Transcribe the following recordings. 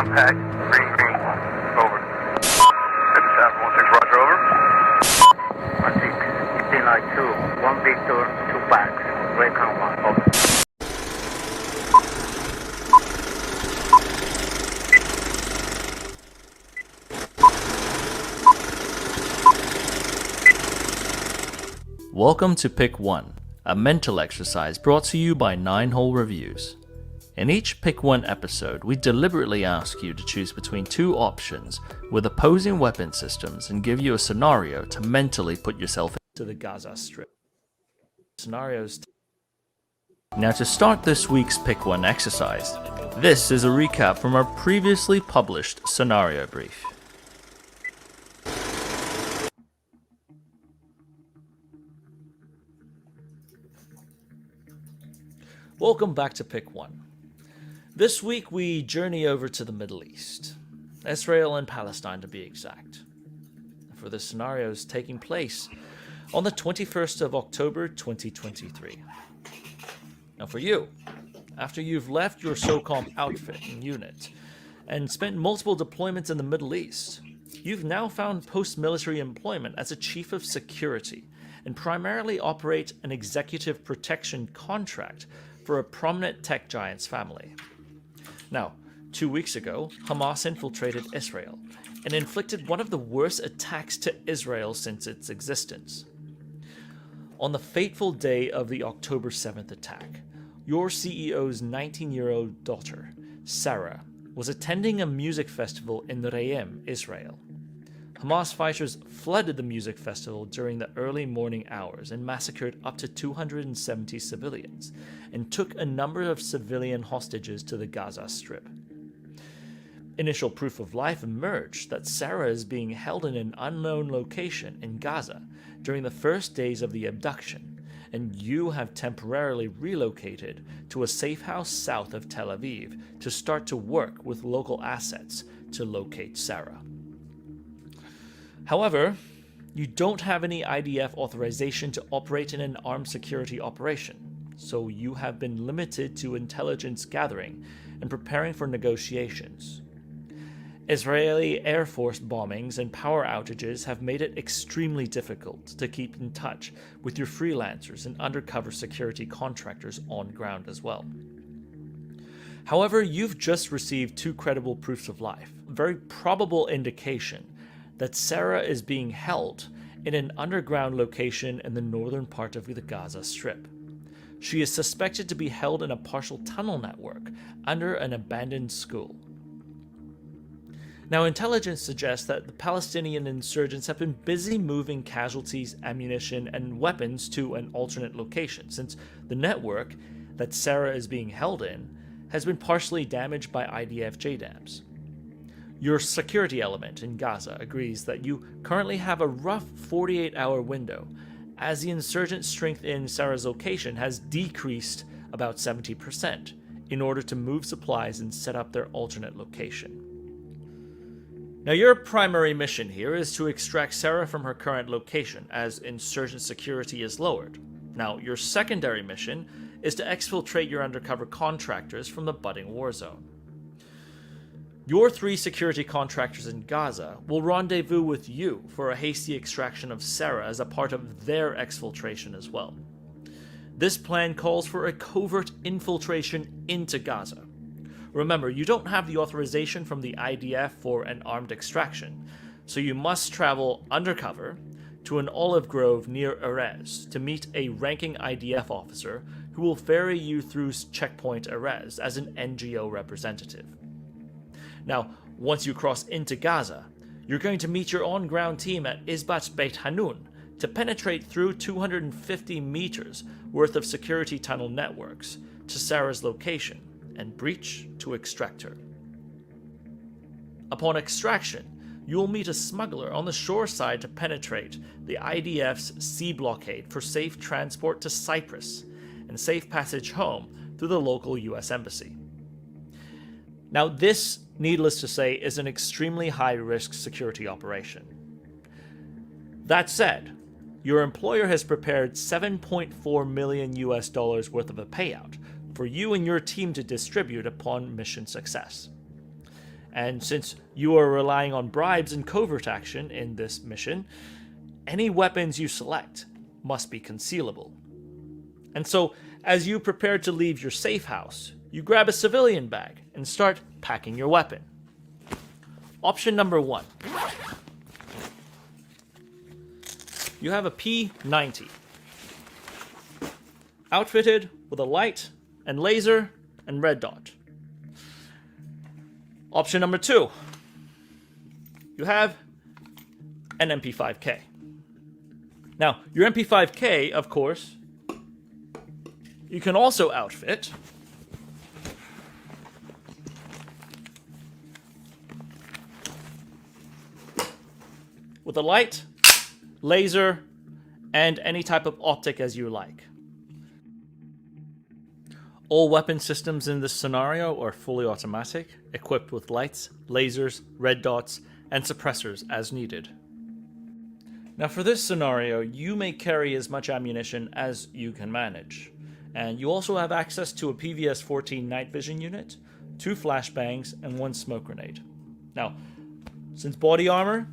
Contact, green, over. 5716, roger, over. 16, 15 light 2, 1 Victor, 2 packs, Recon 1, over. Welcome to Pick 1, a mental exercise brought to you by 9-Hole Reviews. In each Pick 1 episode, we deliberately ask you to choose between two options with opposing weapon systems and give you a scenario to mentally put yourself into the Gaza Strip. Scenarios. Now to start this week's Pick 1 exercise, this is a recap from our previously published scenario brief. Welcome back to Pick 1. This week we journey over to the Middle East, Israel and Palestine to be exact, for the scenarios taking place on the 21st of October 2023. Now for you, after you've left your SOCOM outfit and unit and spent multiple deployments in the Middle East, you've now found post-military employment as a chief of security and primarily operate an executive protection contract for a prominent tech giant's family. Now, 2 weeks ago, Hamas infiltrated Israel and inflicted one of the worst attacks to Israel since its existence. On the fateful day of the October 7th attack, your CEO's 19-year-old daughter, Sarah, was attending a music festival in Re'im, Israel. Hamas fighters flooded the music festival during the early morning hours and massacred up to 270 civilians and took a number of civilian hostages to the Gaza Strip. Initial proof of life emerged that Sarah is being held in an unknown location in Gaza during the first days of the abduction, and you have temporarily relocated to a safe house south of Tel Aviv to start to work with local assets to locate Sarah. However, you don't have any IDF authorization to operate in an armed security operation, so you have been limited to intelligence gathering and preparing for negotiations. Israeli Air Force bombings and power outages have made it extremely difficult to keep in touch with your freelancers and undercover security contractors on ground as well. However, you've just received two credible proofs of life, a very probable indication that Sarah is being held in an underground location in the northern part of the Gaza Strip. She is suspected to be held in a partial tunnel network under an abandoned school. Now, intelligence suggests that the Palestinian insurgents have been busy moving casualties, ammunition, and weapons to an alternate location, since the network that Sarah is being held in has been partially damaged by IDF JDAMs. Your security element in Gaza agrees that you currently have a rough 48-hour window, as the insurgent strength in Sarah's location has decreased about 70% in order to move supplies and set up their alternate location. Now, your primary mission here is to extract Sarah from her current location, as insurgent security is lowered. Now, your secondary mission is to exfiltrate your undercover contractors from the budding war zone. Your 3 security contractors in Gaza will rendezvous with you for a hasty extraction of Sarah as a part of their exfiltration as well. This plan calls for a covert infiltration into Gaza. Remember, you don't have the authorization from the IDF for an armed extraction, so you must travel undercover to an olive grove near Erez to meet a ranking IDF officer who will ferry you through checkpoint Erez as an NGO representative. Now, once you cross into Gaza, you're going to meet your on-ground team at Izbat Beit Hanun to penetrate through 250 meters worth of security tunnel networks to Sarah's location and breach to extract her. Upon extraction, you will meet a smuggler on the shore side to penetrate the IDF's sea blockade for safe transport to Cyprus and safe passage home through the local US Embassy. Now, this, needless to say, is an extremely high-risk security operation. That said, your employer has prepared $7.4 million worth of a payout for you and your team to distribute upon mission success. And since you are relying on bribes and covert action in this mission, any weapons you select must be concealable. And so, as you prepare to leave your safe house, you grab a civilian bag and start packing your weapon. Option number 1. You have a P90, outfitted with a light and laser and red dot. Option number 2. You have an MP5K. Now, your MP5K, of course, you can also outfit with a light, laser, and any type of optic as you like. All weapon systems in this scenario are fully automatic, equipped with lights, lasers, red dots, and suppressors as needed. Now for this scenario, you may carry as much ammunition as you can manage. And you also have access to a PVS-14 night vision unit, 2 flashbangs, and 1 smoke grenade. Now, since body armor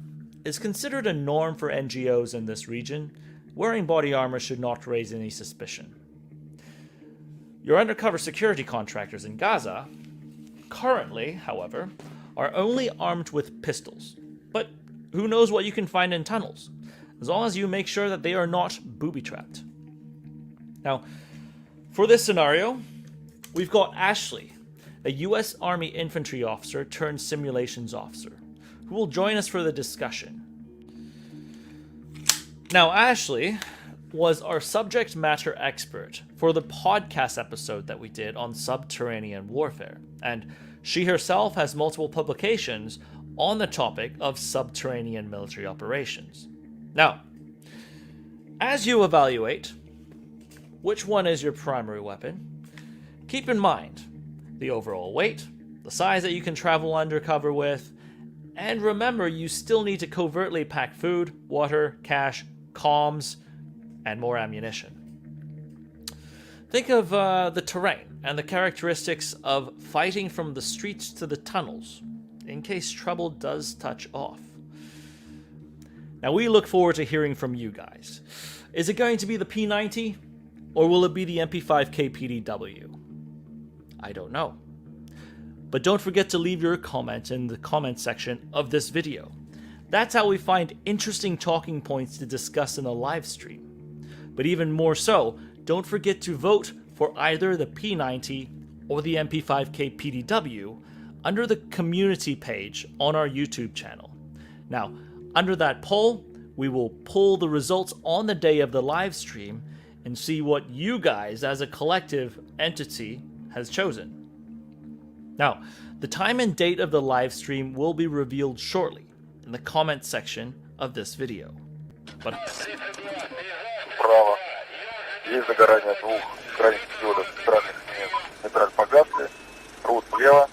is considered a norm for NGOs in this region, wearing body armor should not raise any suspicion. Your undercover security contractors in Gaza, currently, however, are only armed with pistols. But who knows what you can find in tunnels, as long as you make sure that they are not booby-trapped. Now, for this scenario, we've got Ashley, a US Army infantry officer turned simulations officer, who will join us for the discussion. Now, Ashley was our subject matter expert for the podcast episode that we did on subterranean warfare, and she herself has multiple publications on the topic of subterranean military operations. Now, as you evaluate which one is your primary weapon, keep in mind the overall weight, the size that you can travel undercover with, and remember you still need to covertly pack food, water, cash, comms, and more ammunition. Think of the terrain and the characteristics of fighting from the streets to the tunnels, in case trouble does touch off. Now we look forward to hearing from you guys. Is it going to be the P90, or will it be the MP5K PDW? I don't know. But don't forget to leave your comment in the comment section of this video. That's how we find interesting talking points to discuss in a live stream. But even more so, don't forget to vote for either the P90 or the MP5K PDW under the community page on our YouTube channel. Now, under that poll, we will pull the results on the day of the live stream and see what you guys as a collective entity has chosen. Now, the time and date of the live stream will be revealed shortly in the comment section of this video. But Право. Есть загорание 2 крайних диодов центральных мест. Нейтраль погасли. Рут влево.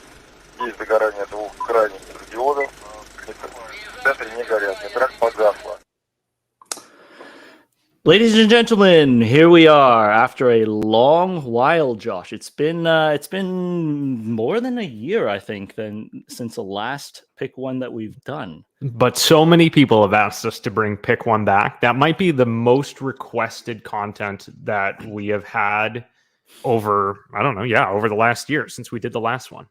Есть загорание 2 крайних диодов. В центре не горят. Нейтраль погасла. ladies and gentlemen, here we are after a long while, Josh. It's been more than a year, I think, since the last pick one that we've done. But so many people have asked us to bring pick one back. That might be the most requested content that we have had over, I don't know, over the last year since we did the last one.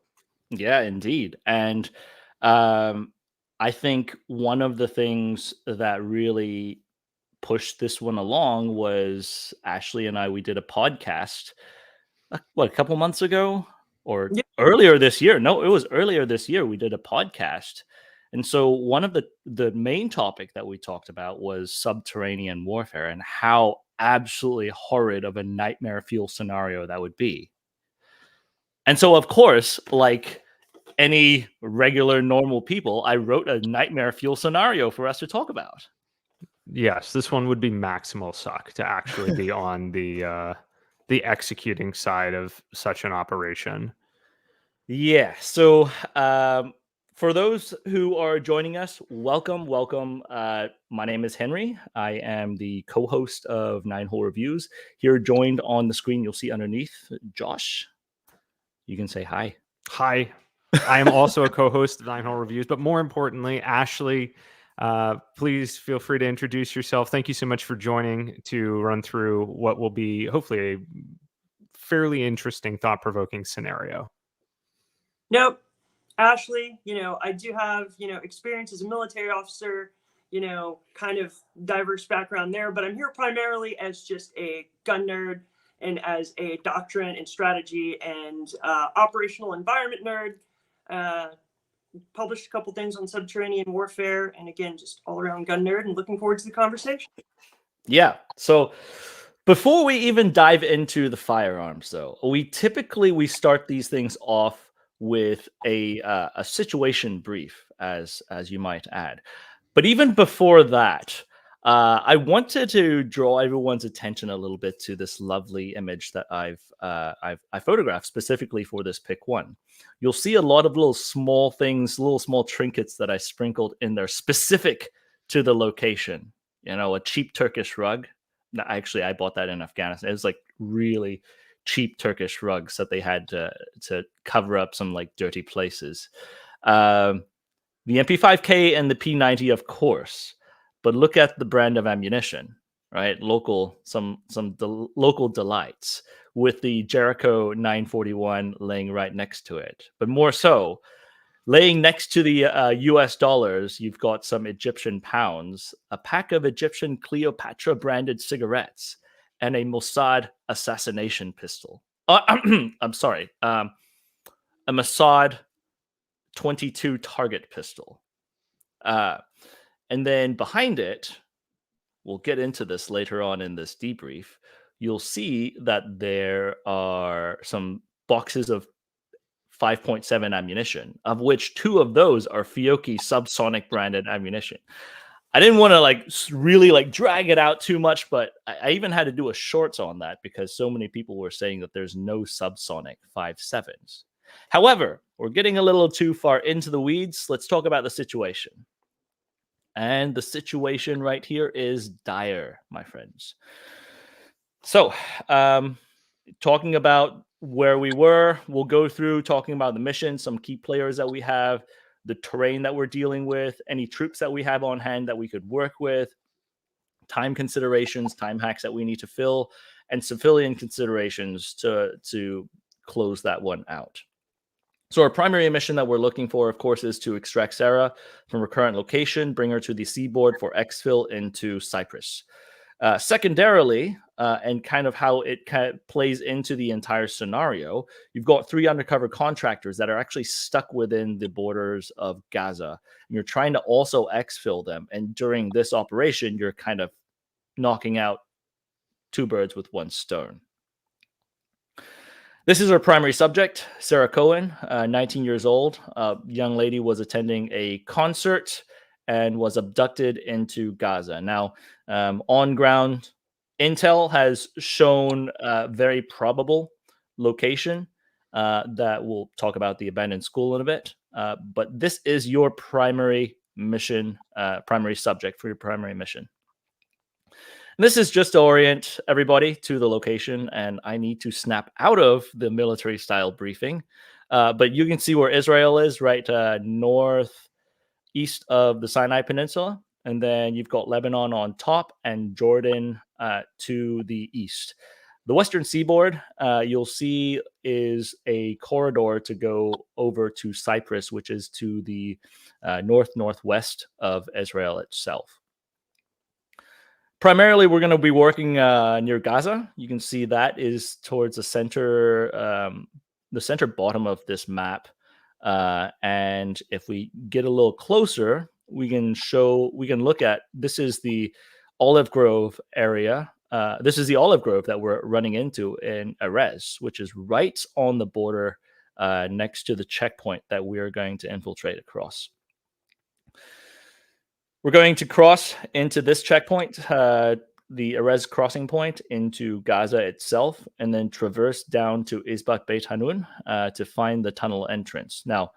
Yeah, indeed. And I think one of the things that really pushed this one along was Ashley and we did a podcast, a couple months ago or earlier this year. No, it was earlier this year. We did a podcast. And so one of the main topic that we talked about was subterranean warfare and how absolutely horrid of a nightmare fuel scenario that would be. And so, of course, like any regular normal people, I wrote a nightmare fuel scenario for us to talk about. Yes, this one would be maximal suck to actually be on the executing side of such an operation. Yeah. So for those who are joining us, welcome. My name is Henry. I am the co-host of 9-Hole Reviews. Here joined on the screen, you'll see underneath Josh. You can say hi. Hi. I am also a co-host of Nine Hole Reviews, but more importantly, Ashley, please feel free to introduce yourself. Thank you so much for joining to run through what will be hopefully a fairly interesting, thought-provoking scenario. Nope. Ashley, I do have, experience as a military officer, kind of diverse background there, but I'm here primarily as just a gun nerd and as a doctrine and strategy and operational environment nerd. Published a couple things on subterranean warfare, and again, just all around gun nerd, and looking forward to the conversation. Yeah. So before we even dive into the firearms, though, we start these things off with a situation brief, as you might add. But even before that, I wanted to draw everyone's attention a little bit to this lovely image that I photographed specifically for this pick one. You'll see a lot of little small things, little small trinkets that I sprinkled in there specific to the location. A cheap Turkish rug. No, actually, I bought that in Afghanistan. It was like really cheap Turkish rugs that they had to cover up some like dirty places. The MP5K and the P90, of course, but look at the brand of ammunition, right? Local delights with the Jericho 941 laying right next to it. But more so, laying next to the US dollars, you've got some Egyptian pounds, a pack of Egyptian Cleopatra branded cigarettes, and a Mossad assassination pistol. I'm sorry, a Mossad 22 target pistol. And then behind it, we'll get into this later on in this debrief, you'll see that there are some boxes of 5.7 ammunition, of which 2 of those are Fiocchi subsonic branded ammunition. I didn't want to really drag it out too much, but I even had to do a shorts on that because so many people were saying that there's no subsonic 5.7s. However, we're getting a little too far into the weeds. Let's talk about the situation. And the situation right here is dire, my friends. So, talking about where we were, we'll go through talking about the mission, some key players that we have, the terrain that we're dealing with, any troops that we have on hand that we could work with, time considerations, time hacks that we need to fill, and civilian considerations to close that one out. So our primary mission that we're looking for, of course, is to extract Sarah from her current location, bring her to the seaboard for exfil into Cyprus. Secondarily, and kind of how it kind of plays into the entire scenario, you've got 3 undercover contractors that are actually stuck within the borders of Gaza. And you're trying to also exfil them. And during this operation, you're kind of knocking out 2 birds with 1 stone. This is our primary subject, Sarah Cohen, 19 years old. Young lady was attending a concert and was abducted into Gaza. Now, on-ground intel has shown a very probable location that we'll talk about the abandoned school in a bit. But this is your primary mission, primary subject for your primary mission. This is just to orient everybody to the location, and I need to snap out of the military style briefing. But you can see where Israel is, right northeast of the Sinai Peninsula. And then you've got Lebanon on top and Jordan to the east. The western seaboard, you'll see, is a corridor to go over to Cyprus, which is to the northwest of Israel itself. Primarily, we're going to be working near Gaza. You can see that is towards the center bottom of this map. And if we get a little closer, we can look at, this is the olive grove area. This is the olive grove that we're running into in Erez, which is right on the border next to the checkpoint that we're going to infiltrate across. We're going to cross into this checkpoint, the Erez crossing point, into Gaza itself, and then traverse down to Isbat Beit Hanun to find the tunnel entrance. Now,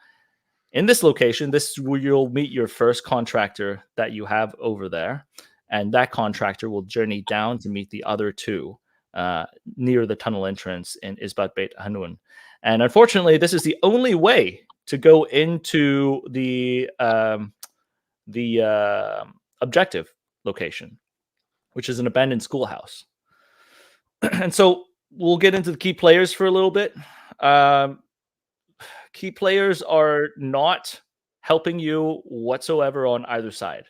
in this location, this is where you'll meet your first contractor that you have over there, and that contractor will journey down to meet the other 2 near the tunnel entrance in Isbat Beit Hanun. And unfortunately, this is the only way to go into the objective location, which is an abandoned schoolhouse. And so we'll get into the key players for a little bit. Key players are not helping you whatsoever on either side.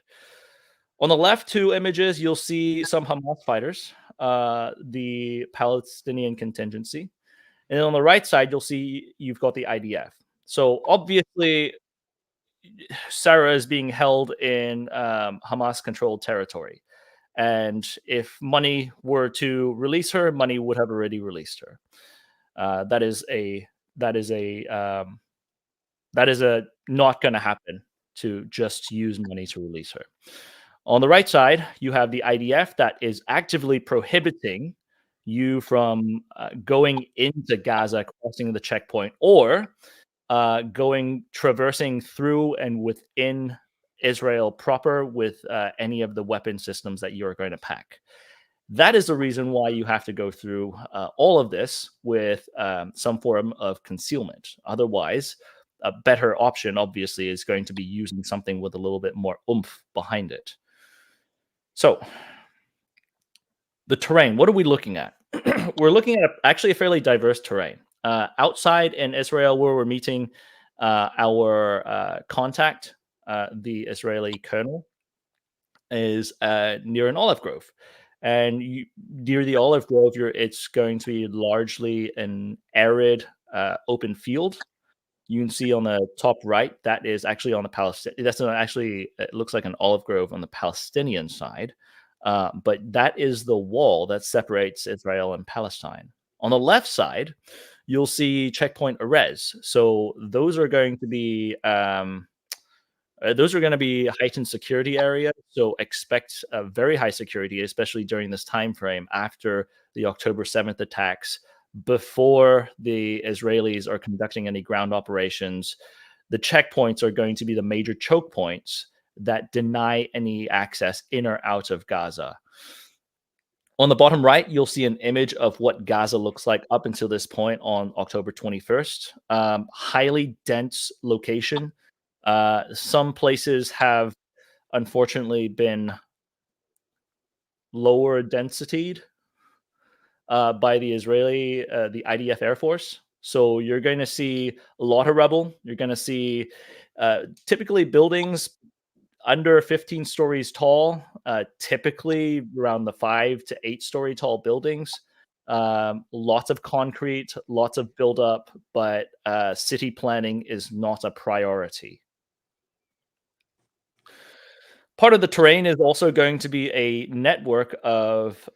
On the left two images, you'll see some Hamas fighters, the Palestinian contingency. And on the right side, you'll see you've got the IDF. So obviously, Sarah is being held in Hamas-controlled territory. And if money were to release her, money would have already released her. That is not going to happen to just use money to release her. On the right side, you have the IDF that is actively prohibiting you from going into Gaza, crossing the checkpoint, or traversing through and within Israel proper with any of the weapon systems that you're going to pack. That is the reason why you have to go through all of this with some form of concealment. Otherwise, a better option, obviously, is going to be using something with a little bit more oomph behind it. So, the terrain, what are we looking at? We're looking at actually a fairly diverse terrain. Outside in Israel, where we're meeting our contact, the Israeli colonel, is near an olive grove. And near the olive grove, it's going to be largely an arid, open field. You can see on the top right, that is actually on the Palestinian. That's not actually, it looks like an olive grove on the Palestinian side. But that is the wall that separates Israel and Palestine. On the left side, you'll see checkpoint Erez. So those are going to be heightened security areas. So expect a very high security, especially during this time frame after the October 7th attacks, before the Israelis are conducting any ground operations. The checkpoints are going to be the major choke points that deny any access in or out of Gaza. On the bottom right, you'll see an image of what Gaza looks like up until this point on October 21st. Highly dense location. Some places have unfortunately been lower densitied by the Israeli, the IDF Air Force. So you're going to see a lot of rubble. You're going to see typically buildings under 15 stories tall, typically around the 5 to 8 story tall buildings. Lots of concrete, lots of buildup, but city planning is not a priority. Part of the terrain is also going to be a network of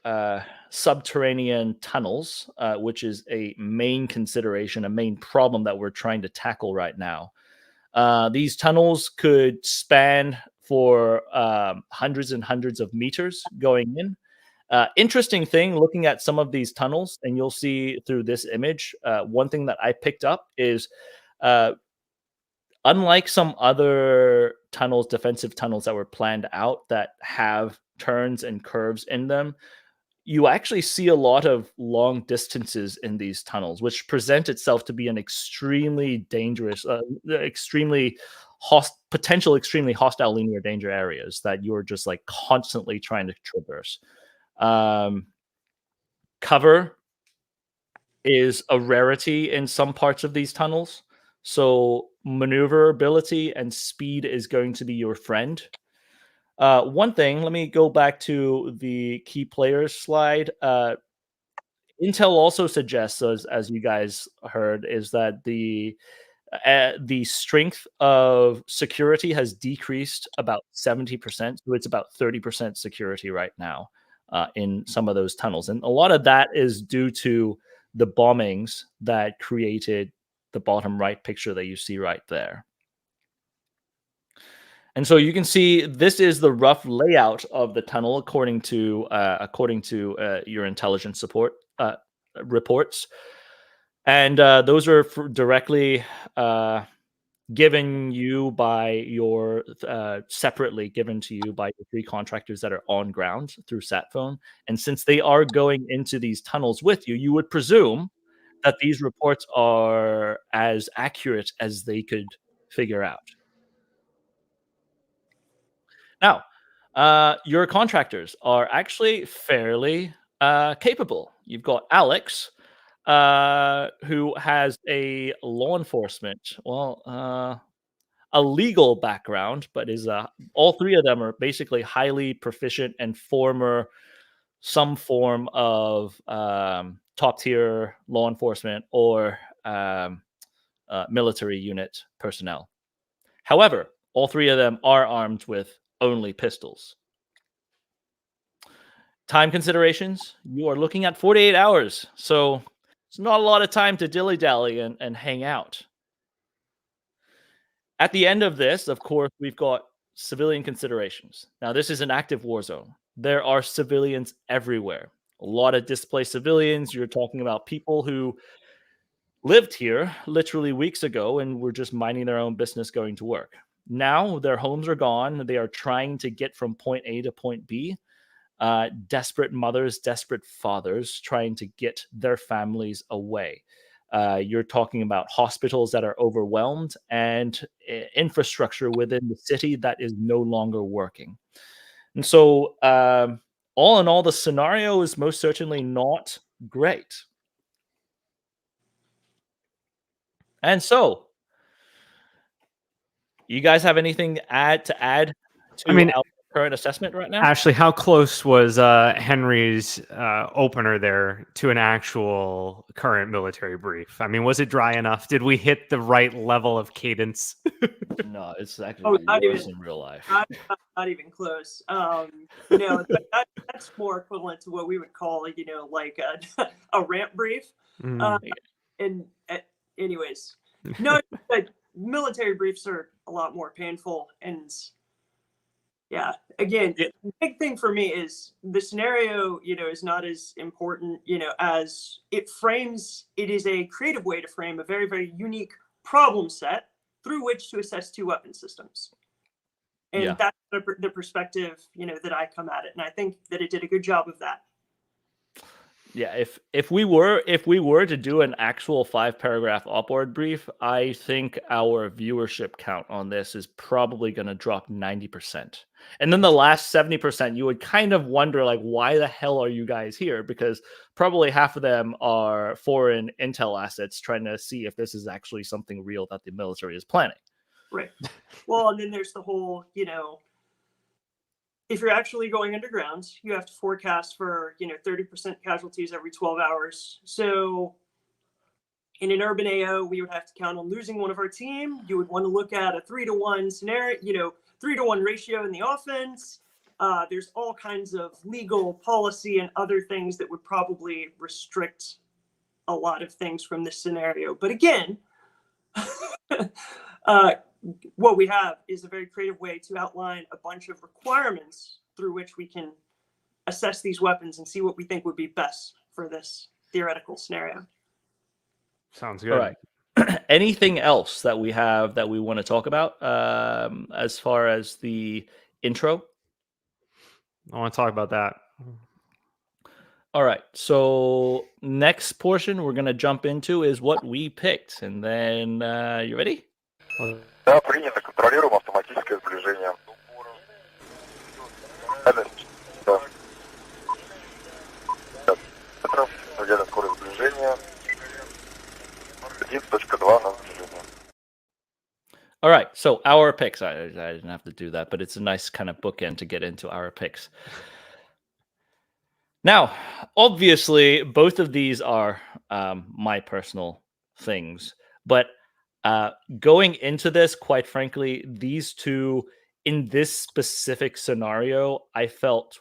subterranean tunnels, which is a main consideration, a main problem that we're trying to tackle right now. These tunnels could span for hundreds and hundreds of meters going in. Interesting thing, looking at some of these tunnels, and you'll see through this image, one thing that I picked up is unlike some other tunnels, defensive tunnels that were planned out that have turns and curves in them, you actually see a lot of long distances in these tunnels, which present itself to be an extremely dangerous, extremely hostile linear danger areas that you're just like constantly trying to traverse. Cover is a rarity in some parts of these tunnels. So maneuverability and speed is going to be your friend. One thing, let me go back to the key players slide. Intel also suggests, as you guys heard, is that the strength of security has decreased about 70%. So it's about 30% security right now in some of those tunnels. And a lot of that is due to the bombings that created the bottom right picture that you see right there. And so you can see this is the rough layout of the tunnel according to your intelligence support reports, and those are directly given you by your separately given to you by the 3 contractors that are on ground through sat phone. And since they are going into these tunnels with you, you would presume that these reports are as accurate as they could figure out. Now, your contractors are actually fairly capable. You've got Alex, who has a law enforcement, a legal background, but is all three of them are basically highly proficient and former some form of top tier law enforcement or military unit personnel. However, all three of them are armed with only pistols. Time considerations, you are looking at 48 hours. So it's not a lot of time to dilly-dally and hang out. At the end of this, of course, we've got civilian considerations. Now, this is an active war zone. There are civilians everywhere. A lot of displaced civilians. You're talking about people who lived here literally weeks ago and were just minding their own business going to work. Now their homes are gone. They are trying to get from point A to point B. Desperate mothers, desperate fathers trying to get their families away. You're talking about hospitals that are overwhelmed and infrastructure within the city that is no longer working. And so, all in all, the scenario is most certainly not great. And so, you guys have anything to add to our current assessment right now? Ashley, how close was Henry's opener there to an actual current military brief? I mean, was it dry enough? Did we hit the right level of cadence? No, it's actually worse in real life. Not even close. That's more equivalent to what we would call, like a rant brief. Anyways, no, but military briefs are a lot more painful. And yeah, again, the big thing for me is the scenario, is not as important, as it frames. It is a creative way to frame a very, very unique problem set through which to assess two weapon systems. And that's the perspective, that I come at it. And I think that it did a good job of that. Yeah, if we were to do an actual 5-paragraph op-ed brief, I think our viewership count on this is probably going to drop 90%. And then the last 70%, you would kind of wonder, like, why the hell are you guys here? Because probably half of them are foreign intel assets trying to see if this is actually something real that the military is planning. Right. Well, and then there's the whole, if you're actually going underground, you have to forecast for, 30% casualties every 12 hours. So in an urban AO, we would have to count on losing one of our team. You would want to look at a 3-to-1 scenario, 3-to-1 ratio in the offense. There's all kinds of legal policy and other things that would probably restrict a lot of things from this scenario. But again, what we have is a very creative way to outline a bunch of requirements through which we can assess these weapons and see what we think would be best for this theoretical scenario. Sounds good. All right. Anything else that we have that we want to talk about as far as the intro? I want to talk about that. All right. So next portion we're going to jump into is what we picked. And then, you ready? Да, принято. Контролируем автоматическое сближение. Да. Метров. Предельная скорость сближения. 1.2 на сближение. All right. So our picks. I didn't have to do that, but it's a nice kind of bookend to get into our picks. Now, obviously, both of these are my personal things, but going into this, quite frankly, these two in this specific scenario, I felt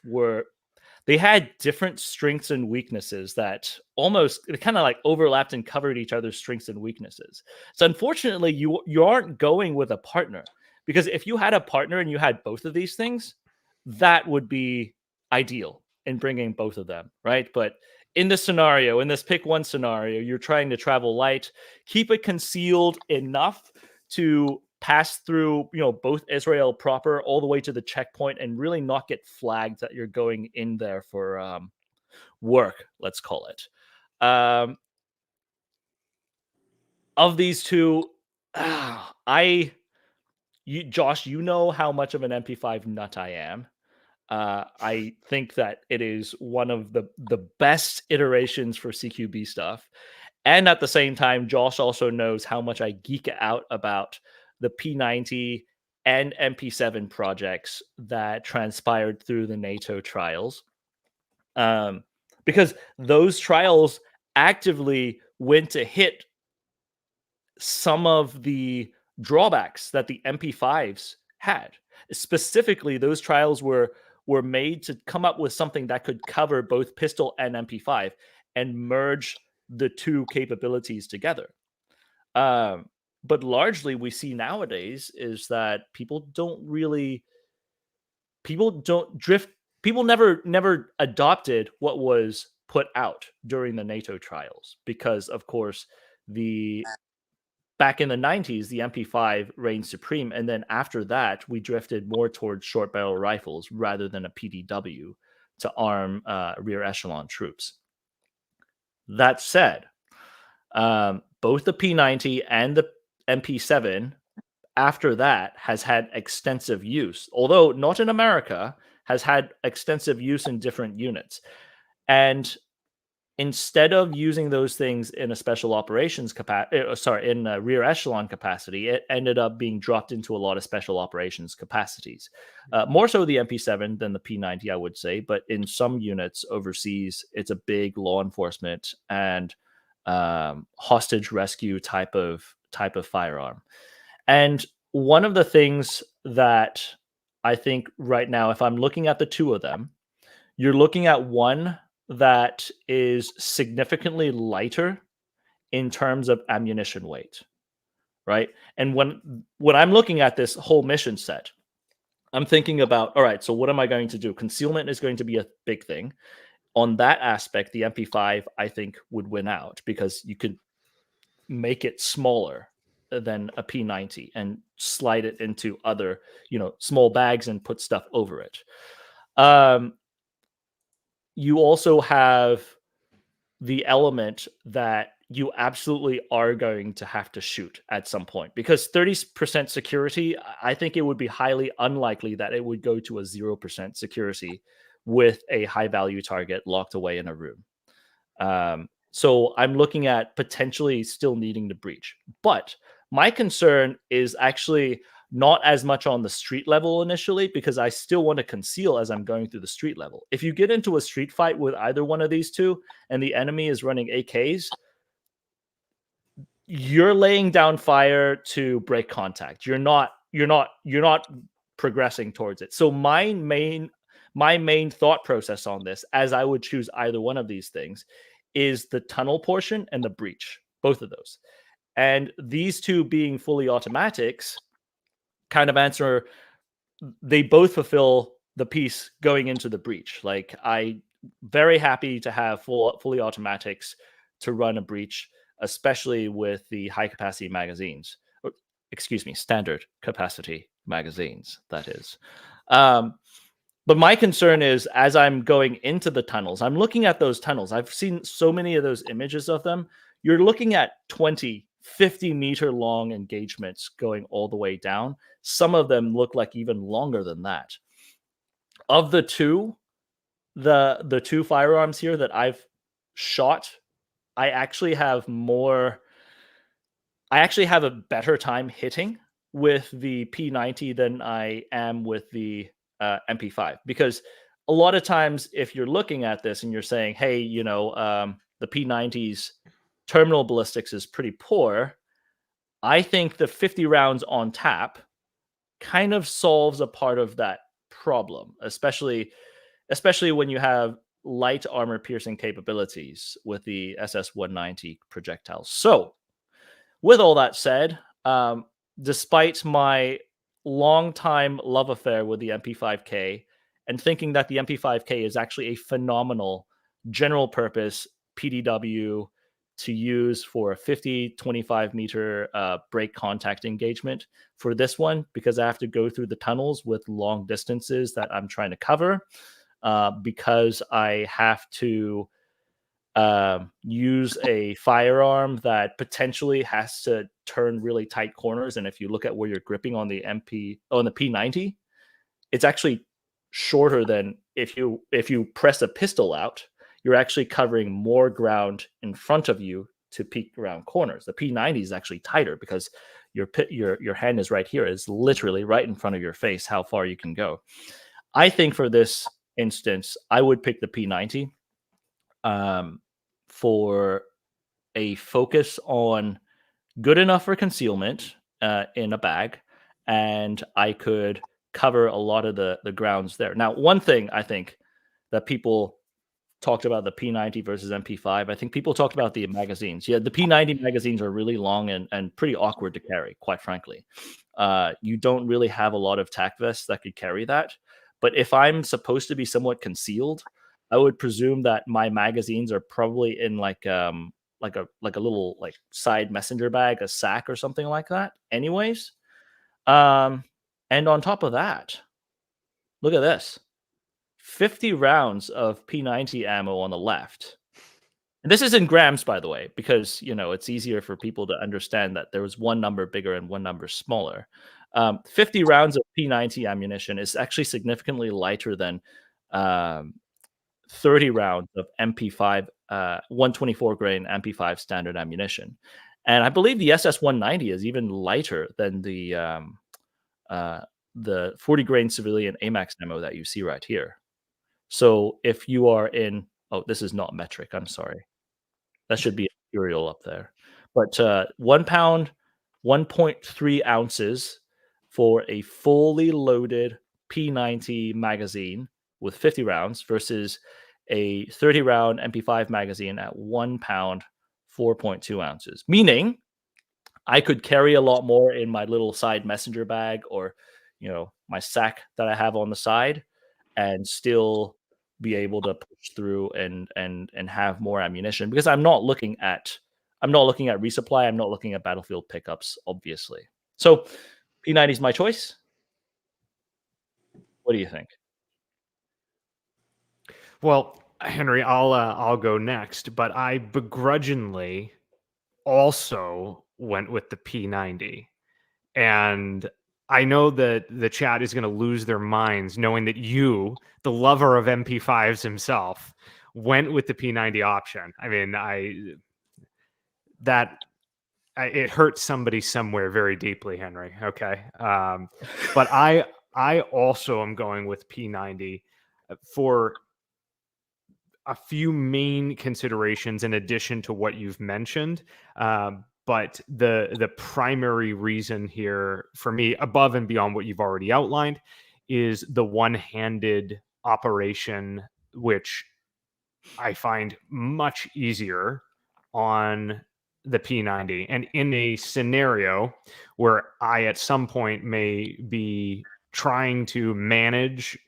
they had different strengths and weaknesses that almost kind of like overlapped and covered each other's strengths and weaknesses. So unfortunately, you aren't going with a partner, because if you had a partner and you had both of these things, that would be ideal in bringing both of them, right? But in this scenario, in this pick one scenario, you're trying to travel light, keep it concealed enough to pass through, both Israel proper all the way to the checkpoint and really not get flagged that you're going in there for work, let's call it. Of these two, Josh, you know how much of an MP5 nut I am. I think that it is one of the best iterations for CQB stuff. And at the same time, Josh also knows how much I geek out about the P90 and MP7 projects that transpired through the NATO trials. Because those trials actively went to hit some of the drawbacks that the MP5s had. Specifically, those trials were made to come up with something that could cover both pistol and MP5 and merge the two capabilities together. But largely, we see nowadays is that people never adopted what was put out during the NATO trials because, of course, the back in the 90s, the MP5 reigned supreme. And then after that, we drifted more towards short barrel rifles rather than a PDW to arm rear echelon troops. That said, both the P90 and the MP7 after that has had extensive use, although not in America, has had extensive use in different units. And instead of using those things in a special operations capacity, in a rear echelon capacity, it ended up being dropped into a lot of special operations capacities. More so the MP7 than the P90, I would say, but in some units overseas, it's a big law enforcement and hostage rescue type of firearm. And one of the things that I think right now, if I'm looking at the two of them, you're looking at one that is significantly lighter in terms of ammunition weight, right? And when I'm looking at this whole mission set, I'm thinking about, all right, so what am I going to do? Concealment is going to be a big thing. On that aspect, the MP5, I think, would win out because you could make it smaller than a P90 and slide it into other, small bags and put stuff over it. You also have the element that you absolutely are going to have to shoot at some point because 30% security, I think it would be highly unlikely that it would go to a 0% security with a high value target locked away in a room. So I'm looking at potentially still needing to breach. But my concern is actually not as much on the street level initially, because I still want to conceal as I'm going through the street level. If you get into a street fight with either one of these two and the enemy is running AKs, you're laying down fire to break contact. You're not progressing towards it. So my main thought process on this, as I would choose either one of these things, is the tunnel portion and the breach, both of those. And these two being fully automatics kind of answer, they both fulfill the piece going into the breach. Like, I very happy to have fully automatics to run a breach, especially with the high capacity magazines. Standard capacity magazines, that is. But my concern is, as I'm going into the tunnels, I'm looking at those tunnels. I've seen so many of those images of them. You're looking at 20, 50 meter long engagements going all the way down. Some of them look like even longer than that. Of the two, the two firearms here that I've shot, I actually have a better time hitting with the P90 than I am with the MP5, because a lot of times if you're looking at this and you're saying, hey, the P90's terminal ballistics is pretty poor, I think the 50 rounds on tap kind of solves a part of that problem, especially when you have light armor piercing capabilities with the SS-190 projectiles. So with all that said, despite my long-time love affair with the MP5K and thinking that the MP5K is actually a phenomenal general purpose PDW to use for a 50-25 meter break contact engagement for this one, because I have to go through the tunnels with long distances that I'm trying to cover, because I have to use a firearm that potentially has to turn really tight corners. And if you look at where you're gripping on the P90, it's actually shorter than if you press a pistol out, you're actually covering more ground in front of you to peek around corners. The P90 is actually tighter because your hand is right here. It's literally right in front of your face how far you can go. I think for this instance, I would pick the P90 for a focus on good enough for concealment in a bag, and I could cover a lot of the grounds there. Now, one thing I think that people talked about the P90 versus MP5, I think people talked about the magazines. Yeah, the P90 magazines are really long and pretty awkward to carry, quite frankly. You don't really have a lot of tac vests that could carry that. But if I'm supposed to be somewhat concealed, I would presume that my magazines are probably in like a little like side messenger bag, a sack or something like that. Anyways, and on top of that, look at this. 50 rounds of P90 ammo on the left. And this is in grams, by the way, because, it's easier for people to understand that there was one number bigger and one number smaller. 50 rounds of P90 ammunition is actually significantly lighter than 30 rounds of MP5, 124 grain MP5 standard ammunition. And I believe the SS-190 is even lighter than the 40 grain civilian AMAX ammo that you see right here. So if you are in, this is not metric, I'm sorry. That should be imperial up there. But 1 pound, 1.3 ounces for a fully loaded P90 magazine with 50 rounds versus a 30 round MP5 magazine at 1 pound, 4.2 ounces. Meaning I could carry a lot more in my little side messenger bag or, my sack that I have on the side and still be able to push through and have more ammunition, because I'm not looking at resupply. I'm not looking at battlefield pickups, obviously. So P90 is my choice. What do you think? Well, Henry, I'll go next, but I begrudgingly also went with the P90. And I know that the chat is going to lose their minds knowing that you, the lover of MP5s himself, went with the P90 option. I mean, it hurt somebody somewhere very deeply, Henry. Okay. But I also am going with P90 for a few main considerations in addition to what you've mentioned. But the primary reason here for me, above and beyond what you've already outlined, is the one-handed operation, which I find much easier on the P90. And in a scenario where I at some point may be trying to manage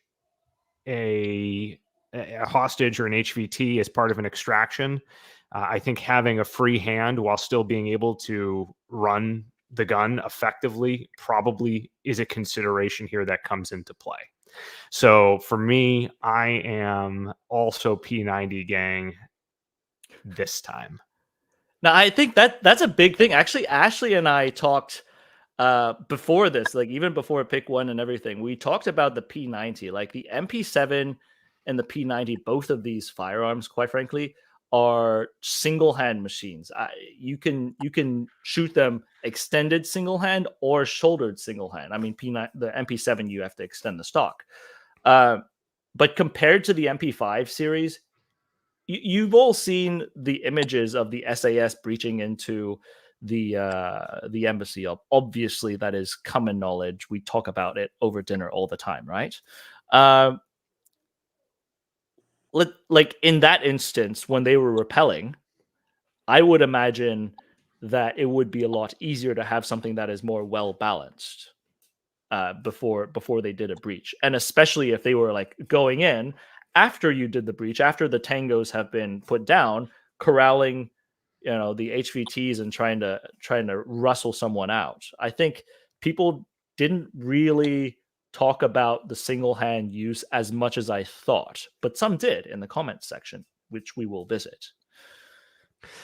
a hostage or an HVT as part of an extraction, I think having a free hand while still being able to run the gun effectively probably is a consideration here that comes into play. So for me, I am also P90 gang this time. Now, I think that's a big thing. Actually, Ashley and I talked before this, like even before pick one and everything, we talked about the P90, like the MP7 and the P90. Both of these firearms, quite frankly, are single hand machines. You can shoot them extended single hand or shouldered single hand. I mean, the MP7, you have to extend the stock. But compared to the MP5 series, you've all seen the images of the SAS breaching into the embassy. Obviously, that is common knowledge. We talk about it over dinner all the time, right? Like in that instance, when they were repelling, I would imagine that it would be a lot easier to have something that is more well balanced before they did a breach, and especially if they were like going in after you did the breach, after the tangos have been put down, corralling, the HVTs and trying to rustle someone out. I think people didn't really talk about the single hand use as much as I thought, but some did in the comments section, which we will visit.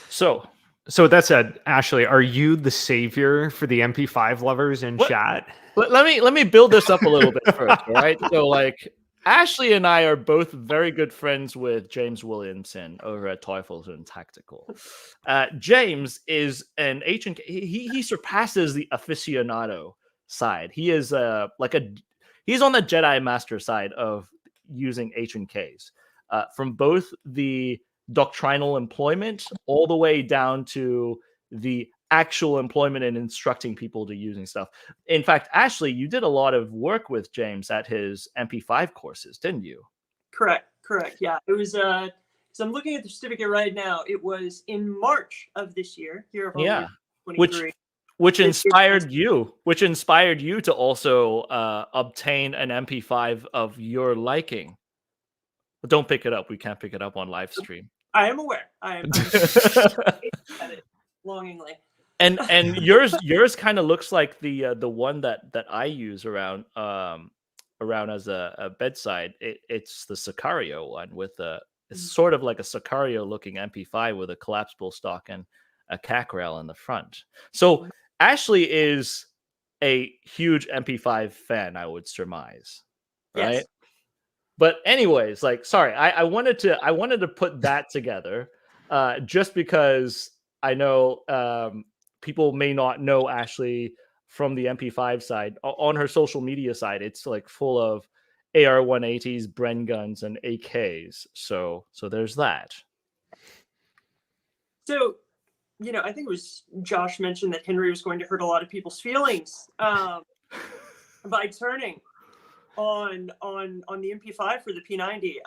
So So with that said, Ashley, are you the savior for the MP5 lovers in What- chat? let me build this up a little bit first, all right? So like Ashley and I are both very good friends with James Williamson over at Teufels and Tactical. James is an ancient. He surpasses the aficionado side. He is he's on the Jedi Master side of using H&Ks, from both the doctrinal employment all the way down to the actual employment and instructing people to using stuff. In fact, Ashley, you did a lot of work with James at his MP5 courses, didn't you? Correct. Yeah, it was. So I'm looking at the certificate right now. It was in March of this year. Here of Yeah. 2023. Which inspired you to also obtain an MP5 of your liking. But don't pick it up. We can't pick it up on live stream. I am aware. I'm at it longingly. And yours kind of looks like the one that I use around as a bedside. It's the Sicario one with it's sort of like a Sicario looking MP5 with a collapsible stock and a CAC rail in the front. So Ashley is a huge MP5 fan, I would surmise, right? Yes. But anyways, like, sorry, I wanted to put that together, just because I know people may not know Ashley from the MP5 side. On her social media side, it's like full of AR-180s, Bren guns, and AKs. So there's that. So, I think it was Josh mentioned that Henry was going to hurt a lot of people's feelings by turning on the MP5 for the P90.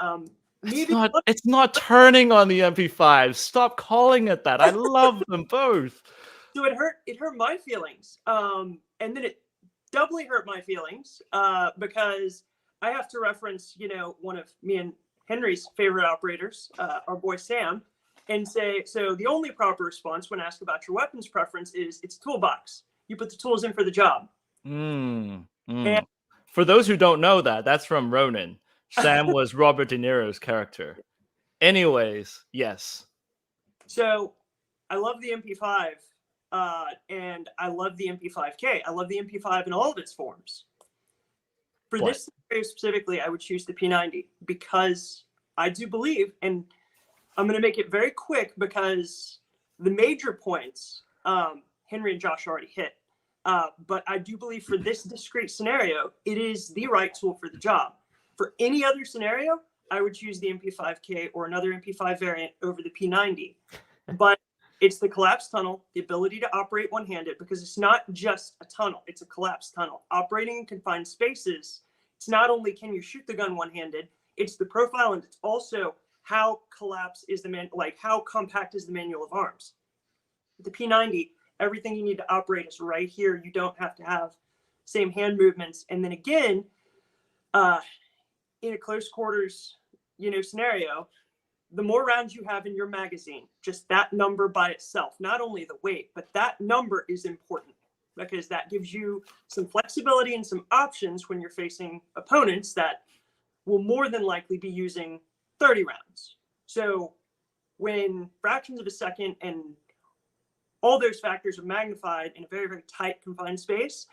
It's not turning on the MP5. Stop calling it that. I love them both. So it hurt my feelings. And then it doubly hurt my feelings because I have to reference, one of me and Henry's favorite operators, our boy Sam, and say, so the only proper response when asked about your weapons preference is it's toolbox. You put the tools in for the job. And for those who don't know that's from Ronin. Sam was Robert De Niro's character. Anyways, yes. So I love the MP5, and I love the MP5K. I love the MP5 in all of its forms. For this scenario specifically, I would choose the P90 because I do believe, and I'm going to make it very quick because the major points Henry and Josh already hit. But I do believe for this discrete scenario, it is the right tool for the job. For any other scenario, I would choose the MP5K or another MP5 variant over the P90. But it's the collapsed tunnel, the ability to operate one-handed, because it's not just a tunnel, it's a collapsed tunnel. Operating in confined spaces, it's not only can you shoot the gun one-handed, it's the profile, and it's also how collapse is how compact is the manual of arms. With the P90, everything you need to operate is right here. You don't have to have same hand movements. And then again, in a close quarters, scenario, the more rounds you have in your magazine, just that number by itself, not only the weight, but that number is important because that gives you some flexibility and some options when you're facing opponents that will more than likely be using 30 rounds. So when fractions of a second and all those factors are magnified in a very, very tight confined space,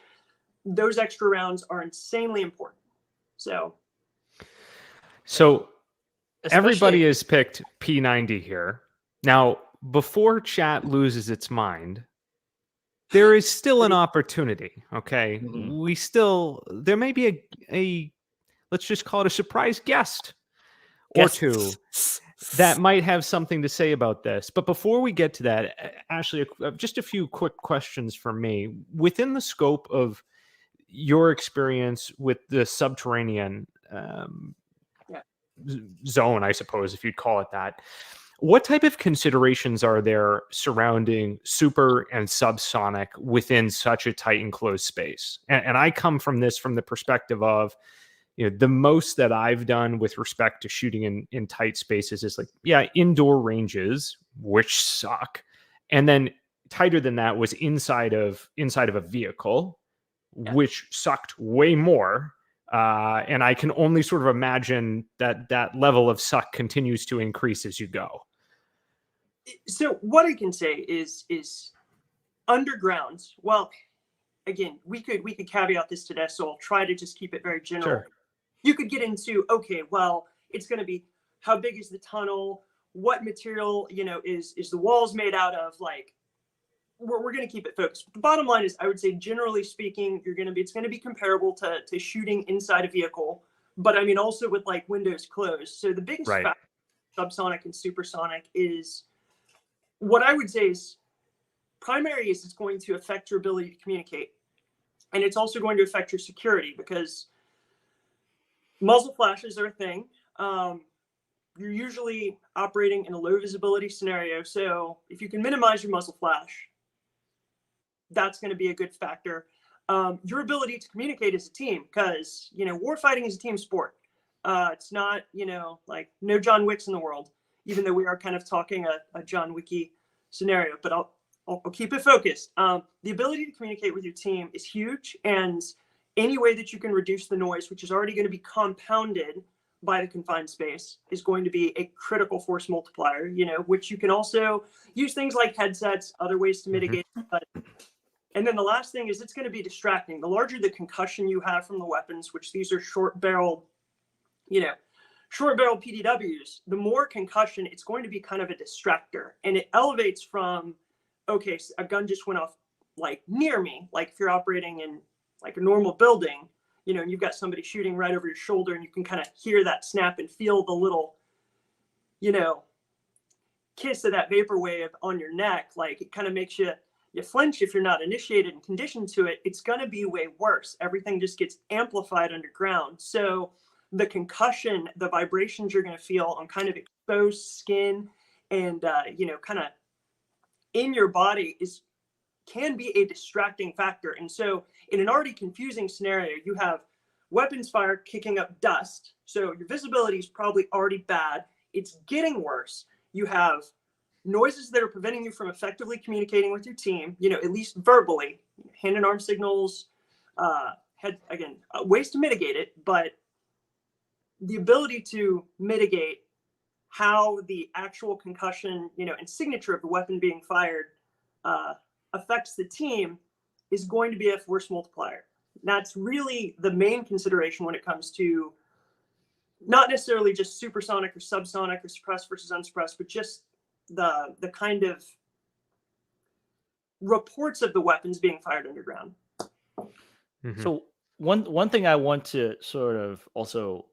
those extra rounds are insanely important. So everybody has picked P90 here. Now, before chat loses its mind, there is still an opportunity. Okay. Mm-hmm. There may be a let's just call it a surprise guest or two that might have something to say about this. But before we get to that, Ashley, just a few quick questions for me. Within the scope of your experience with the subterranean zone, I suppose, if you'd call it that, what type of considerations are there surrounding super and subsonic within such a tight enclosed space? And I come from the perspective of, the most that I've done with respect to shooting in tight spaces is indoor ranges, which suck. And then tighter than that was inside of a vehicle, which sucked way more. And I can only sort of imagine that level of suck continues to increase as you go. So what I can say is underground. Well, again, we could caveat this to this, so I'll try to just keep it very general. Sure. You could get into, okay, well, it's going to be how big is the tunnel, what material, is the walls made out of. Like, we're going to keep it focused. But the bottom line is, I would say, generally speaking, it's going to be comparable to shooting inside a vehicle, but I mean also with like windows closed. So the biggest Right. factor, subsonic and supersonic, is what I would say is primary is it's going to affect your ability to communicate, and it's also going to affect your security, because muzzle flashes are a thing. You're usually operating in a low visibility scenario, so if you can minimize your muzzle flash, that's going to be a good factor. Your ability to communicate as a team, because warfighting is a team sport. It's not like no John Wicks in the world, even though we are kind of talking a John Wicky scenario. But I'll keep it focused. The ability to communicate with your team is huge, and any way that you can reduce the noise, which is already going to be compounded by the confined space, is going to be a critical force multiplier. Which you can also use things like headsets, other ways to mitigate. And then the last thing is it's going to be distracting. The larger the concussion you have from the weapons, which these are short barrel PDWs, the more concussion, it's going to be kind of a distractor. And it elevates from, okay, so a gun just went off like near me. Like if you're operating in like a normal building, and you've got somebody shooting right over your shoulder, and you can kind of hear that snap and feel the little, kiss of that vapor wave on your neck. Like it kind of makes you flinch if you're not initiated and conditioned to it. It's going to be way worse. Everything just gets amplified underground. So the concussion, the vibrations you're going to feel on kind of exposed skin and, kind of in your body can be a distracting factor. And so in an already confusing scenario, you have weapons fire kicking up dust. So your visibility is probably already bad. It's getting worse. You have noises that are preventing you from effectively communicating with your team, at least verbally, hand and arm signals, ways to mitigate it, but the ability to mitigate how the actual concussion, and signature of the weapon being fired affects the team is going to be a force multiplier. That's really the main consideration when it comes to not necessarily just supersonic or subsonic or suppressed versus unsuppressed, but just the kind of reports of the weapons being fired underground. So one thing I want to sort of also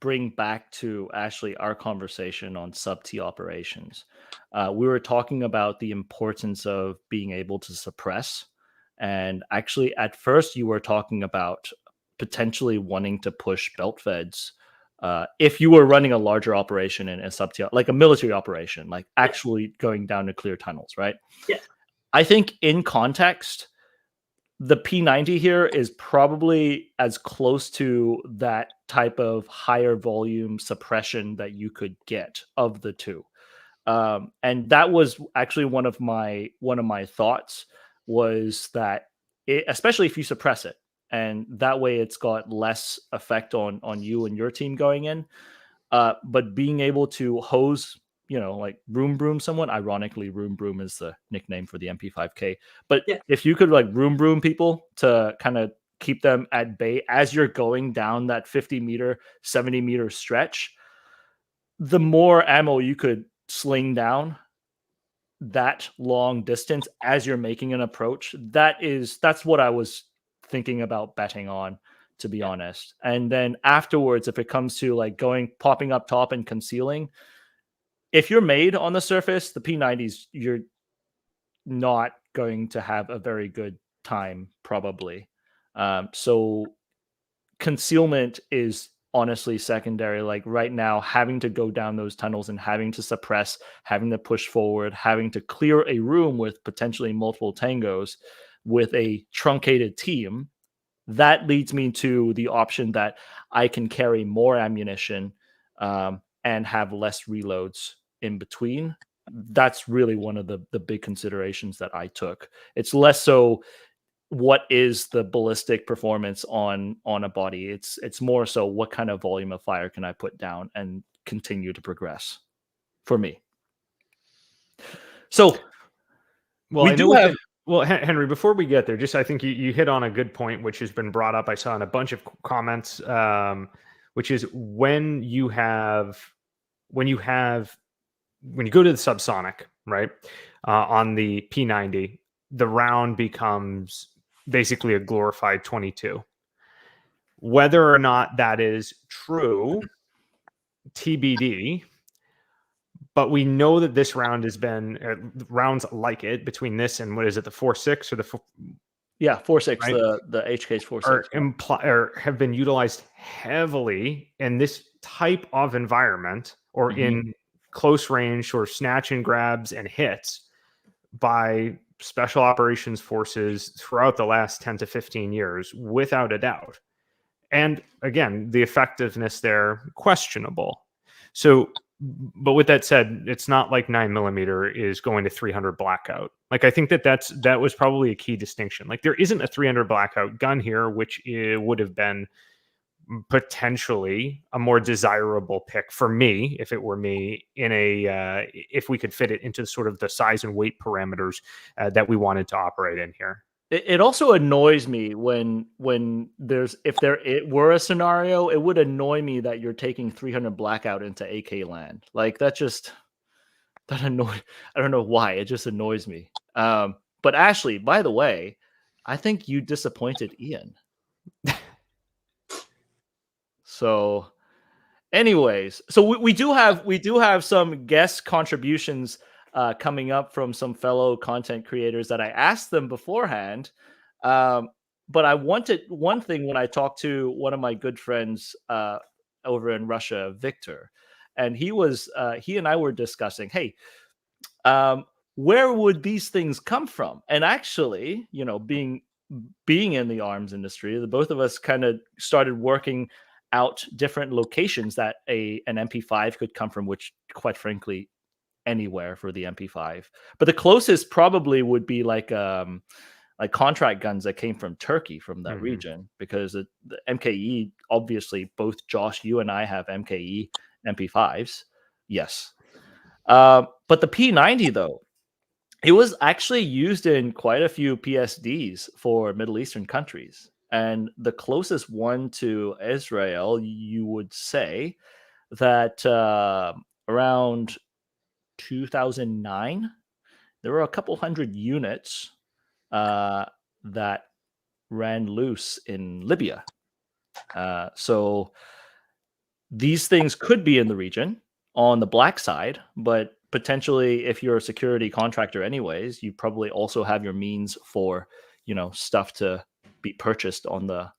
bring back to Ashley, our conversation on sub-T operations. We were talking about the importance of being able to suppress. And actually, at first, you were talking about potentially wanting to push belt feds if you were running a larger operation in a sub-T, like a military operation, like actually going down to clear tunnels, right? Yeah. I think in context, the P90 here is probably as close to that type of higher volume suppression that you could get of the two. And that was actually one of my thoughts, was that especially if you suppress it, and that way it's got less effect on you and your team going in. But being able to hose, like room broom someone, ironically, room broom is the nickname for the MP5K. But if you could like room broom people to kind of keep them at bay as you're going down that 50 meter, 70 meter stretch, the more ammo you could sling down that long distance as you're making an approach, that's what I was thinking about betting on, to be honest. And then afterwards, if it comes to like popping up top and concealing, if you're made on the surface, the P90s, you're not going to have a very good time, probably. So concealment is honestly secondary. Like right now, having to go down those tunnels and having to suppress, having to push forward, having to clear a room with potentially multiple tangos with a truncated team, that leads me to the option that I can carry more ammunition and have less reloads in between. That's really one of the big considerations that I took. It's less so what is the ballistic performance on a body. It's more so what kind of volume of fire can I put down and continue to progress for me. So Well, we I do know have. well, Henry, before we get there, just I think you hit on a good point, which has been brought up. I saw in a bunch of comments, which is when you go to the subsonic, right, on the P90, the round becomes basically a glorified 22. Whether or not that is true, TBD. But we know that this round has been rounds like it between this and what is it, the 4.6 or the 4.6, right? the HK's 4.6. Or have been utilized heavily in this type of environment or in close range or snatch and grabs and hits by special operations forces throughout the last 10 to 15 years, without a doubt. And again, the effectiveness there, questionable. So, but with that said, it's not like 9mm is going to 300 blackout. Like, I think that was probably a key distinction. Like, there isn't a 300 blackout gun here, which would have been potentially a more desirable pick for me, if it were me, in if we could fit it into sort of the size and weight parameters that we wanted to operate in here. It also annoys me when if there were a scenario, it would annoy me that you're taking 300 blackout into AK land. Like, that annoys. I don't know why. It just annoys me. But Ashley, by the way, I think you disappointed Ian. So, anyways, so we do have some guest contributions coming up from some fellow content creators that I asked them beforehand. But I wanted one thing when I talked to one of my good friends over in Russia, Victor, and he and I were discussing, hey, where would these things come from? And actually, being in the arms industry, the both of us kind of started working out different locations that an MP5 could come from, which, quite frankly, anywhere for the MP5. But the closest probably would be like contract guns that came from Turkey, from that region, because the MKE, obviously, both Josh, you and I have MKE MP5s. Yes. But the P90, though, it was actually used in quite a few PSDs for Middle Eastern countries. And the closest one to Israel, you would say that around 2009, there were a couple hundred units that ran loose in Libya. So these things could be in the region on the black side, but potentially, if you're a security contractor anyways, you probably also have your means for stuff to be purchased on the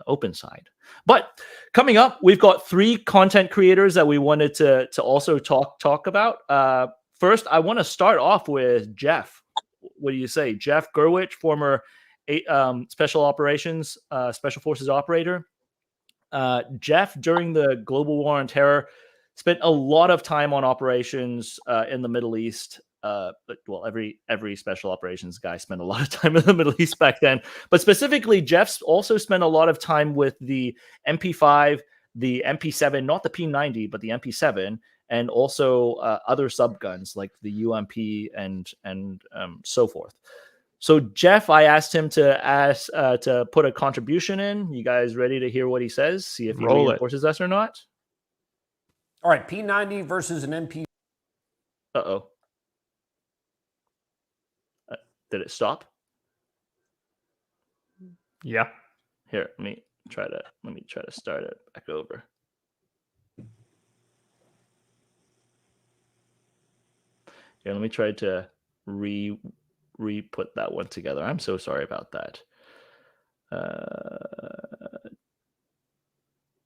open side. But coming up, we've got 3 content creators that we wanted to also talk about. First, I want to start off with Jeff. What do you say, Jeff Gurwitch, former special forces operator? Jeff, during the global war on terror, spent a lot of time on operations in the Middle East. Well, every special operations guy spent a lot of time in the Middle East back then. But specifically, Jeff's also spent a lot of time with the MP5, the MP7, not the P90, but the MP7, and also other subguns like the UMP and so forth. So Jeff, I asked him to put a contribution in. You guys ready to hear what he says? See if he reinforces us or not. All right, P90 versus an MP. Uh-oh. Did it stop? Yeah. Here, let me try to start it back over. Here, let me try to re-put that one together. I'm so sorry about that.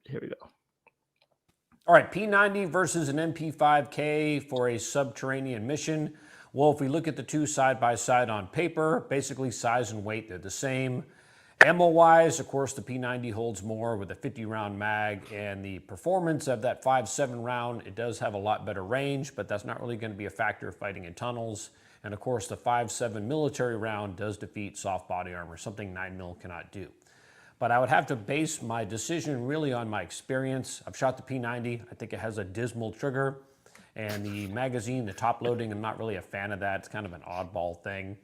Here we go. All right, P90 versus an MP5K for a subterranean mission. Well, if we look at the two side by side on paper, basically size and weight, they're the same. Ammo-wise, of course, the P90 holds more with a 50-round mag, and the performance of that 5.7 round, it does have a lot better range, but that's not really going to be a factor fighting in tunnels. And of course, the 5.7 military round does defeat soft body armor, something 9mm cannot do. But I would have to base my decision really on my experience. I've shot the P90. I think it has a dismal trigger. And the magazine, the top loading, I'm not really a fan of that. It's kind of an oddball thing.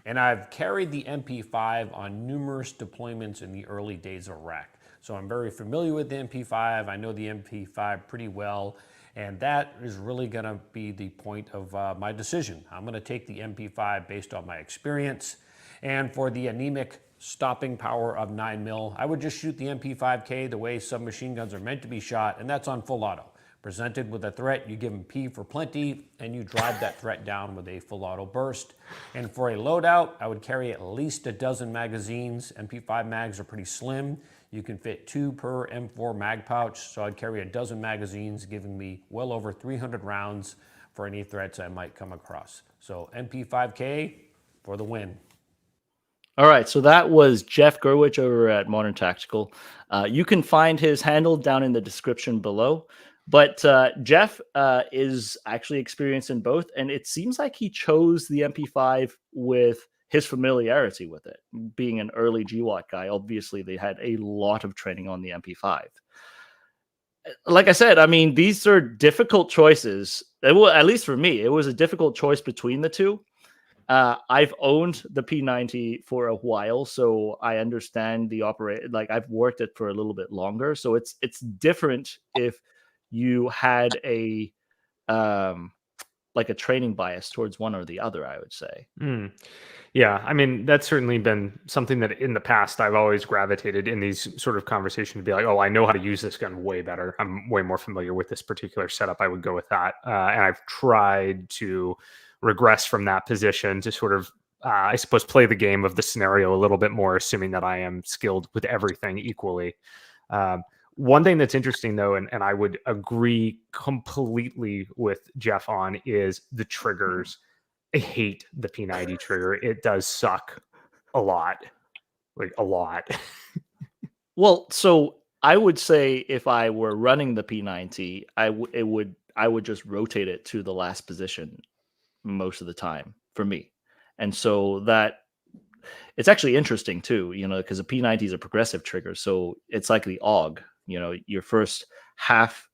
And I've carried the MP5 on numerous deployments in the early days of Iraq. So I'm very familiar with the MP5. I know the MP5 pretty well. And that is really going to be the point of my decision. I'm going to take the MP5 based on my experience. And for the anemic stopping power of 9mm, I would just shoot the MP5K the way submachine guns are meant to be shot, and that's on full auto. Presented with a threat, you give them P for plenty, and you drive that threat down with a full auto burst. And for a loadout, I would carry at least a dozen magazines. MP5 mags are pretty slim. You can fit 2 per M4 mag pouch, so I'd carry a dozen magazines, giving me well over 300 rounds for any threats I might come across. So MP5K for the win. All right, so that was Jeff Gurwitch over at Modern Tactical. You can find his handle down in the description below. But Jeff is actually experienced in both, and it seems like he chose the MP5 with his familiarity with it. Being an early GWAT guy, obviously they had a lot of training on the MP5. Like I said, I mean, these are difficult choices. At least for me, it was a difficult choice between the two. I've owned the P90 for a while, so I understand the like I've worked it for a little bit longer, so it's different if you had a like a training bias towards one or the other, I would say. Yeah, I mean, that's certainly been something that in the past I've always gravitated in these sort of conversations to be like, oh, I know how to use this gun way better. I'm way more familiar with this particular setup. I would go with that. And I've tried to regress from that position to sort of, I suppose, play the game of the scenario a little bit more, assuming that I am skilled with everything equally. One thing that's interesting, though, and I would agree completely with Jeff on, is the triggers. I hate the P90 trigger. It does suck a lot. Like, a lot. Well, so I would say if I were running the P90, I would just rotate it to the last position most of the time for me. And so that it's actually interesting too, because the P90 is a progressive trigger. So it's like the AUG. Your first half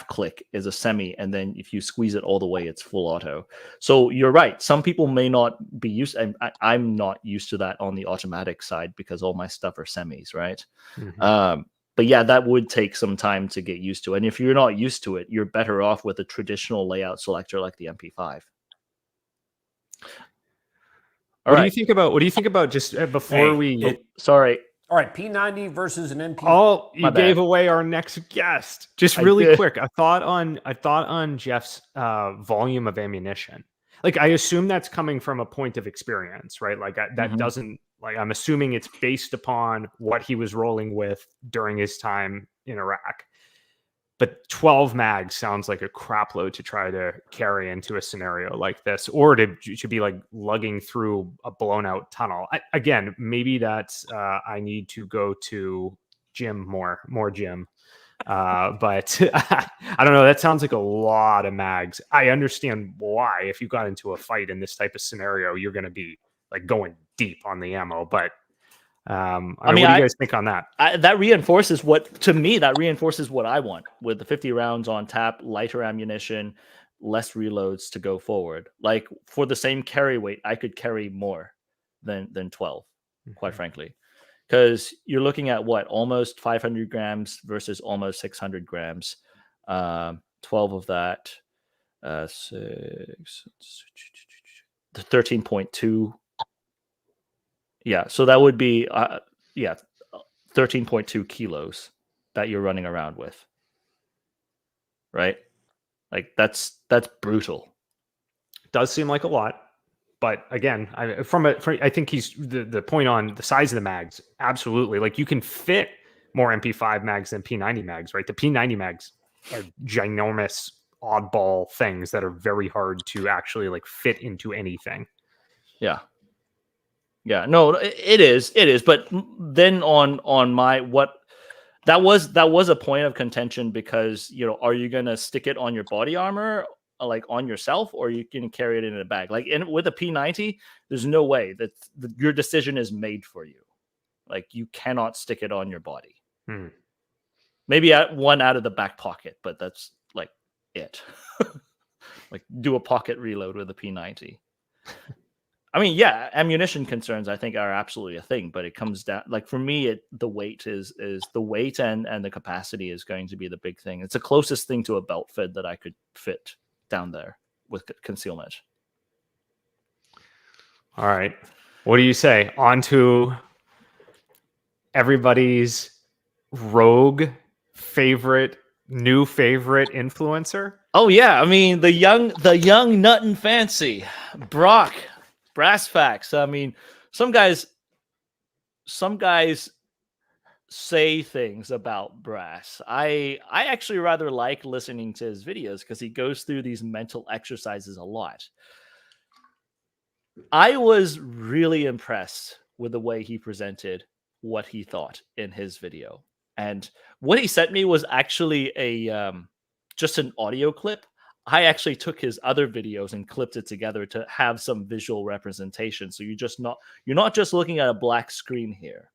click is a semi, and then if you squeeze it all the way, it's full auto. So you're right. Some people may not be used, and I'm not used to that on the automatic side because all my stuff are semis, right? Mm-hmm. But yeah, that would take some time to get used to. And if you're not used to it, you're better off with a traditional layout selector like the MP5. What do you think about just before sorry. All right, P90 versus an MP. Oh, you gave away our next guest. Just really quick, a thought on Jeff's volume of ammunition. Like, I assume that's coming from a point of experience, right? Like that doesn't, like, I'm assuming it's based upon what he was rolling with during his time in Iraq. But 12 mags sounds like a crap load to try to carry into a scenario like this, or to be like lugging through a blown out tunnel. Again, maybe that's I need to go to gym more gym. But I don't know. That sounds like a lot of mags. I understand why. If you got into a fight in this type of scenario, you're going to be like going deep on the ammo. But I mean, what do you guys think on that? That reinforces what I want with the 50 rounds on tap, lighter ammunition, less reloads to go forward. Like, for the same carry weight, I could carry more than 12, quite frankly, because you're looking at almost 500 grams versus almost 600 grams. 12 of that, 13.2. Yeah, so that would be 13.2 kilos that you're running around with, right? Like, that's brutal. Does seem like a lot, but again, I think he's the point on the size of the mags. Absolutely, like, you can fit more MP5 mags than P90 mags, right? The P90 mags are ginormous, oddball things that are very hard to actually like fit into anything. Yeah, no, it is. But then on my that was a point of contention because, are you going to stick it on your body armor, like on yourself, or you can carry it in a bag? Like, with a P90, there's no way that your decision is made for you. Like, you cannot stick it on your body. Maybe one out of the back pocket, but that's like it. Like do a pocket reload with a P90. I mean, yeah, ammunition concerns I think are absolutely a thing, but it comes down, like for me, the weight is the weight and the capacity is going to be the big thing. It's the closest thing to a belt fit that I could fit down there with concealment. All right. What do you say? On to everybody's rogue new favorite influencer. Oh yeah, I mean the young nut and fancy Brock, brass facts. I mean, some guys say things about brass. I actually rather like listening to his videos because he goes through these mental exercises a lot. I was really impressed with the way he presented what he thought in his video. And what he sent me was actually a just an audio clip. I actually took his other videos and clipped it together to have some visual representation. So you're not just looking at a black screen here.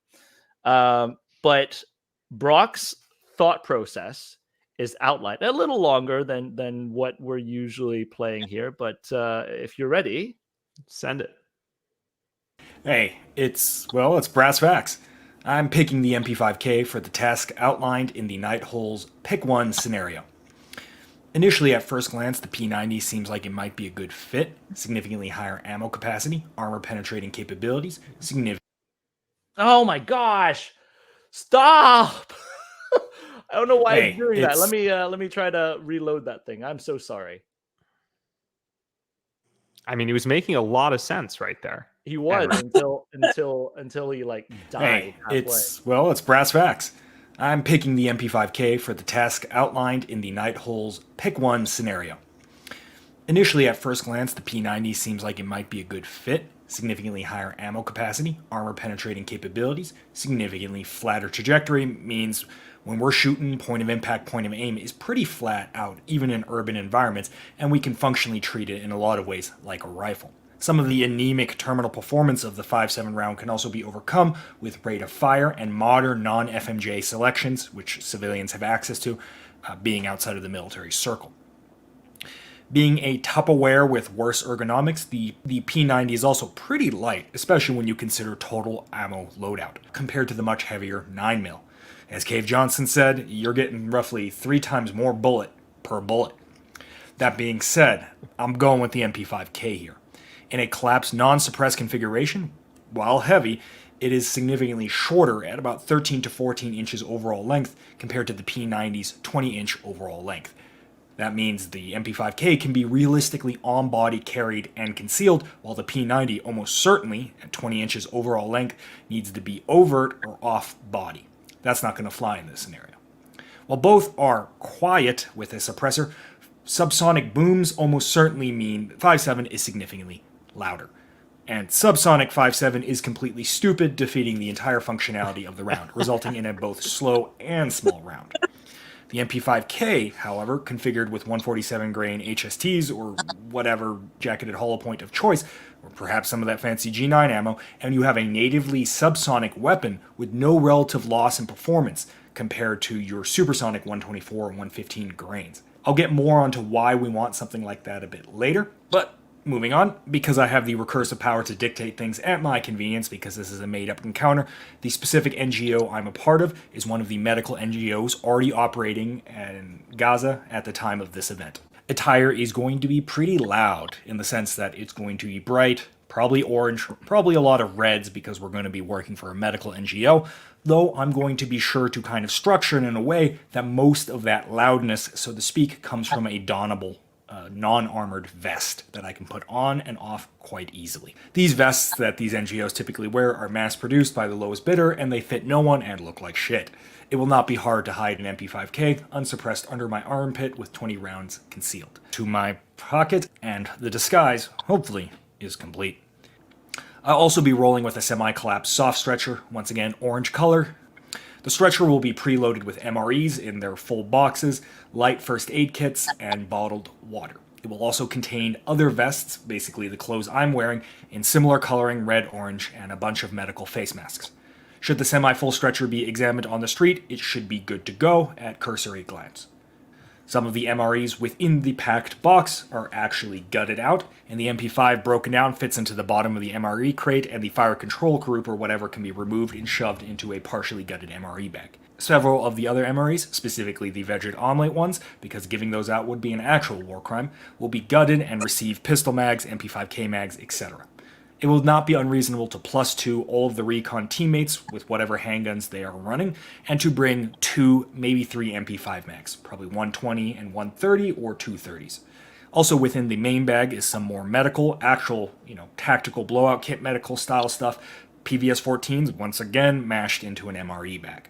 But Brock's thought process is outlined a little longer than what we're usually playing here. But if you're ready, send it. Hey, it's brass facts. I'm picking the MP5K for the task outlined in the Night Hole's Pick 1 scenario. Initially, at first glance, the P90 seems like it might be a good fit. Significantly higher ammo capacity, armor penetrating capabilities, significant... Oh my gosh! Stop! I don't know why he's doing that. Let me try to reload that thing. I'm so sorry. I mean, he was making a lot of sense right there. He was until he like died. Hey, it's brass facts. I'm picking the MP5K for the task outlined in the Night Hole's Pick 1 scenario. Initially, at first glance, the P90 seems like it might be a good fit. Significantly higher ammo capacity, armor penetrating capabilities, significantly flatter trajectory means when we're shooting, point of impact, point of aim is pretty flat out, even in urban environments, and we can functionally treat it in a lot of ways like a rifle. Some of the anemic terminal performance of the 5.7 round can also be overcome with rate of fire and modern non-FMJ selections, which civilians have access to, being outside of the military circle. Being a Tupperware with worse ergonomics, the P90 is also pretty light, especially when you consider total ammo loadout, compared to the much heavier 9mm. As Cave Johnson said, you're getting roughly 3 times more bullet per bullet. That being said, I'm going with the MP5K here. In a collapsed non-suppressed configuration, while heavy, it is significantly shorter at about 13 to 14 inches overall length compared to the P90's 20-inch overall length. That means the MP5K can be realistically on-body carried and concealed, while the P90 almost certainly, at 20 inches overall length, needs to be overt or off-body. That's not going to fly in this scenario. While both are quiet with a suppressor, subsonic booms almost certainly mean 5.7 is significantly louder. And subsonic 5.7 is completely stupid, defeating the entire functionality of the round, resulting in a both slow and small round. The MP5K, however, configured with 147 grain HSTs or whatever jacketed hollow point of choice, or perhaps some of that fancy G9 ammo, and you have a natively subsonic weapon with no relative loss in performance compared to your supersonic 124 or 115 grains. I'll get more onto why we want something like that a bit later, but moving on, because I have the recursive power to dictate things at my convenience, because this is a made-up encounter, the specific NGO I'm a part of is one of the medical NGOs already operating in Gaza at the time of this event. Attire is going to be pretty loud in the sense that it's going to be bright, probably orange, probably a lot of reds because we're going to be working for a medical NGO, though I'm going to be sure to kind of structure it in a way that most of that loudness, so to speak, comes from a donnable non-armored vest that I can put on and off quite easily. These vests that these NGOs typically wear are mass-produced by the lowest bidder, and they fit no one and look like shit. It will not be hard to hide an MP5K unsuppressed under my armpit with 20 rounds concealed. To my pocket, and the disguise, hopefully, is complete. I'll also be rolling with a semi-collapsed soft stretcher, once again orange color. The stretcher will be preloaded with MREs in their full boxes, light first aid kits, and bottled water. It will also contain other vests, basically the clothes I'm wearing, in similar coloring, red, orange, and a bunch of medical face masks. Should the semi-full stretcher be examined on the street, it should be good to go at cursory glance. Some of the MREs within the packed box are actually gutted out, and the MP5 broken down fits into the bottom of the MRE crate, and the fire control group or whatever can be removed and shoved into a partially gutted MRE bag. Several of the other MREs, specifically the veggie omelette ones, because giving those out would be an actual war crime, will be gutted and receive pistol mags, MP5K mags, etc. It will not be unreasonable to +2 all of the recon teammates with whatever handguns they are running, and to bring 2, maybe 3 MP5 mags, probably 120 and 130 or 230s. Also within the main bag is some more medical, actual, tactical blowout kit medical style stuff, PVS-14s once again mashed into an MRE bag.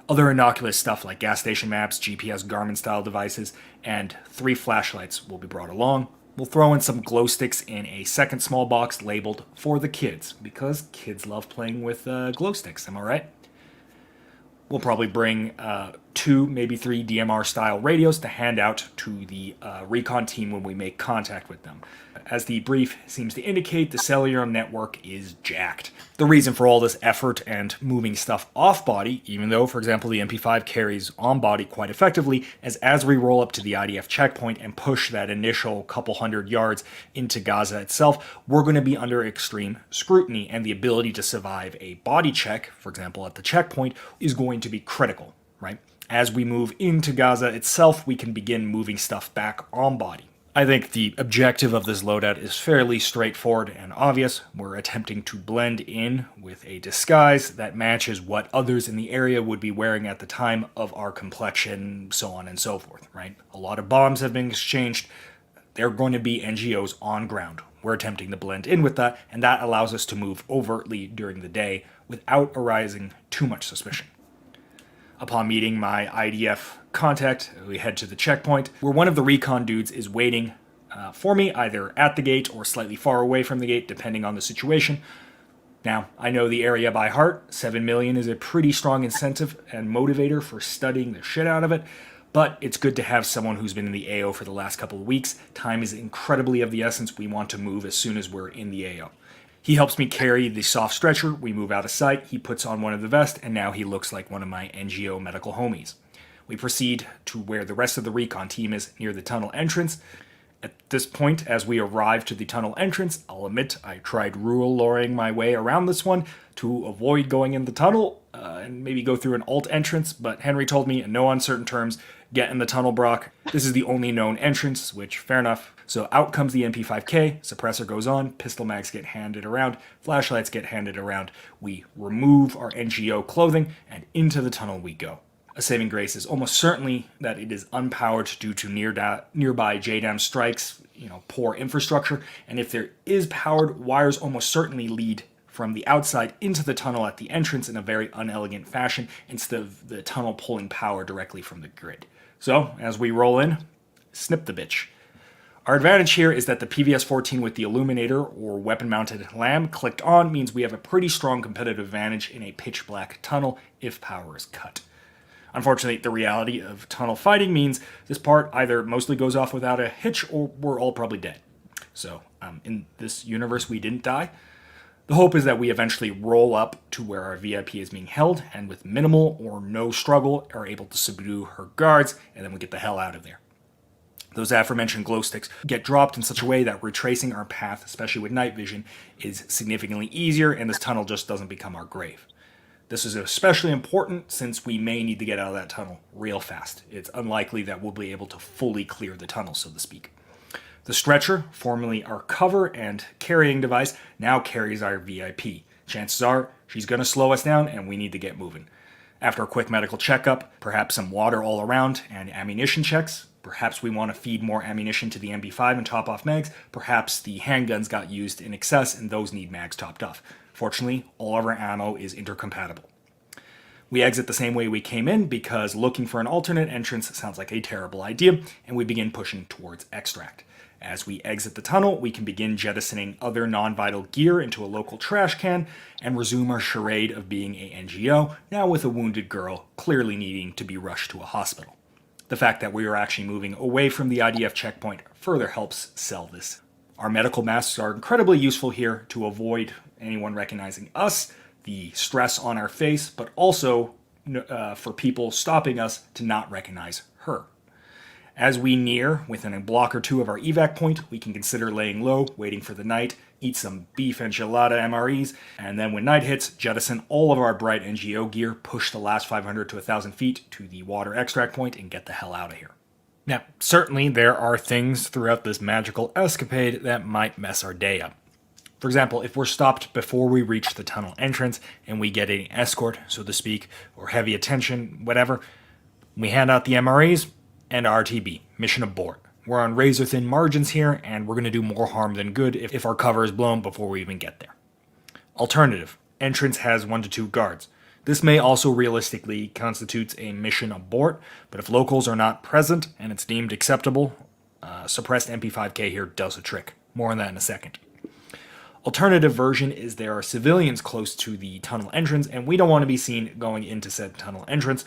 Other innocuous stuff like gas station maps, GPS Garmin style devices, and 3 flashlights will be brought along. We'll throw in some glow sticks in a second small box labeled for the kids, because kids love playing with glow sticks, am I right? We'll probably bring 2, maybe 3 DMR style radios to hand out to the recon team when we make contact with them. As the brief seems to indicate, the cellular network is jacked. The reason for all this effort and moving stuff off body, even though, for example, the MP5 carries on body quite effectively, is as we roll up to the IDF checkpoint and push that initial couple hundred yards into Gaza itself, we're going to be under extreme scrutiny, and the ability to survive a body check, for example, at the checkpoint, is going to be critical, right? As we move into Gaza itself, we can begin moving stuff back on body. I think the objective of this loadout is fairly straightforward and obvious. We're attempting to blend in with a disguise that matches what others in the area would be wearing at the time of our complexion, so on and so forth, right? A lot of bombs have been exchanged. There are going to be NGOs on ground. We're attempting to blend in with that, and that allows us to move overtly during the day without arising too much suspicion. Upon meeting my IDF contact, we head to the checkpoint, where one of the recon dudes is waiting for me, either at the gate or slightly far away from the gate, depending on the situation. Now, I know the area by heart. 7 million is a pretty strong incentive and motivator for studying the shit out of it, but it's good to have someone who's been in the AO for the last couple of weeks. Time is incredibly of the essence. We want to move as soon as we're in the AO. He helps me carry the soft stretcher, we move out of sight, he puts on one of the vests, and now he looks like one of my NGO medical homies. We proceed to where the rest of the recon team is, near the tunnel entrance. At this point, as we arrive to the tunnel entrance, I'll admit I tried rule-lowering my way around this one to avoid going in the tunnel and maybe go through an alt entrance, but Henry told me in no uncertain terms, get in the tunnel, Brock. This is the only known entrance, which, fair enough. So out comes the MP5K, suppressor goes on, pistol mags get handed around, flashlights get handed around. We remove our NGO clothing, and into the tunnel we go. A saving grace is almost certainly that it is unpowered due to nearby JDAM strikes, poor infrastructure, and if there is powered, wires almost certainly lead from the outside into the tunnel at the entrance in a very unelegant fashion, instead of the tunnel pulling power directly from the grid. So, as we roll in, snip the bitch. Our advantage here is that the PVS-14 with the illuminator or weapon-mounted lamp clicked on means we have a pretty strong competitive advantage in a pitch-black tunnel if power is cut. Unfortunately, the reality of tunnel fighting means this part either mostly goes off without a hitch or we're all probably dead. So, in this universe, we didn't die. The hope is that we eventually roll up to where our VIP is being held and with minimal or no struggle are able to subdue her guards, and then we get the hell out of there. Those aforementioned glow sticks get dropped in such a way that retracing our path, especially with night vision, is significantly easier, and this tunnel just doesn't become our grave. This is especially important since we may need to get out of that tunnel real fast. It's unlikely that we'll be able to fully clear the tunnel, so to speak. The stretcher, formerly our cover and carrying device, now carries our VIP. Chances are she's going to slow us down and we need to get moving. After a quick medical checkup, perhaps some water all around, and ammunition checks, perhaps we want to feed more ammunition to the MP5 and top off mags, perhaps the handguns got used in excess and those need mags topped off. Fortunately, all of our ammo is intercompatible. We exit the same way we came in because looking for an alternate entrance sounds like a terrible idea, and we begin pushing towards extract. As we exit the tunnel, we can begin jettisoning other non-vital gear into a local trash can and resume our charade of being a NGO, now with a wounded girl clearly needing to be rushed to a hospital. The fact that we are actually moving away from the IDF checkpoint further helps sell this. Our medical masks are incredibly useful here to avoid anyone recognizing us, the stress on our face, but also for people stopping us to not recognize her. As we near within a block or two of our evac point, we can consider laying low, waiting for the night, eat some beef enchilada MREs, and then when night hits, jettison all of our bright NGO gear, push the last 500 to 1,000 feet to the water extract point, and get the hell out of here. Now, certainly there are things throughout this magical escapade that might mess our day up. For example, if we're stopped before we reach the tunnel entrance and we get an escort, so to speak, or heavy attention, whatever, we hand out the MREs and RTB, mission abort. We're on razor-thin margins here, and we're going to do more harm than good if our cover is blown before we even get there. Alternative, entrance has 1 to 2 guards. This may also realistically constitute a mission abort, but if locals are not present and it's deemed acceptable, suppressed MP5K here does a trick. More on that in a second. Alternative version is there are civilians close to the tunnel entrance, and we don't want to be seen going into said tunnel entrance.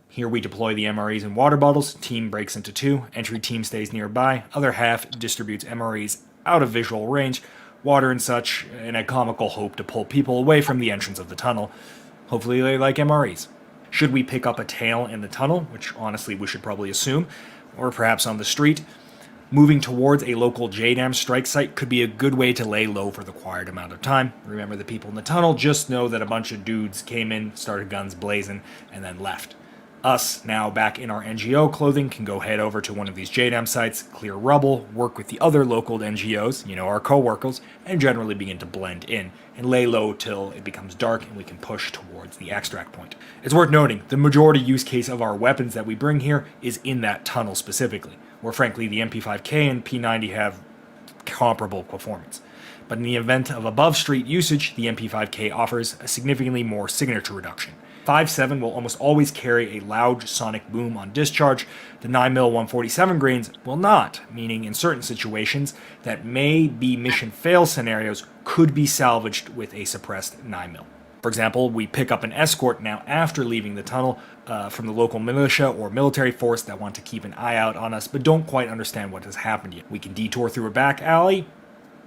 Here we deploy the MREs in water bottles, team breaks into 2, entry team stays nearby, other half distributes MREs out of visual range, water and such, in a comical hope to pull people away from the entrance of the tunnel. Hopefully they like MREs. Should we pick up a tail in the tunnel, which honestly we should probably assume, or perhaps on the street, moving towards a local JDAM strike site could be a good way to lay low for the required amount of time. Remember, the people in the tunnel just know that a bunch of dudes came in, started guns blazing, and then left. Us, now back in our NGO clothing, can go head over to one of these JDAM sites, clear rubble, work with the other local NGOs, our co-workers, and generally begin to blend in, and lay low till it becomes dark and we can push towards the extract point. It's worth noting, the majority use case of our weapons that we bring here is in that tunnel specifically, where frankly the MP5K and P90 have comparable performance. But in the event of above street usage, the MP5K offers a significantly more signature reduction. 5.7 will almost always carry a loud sonic boom on discharge. The 9mm 147 grains will not, meaning in certain situations that may be mission fail scenarios could be salvaged with a suppressed 9mm. For example, we pick up an escort now after leaving the tunnel from the local militia or military force that want to keep an eye out on us but don't quite understand what has happened yet. We can detour through a back alley,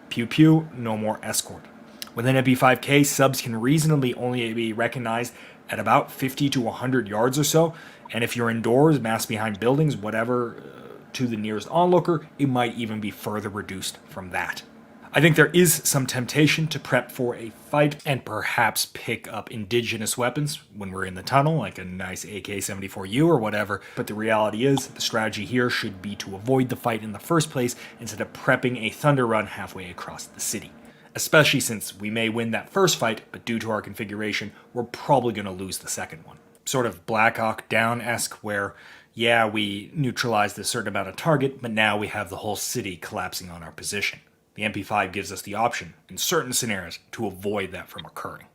pew pew, no more escort. With an MP5K, subs can reasonably only be recognized at about 50 to 100 yards or so, and if you're indoors, masked behind buildings, whatever, to the nearest onlooker, it might even be further reduced from that. I think there is some temptation to prep for a fight and perhaps pick up indigenous weapons when we're in the tunnel, like a nice AK-74U or whatever, but the reality is the strategy here should be to avoid the fight in the first place instead of prepping a thunder run halfway across the city. Especially since we may win that first fight, but due to our configuration, we're probably going to lose the second one. Sort of Black Hawk Down-esque, where, yeah, we neutralized a certain amount of target, but now we have the whole city collapsing on our position. The MP5 gives us the option, in certain scenarios, to avoid that from occurring.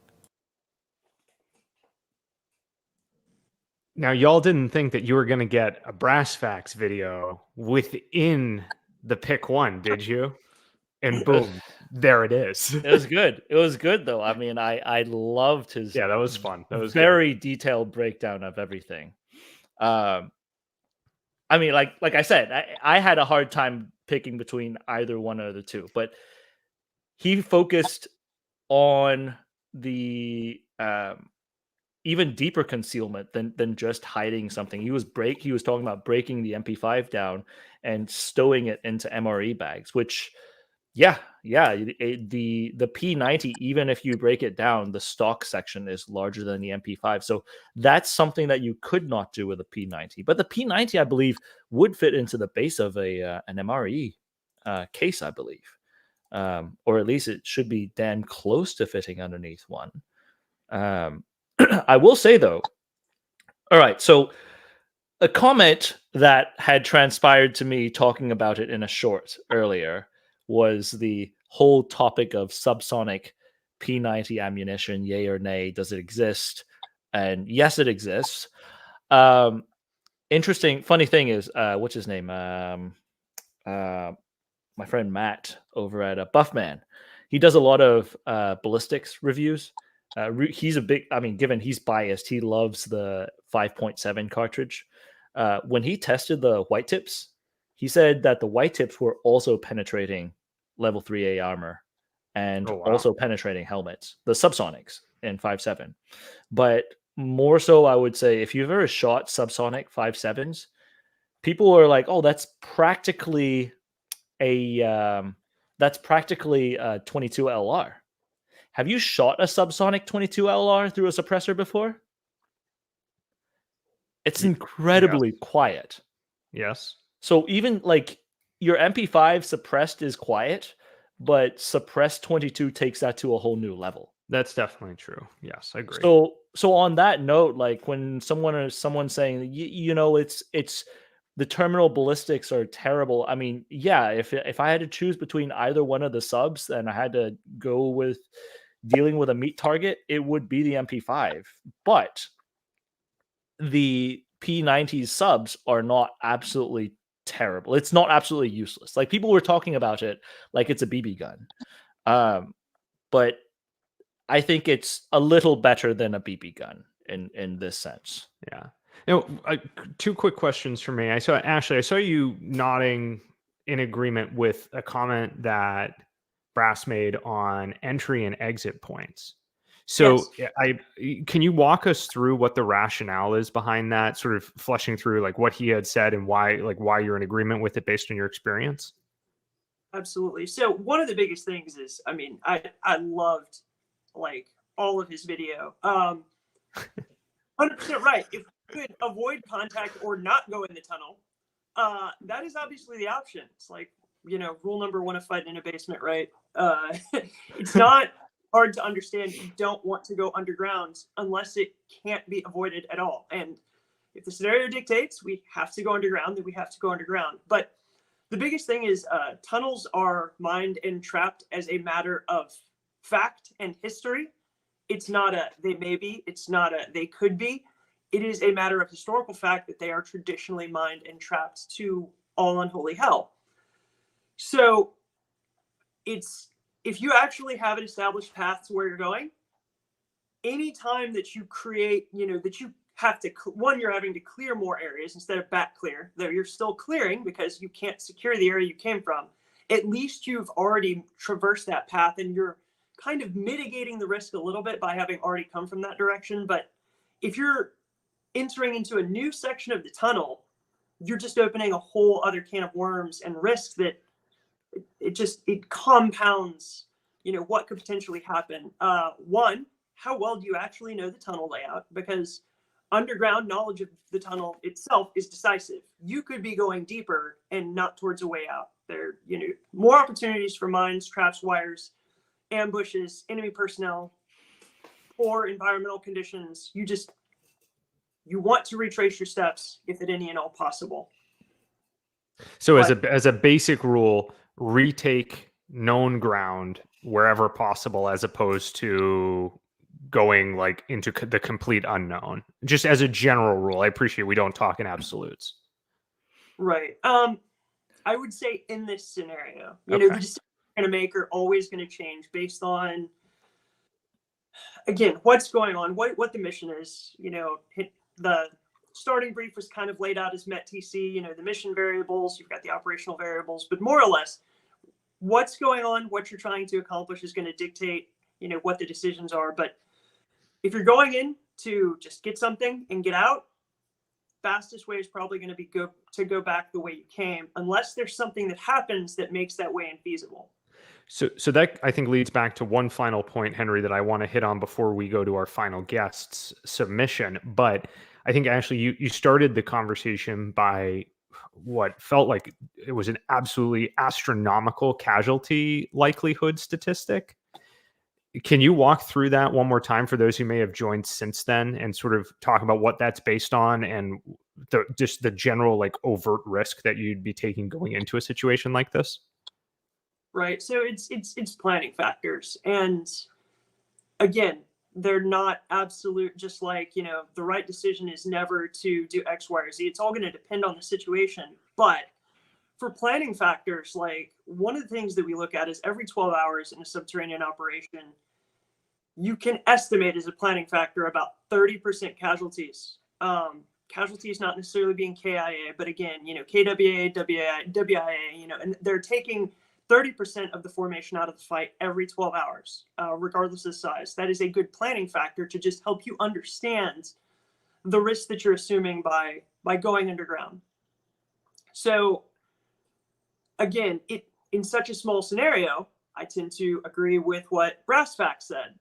Now, y'all didn't think that you were going to get a Brass Facts video within the pick one, did you? And boom, there it is. It was good. It was good, though. I mean, I loved his. Yeah, that was fun. That was very detailed breakdown of everything. I mean, like I said, I had a hard time picking between either one or the two, but he focused on the even deeper concealment than just hiding something. He was talking about breaking the MP5 down and stowing it into MRE bags, which. Yeah. The P90, even if you break it down, the stock section is larger than the MP5. So that's something that you could not do with a P90. But the P90, I believe, would fit into the base of an MRE case, I believe. Or at least it should be damn close to fitting underneath one. I will say, though, all right, so a comment that had transpired to me talking about it in a short earlier was the whole topic of subsonic P90 ammunition, yay or nay, does it exist? And yes, it exists. Interesting, funny thing is, what's his name? My friend Matt over at Buffman. He does a lot of ballistics reviews. He's a big, I mean, given he's biased, he loves the 5.7 cartridge. When he tested the white tips, he said that the white tips were also penetrating level 3A armor and also penetrating helmets, the subsonics in 5.7. But more so, I would say, if you've ever shot subsonic 5.7s, people are like, oh, that's practically a 22 LR. Have you shot a subsonic 22 LR through a suppressor before? It's incredibly quiet. Yes. So even like your MP5 suppressed is quiet, but suppressed 22 takes that to a whole new level. That's definitely true. Yes, I agree. So on that note, like when someone's saying, it's the terminal ballistics are terrible. I mean, yeah, if I had to choose between either one of the subs and I had to go with dealing with a meat target, it would be the MP5. But the P90 subs are not absolutely terrible. It's not absolutely useless. Like people were talking about it like it's a BB gun. But I think it's a little better than a BB gun in this sense. Yeah. Two quick questions for me. Ashley, I saw you nodding in agreement with a comment that Brass made on entry and exit points. So Yes. Can you walk us through what the rationale is behind that, sort of fleshing through like what he had said and why you're in agreement with it based on your experience? Absolutely. So one of the biggest things is, I mean, I loved like all of his video. 100% right. If you could avoid contact or not go in the tunnel, that is obviously the option. It's like, rule number one of fighting in a basement, right? It's not hard to understand. You don't want to go underground unless it can't be avoided at all. And if the scenario dictates we have to go underground, then we have to go underground. But the biggest thing is tunnels are mined and trapped as a matter of fact and history. It's not a they may be, it's not a they could be. It is a matter of historical fact that they are traditionally mined and trapped to all unholy hell. So if you actually have an established path to where you're going, anytime that you create, that you have to, you're having to clear more areas instead of back clear, though you're still clearing because you can't secure the area you came from. At least you've already traversed that path and you're kind of mitigating the risk a little bit by having already come from that direction. But if you're entering into a new section of the tunnel, you're just opening a whole other can of worms and risk that it compounds, what could potentially happen. One, how well do you actually know the tunnel layout? Because underground knowledge of the tunnel itself is decisive. You could be going deeper and not towards a way out. There, more opportunities for mines, traps, wires, ambushes, enemy personnel, poor environmental conditions. You want to retrace your steps if at any and all possible. So as a basic rule, retake known ground wherever possible, as opposed to going like into the complete unknown. Just as a general rule, I appreciate we don't talk in absolutes. Right. I would say in this scenario, the decisions you're going to make are always going to change based on, again, what's going on, what the mission is. The starting brief was kind of laid out as MET-TC, the mission variables, you've got the operational variables, but more or less what's going on, what you're trying to accomplish is going to dictate, what the decisions are. But if you're going in to just get something and get out, fastest way is probably going to be to go back the way you came, unless there's something that happens that makes that way infeasible. So that I think leads back to one final point, Henry, that I want to hit on before we go to our final guest's submission. But I think, Ashley, you started the conversation by what felt like it was an absolutely astronomical casualty likelihood statistic. Can you walk through that one more time for those who may have joined since then and sort of talk about what that's based on and just the general like overt risk that you'd be taking going into a situation like this? Right. So it's planning factors. And again, they're not absolute, just like, the right decision is never to do X, Y, or Z. It's all going to depend on the situation. But for planning factors, like one of the things that we look at is every 12 hours in a subterranean operation, you can estimate as a planning factor about 30% casualties. Casualties not necessarily being KIA, but again, KWA, WIA, and they're taking 30% of the formation out of the fight every 12 hours, regardless of size. That is a good planning factor to just help you understand the risk that you're assuming by going underground. So again, in such a small scenario, I tend to agree with what Brassfax said.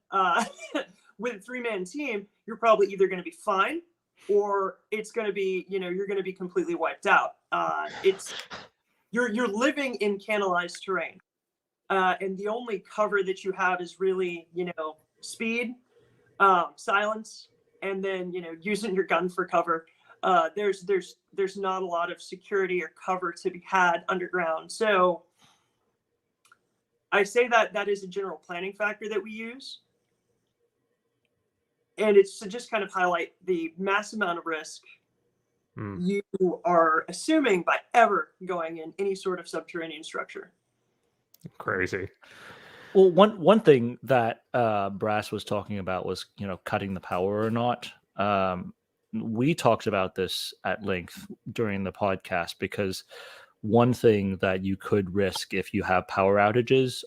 With a 3-man team, you're probably either going to be fine or it's going to be, you're going to be completely wiped out. You're living in canalized terrain. And the only cover that you have is really, speed, silence, and then, using your gun for cover. There's not a lot of security or cover to be had underground. So I say that is a general planning factor that we use. And it's to just kind of highlight the mass amount of risk you are assuming by ever going in any sort of subterranean structure. Crazy. Well, one thing that Brass was talking about was, cutting the power or not. We talked about this at length during the podcast because one thing that you could risk if you have power outages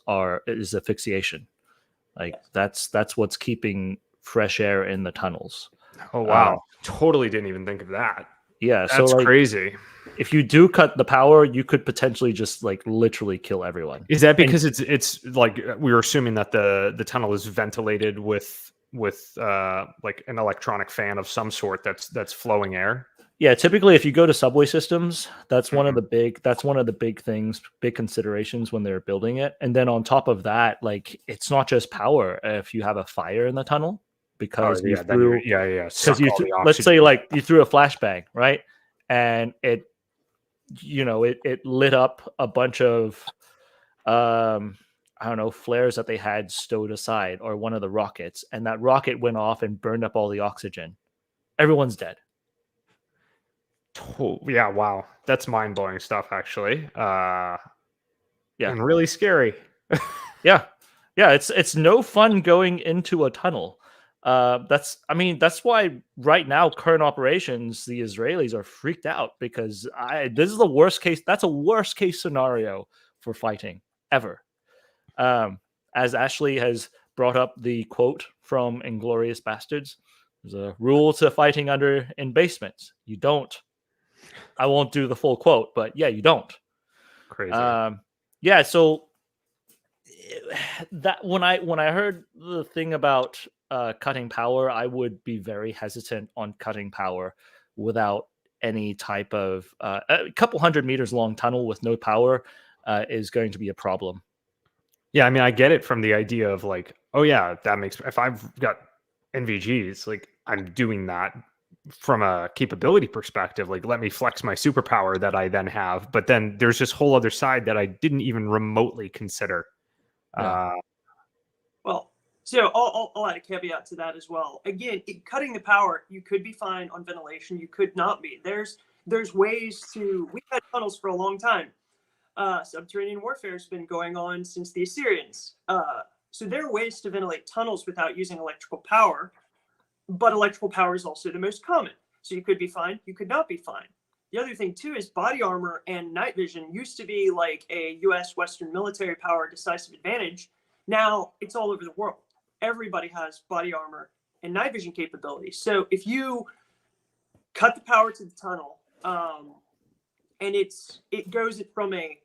is asphyxiation. Like that's what's keeping fresh air in the tunnels. Oh wow! Totally didn't even think of that. Yeah, that's so crazy. If you do cut the power, you could potentially just literally kill everyone. Is that because it's like we were assuming that the tunnel is ventilated with like an electronic fan of some sort that's flowing air? Yeah, typically if you go to subway systems, that's one of the big considerations when they're building it. And then on top of that, it's not just power. If you have a fire in the tunnel, because let's say you threw a flashbang, right? And it lit up a bunch of flares that they had stowed aside, or one of the rockets, and that rocket went off and burned up all the oxygen. Everyone's dead. Oh, yeah, wow. That's mind-blowing stuff, actually. And really scary. Yeah, it's no fun going into a tunnel. That's why right now, current operations, the Israelis are freaked out because this is the worst case. That's a worst case scenario for fighting ever. As Ashley has brought up the quote from Inglourious Bastards, there's a rule to fighting in basements. You don't. I won't do the full quote, but yeah, you don't. Crazy. So that when I heard the thing about cutting power, I would be very hesitant on cutting power without any type of a couple 100 meters long tunnel with no power is going to be a problem. Yeah, I mean, I get it from the idea of that makes, if I've got NVGs, I'm doing that from a capability perspective, let me flex my superpower that I then have. But then there's this whole other side that I didn't even remotely consider. Yeah. So I'll add a caveat to that as well. Again, cutting the power, you could be fine on ventilation. You could not be. There's ways to. We've had tunnels for a long time. Subterranean warfare has been going on since the Assyrians. So there are ways to ventilate tunnels without using electrical power. But electrical power is also the most common. So you could be fine, you could not be fine. The other thing too is body armor and night vision used to be like a US Western military power decisive advantage. Now it's all over the world. Everybody has body armor and night vision capabilities. So if you cut the power to the tunnel, and it goes from a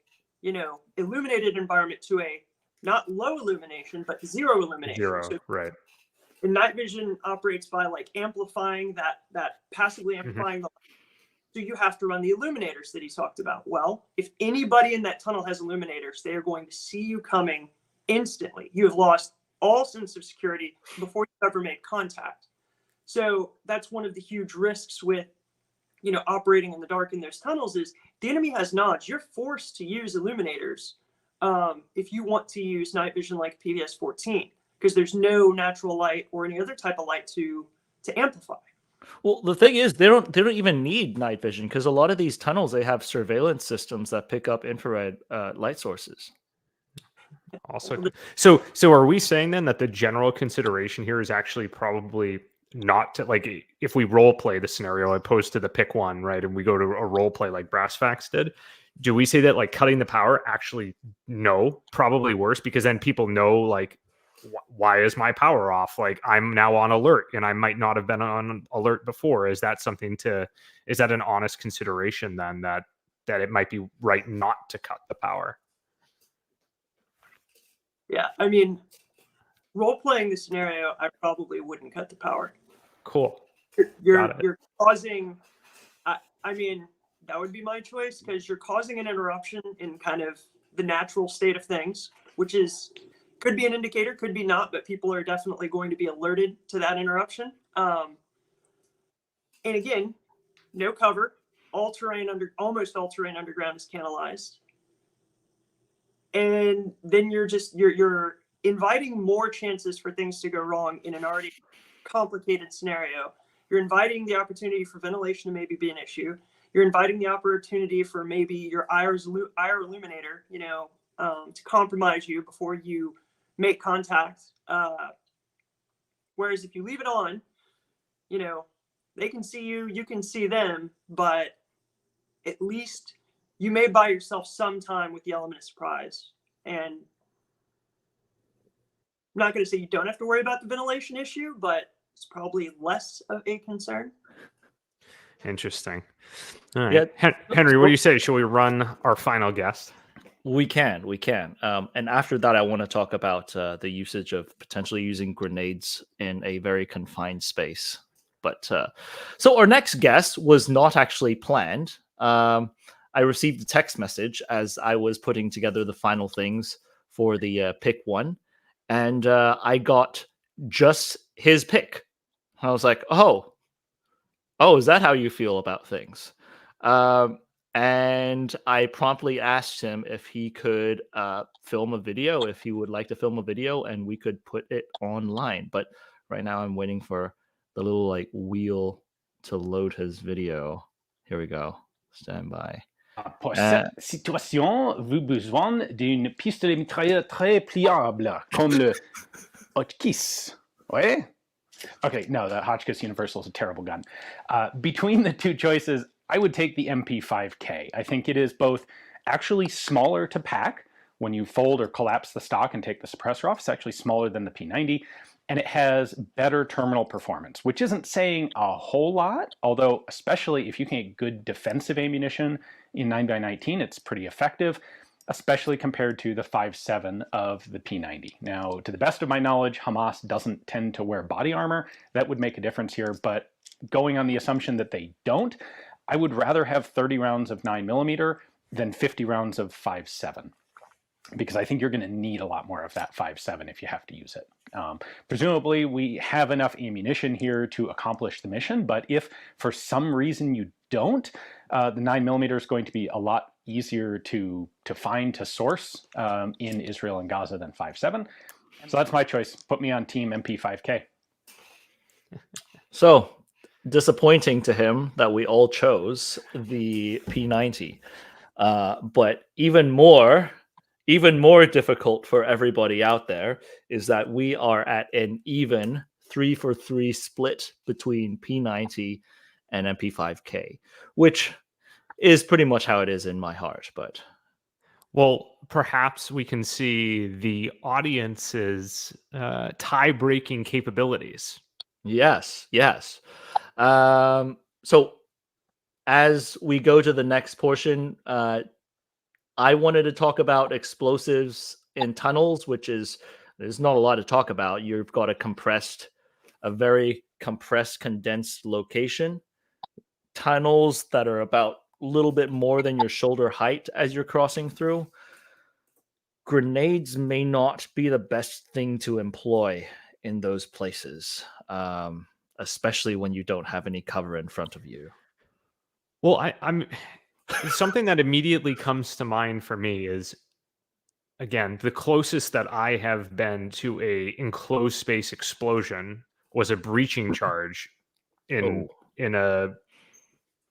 illuminated environment to a not low illumination, but zero illumination. So, right. And night vision operates by amplifying that passively amplifying the light. So you have to run the illuminators that he talked about. Well, if anybody in that tunnel has illuminators, they are going to see you coming instantly. You have lost all sense of security before you've ever made contact. So that's one of the huge risks with operating in the dark in those tunnels is the enemy has nods. You're forced to use illuminators if you want to use night vision like PVS-14. Because there's no natural light or any other type of light to amplify. Well, the thing is, they don't even need night vision because a lot of these tunnels, they have surveillance systems that pick up infrared light sources. Also, so are we saying then that the general consideration here is actually probably not to if we role play the scenario opposed to the pick one, right? And we go to a role play like Brassfax did. Do we say that cutting the power actually probably worse because then people know why is my power off? I'm now on alert and I might not have been on alert before. Is that an honest consideration then that that it might be right not to cut the power. Yeah, I mean, role-playing the scenario, I probably wouldn't cut the power. Cool. You're causing, I mean, that would be my choice, because you're causing an interruption in kind of the natural state of things, which is, could be an indicator, could be not, but people are definitely going to be alerted to that interruption. And again, no cover, almost all terrain underground is canalized. And then you're inviting more chances for things to go wrong in an already complicated scenario. You're inviting the opportunity for ventilation to maybe be an issue. You're inviting the opportunity for maybe your IR illuminator, to compromise you before you make contact. Whereas if you leave it on, they can see you, you can see them, but at least you may buy yourself some time with the element of surprise. And I'm not going to say you don't have to worry about the ventilation issue, but it's probably less of a concern. Interesting. All right. Yeah. Henry, what do you say? Shall we run our final guest? We can. And after that, I want to talk about the usage of potentially using grenades in a very confined space. But so our next guest was not actually planned. I received a text message as I was putting together the final things for the pick one, and I got just his pick. I was like, oh, is that how you feel about things? And I promptly asked him if he could film a video, if he would like to film a video, and we could put it online. But right now I'm waiting for the little wheel to load his video. Here we go. Stand by. Pour cette situation, vous avez besoin d'une pistolet mitrailleur très pliable, comme le Hotchkiss. Ouais? Okay, no, the Hotchkiss Universal is a terrible gun. Between the two choices, I would take the MP5K. I think it is both actually smaller to pack. When you fold or collapse the stock and take the suppressor off, it's actually smaller than the P90. And it has better terminal performance, which isn't saying a whole lot, although especially if you can get good defensive ammunition in 9x19, it's pretty effective, especially compared to the 5.7 of the P90. Now, to the best of my knowledge, Hamas doesn't tend to wear body armor. That would make a difference here, but going on the assumption that they don't, I would rather have 30 rounds of 9mm than 50 rounds of 5.7. Because I think you're going to need a lot more of that 5.7 if you have to use it. Presumably, we have enough ammunition here to accomplish the mission, but if for some reason you don't, the 9mm is going to be a lot easier to find, to source in Israel and Gaza than 5.7. So that's my choice. Put me on team MP5K. So, disappointing to him that we all chose the P90. But even more difficult for everybody out there is that we are at an even 3-for-3 split between P90 and MP5K, which is pretty much how it is in my heart. But perhaps we can see the audience's tie-breaking capabilities. Yes. So as we go to the next portion, I wanted to talk about explosives in tunnels, there's not a lot to talk about. You've got a very compressed, condensed location. Tunnels that are about a little bit more than your shoulder height as you're crossing through. Grenades may not be the best thing to employ in those places, especially when you don't have any cover in front of you. Well, I'm something that immediately comes to mind for me is, again, the closest that I have been to a enclosed space explosion was a breaching charge in a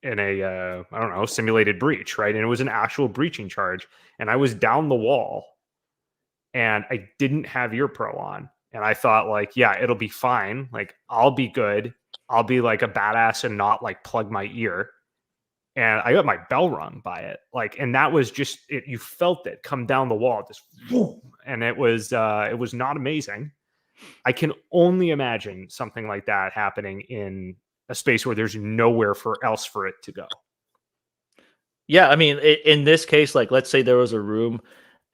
I don't know, simulated breach, right? And it was an actual breaching charge, and I was down the wall, and I didn't have ear pro on, and I thought yeah, it'll be fine. I'll be good. I'll be like a badass and not plug my ear. And I got my bell rung by it. And that was just it. You felt it come down the wall, just whoop, and it was not amazing. I can only imagine something like that happening in a space where there's nowhere else for it to go. Yeah, I mean, in this case, like let's say there was a room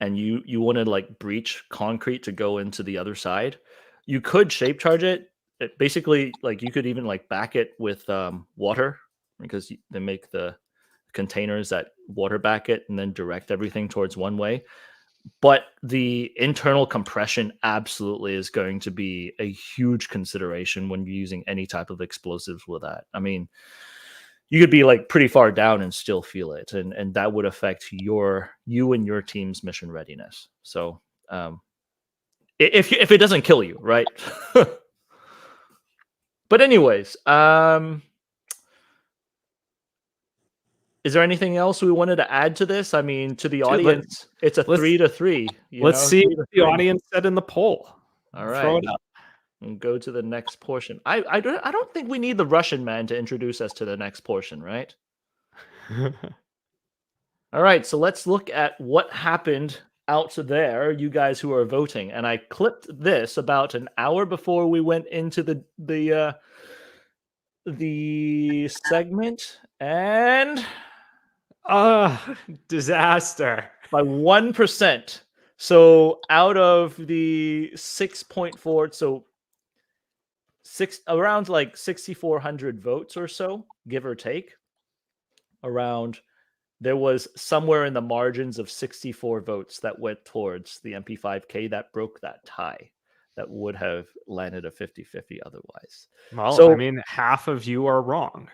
and you want to like breach concrete to go into the other side, you could shape charge it. Basically, like you could even like back it with water because they make the containers that water back it and then direct everything towards one way. But the internal compression absolutely is going to be a huge consideration when you're using any type of explosives with that. I mean, you could be like pretty far down and still feel it, and that would affect you and your team's mission readiness. So if it doesn't kill you, right? But anyways, is there anything else we wanted to add to this? I mean, to the audience, it's a 3-3. Let's see what the audience said in the poll. All right. Throw it up. And go to the next portion. I don't think we need the Russian man to introduce us to the next portion, right? All right, so let's look at what happened out there, you guys who are voting. And I clipped this about an hour before we went into the segment, and disaster by 1%. So out of the 6.4, so around like 6,400 votes or so, give or take, there was somewhere in the margins of 64 votes that went towards the MP5K that broke that tie that would have landed a 50-50 otherwise. Well, so, I mean, half of you are wrong.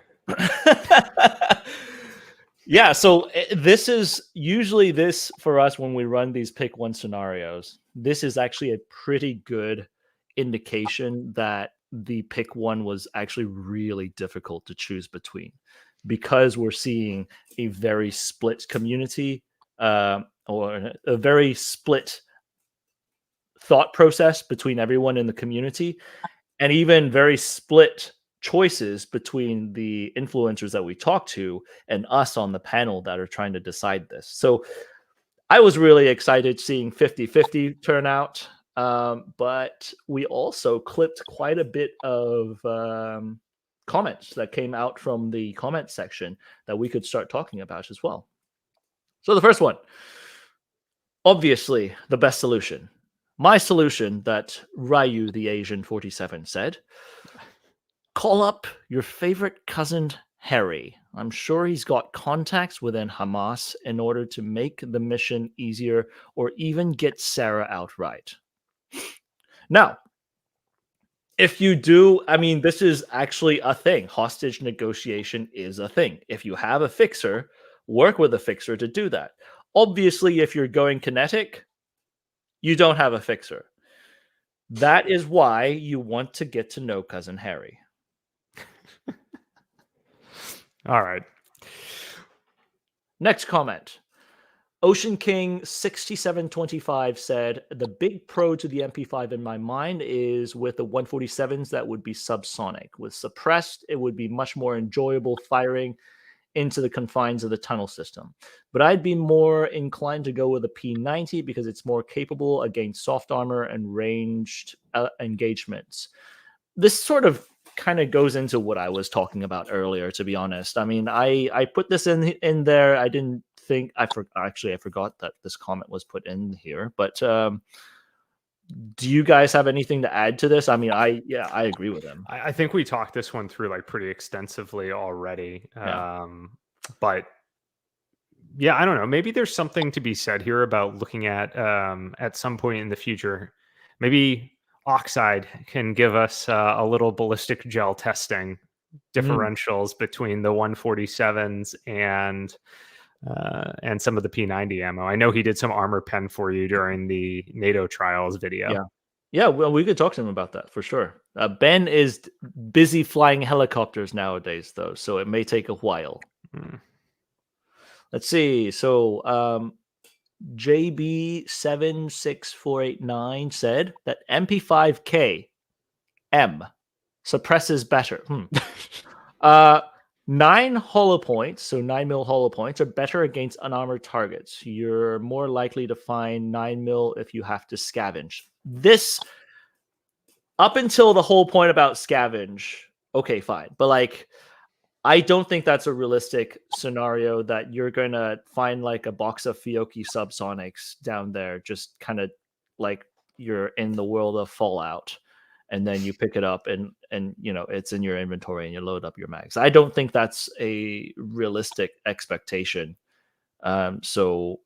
Yeah, so this is usually this for us when we run these pick one scenarios. This is actually a pretty good indication that the pick one was actually really difficult to choose between, because we're seeing a very split community or a very split thought process between everyone in the community, and even very split choices between the influencers that we talk to and us on the panel that are trying to decide this. So I was really excited seeing 50-50 turnout, but we also clipped quite a bit of comments that came out from the comment section that we could start talking about as well. So the first one, obviously the best solution. My solution that Ryu the Asian 47 said: call up your favorite cousin Harry. I'm sure he's got contacts within Hamas in order to make the mission easier, or even get Sarah outright. Now, if you do, I mean, this is actually a thing. Hostage negotiation is a thing. If you have a fixer, work with a fixer to do that. Obviously, if you're going kinetic, you don't have a fixer. That is why you want to get to know cousin Harry. All right. Next comment. Ocean King 6725 said, the big pro to the MP5 in my mind is with the 147s that would be subsonic. With suppressed, it would be much more enjoyable firing into the confines of the tunnel system. But I'd be more inclined to go with a P90 because it's more capable against soft armor and ranged engagements. This sort of kind of goes into what I was talking about earlier, to be honest. I mean, I put this in there. I didn't think I forgot that this comment was put in here. But do you guys have anything to add to this? I mean, I agree with him. I think we talked this one through like pretty extensively already. Yeah. But yeah, I don't know. Maybe there's something to be said here about looking at some point in the future, maybe Oxide can give us a little ballistic gel testing differentials between the 147s and some of the P90 ammo. I know he did some armor pen for you during the NATO trials video. Yeah, well, we could talk to him about that for sure. Ben is busy flying helicopters nowadays, though, so it may take a while. Let's see. So JB76489 said that MP5K M suppresses better. 9 hollow points, so 9mm hollow points, are better against unarmored targets. You're more likely to find 9mm if you have to scavenge. This, up until the whole point about scavenge, okay, fine. But like, I don't think that's a realistic scenario that you're going to find like a box of Fiocchi subsonics down there, just kind of like you're in the world of Fallout, and then you pick it up and you know it's in your inventory and you load up your mags. I don't think that's a realistic expectation. So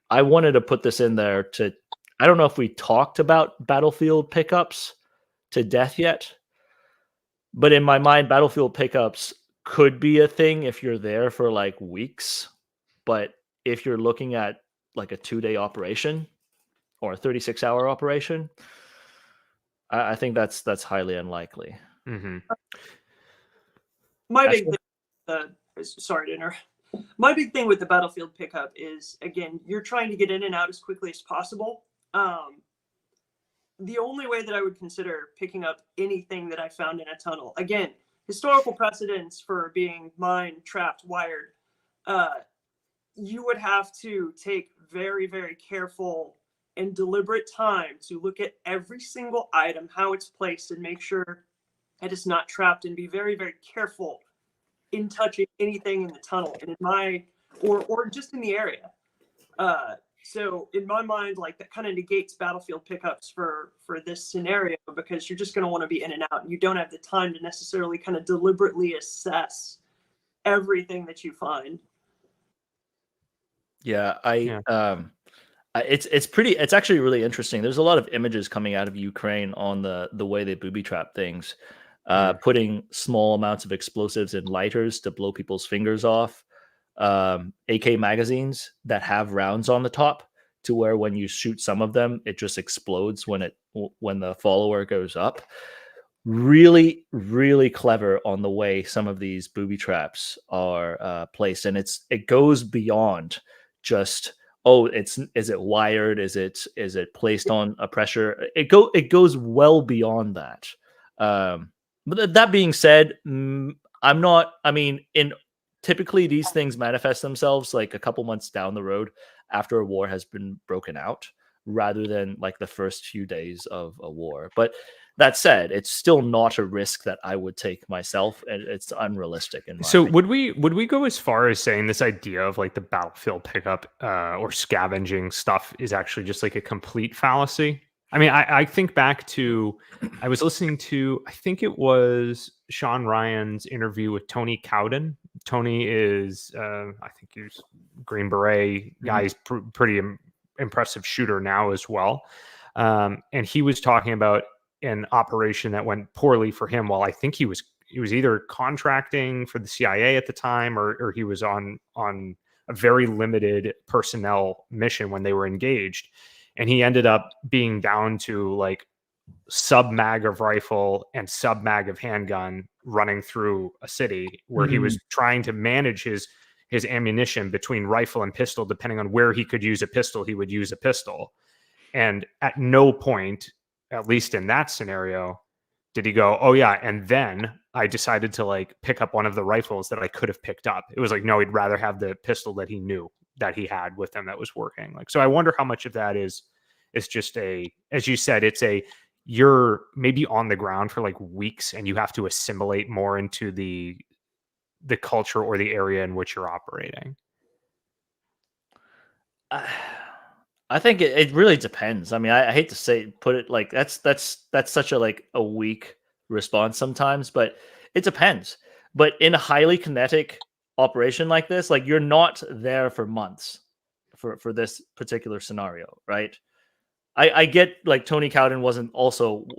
I wanted to put this in there to. I don't know if we talked about Battlefield pickups to death yet, but in my mind, Battlefield pickups could be a thing if you're there for like weeks. But if you're looking at like a 2-day operation or a 36-hour operation, I think that's highly unlikely. Mm-hmm. My big thing, sorry to interrupt. My big thing with the Battlefield pickup is, again, you're trying to get in and out as quickly as possible. The only way that I would consider picking up anything that I found in a tunnel, again, historical precedents for being mined, trapped, wired, you would have to take very, very careful and deliberate time to look at every single item, how it's placed, and make sure it is not trapped, and be very, very careful in touching anything in the tunnel and in my or just in the area. So in my mind, like that kind of negates Battlefield pickups for this scenario, because you're just going to want to be in and out, and you don't have the time to necessarily kind of deliberately assess everything that you find. Yeah, it's actually really interesting. There's a lot of images coming out of Ukraine on the way they booby trap things, putting small amounts of explosives in lighters to blow people's fingers off, AK magazines that have rounds on the top to where when you shoot some of them, it just explodes when the follower goes up. Really, really clever on the way some of these booby traps are placed, and it goes beyond just is it wired, is it placed on a pressure. It goes well beyond that. But that being said, typically these things manifest themselves like a couple months down the road after a war has been broken out, rather than like the first few days of a war. But that said, it's still not a risk that I would take myself, and it's unrealistic. So would we go as far as saying this idea of like the Battlefield pickup or scavenging stuff is actually just like a complete fallacy? I mean, I think back to, I was listening to, I think it was Sean Ryan's interview with Tony Cowden. Tony is, I think he's Green Beret guy. He's pretty impressive shooter now as well. And he was talking about an operation that went poorly for him while I think he was either contracting for the CIA at the time, or he was on a very limited personnel mission when they were engaged. And he ended up being down to like sub mag of rifle and sub mag of handgun running through a city where he was trying to manage his ammunition between rifle and pistol. Depending on where he could use a pistol, he would use a pistol. And at no point, at least in that scenario, did he go, oh yeah, and then I decided to like pick up one of the rifles that I could have picked up. It was like, no, he'd rather have the pistol that he knew that he had with him that was working. Like, so I wonder how much of that is just as you said, you're maybe on the ground for like weeks and you have to assimilate more into the culture or the area in which you're operating. I think it really depends. I mean, I hate to put it like that's such a like a weak response sometimes, but it depends. But in a highly kinetic operation like this, like you're not there for months for this particular scenario, right? I get like Tony Cowden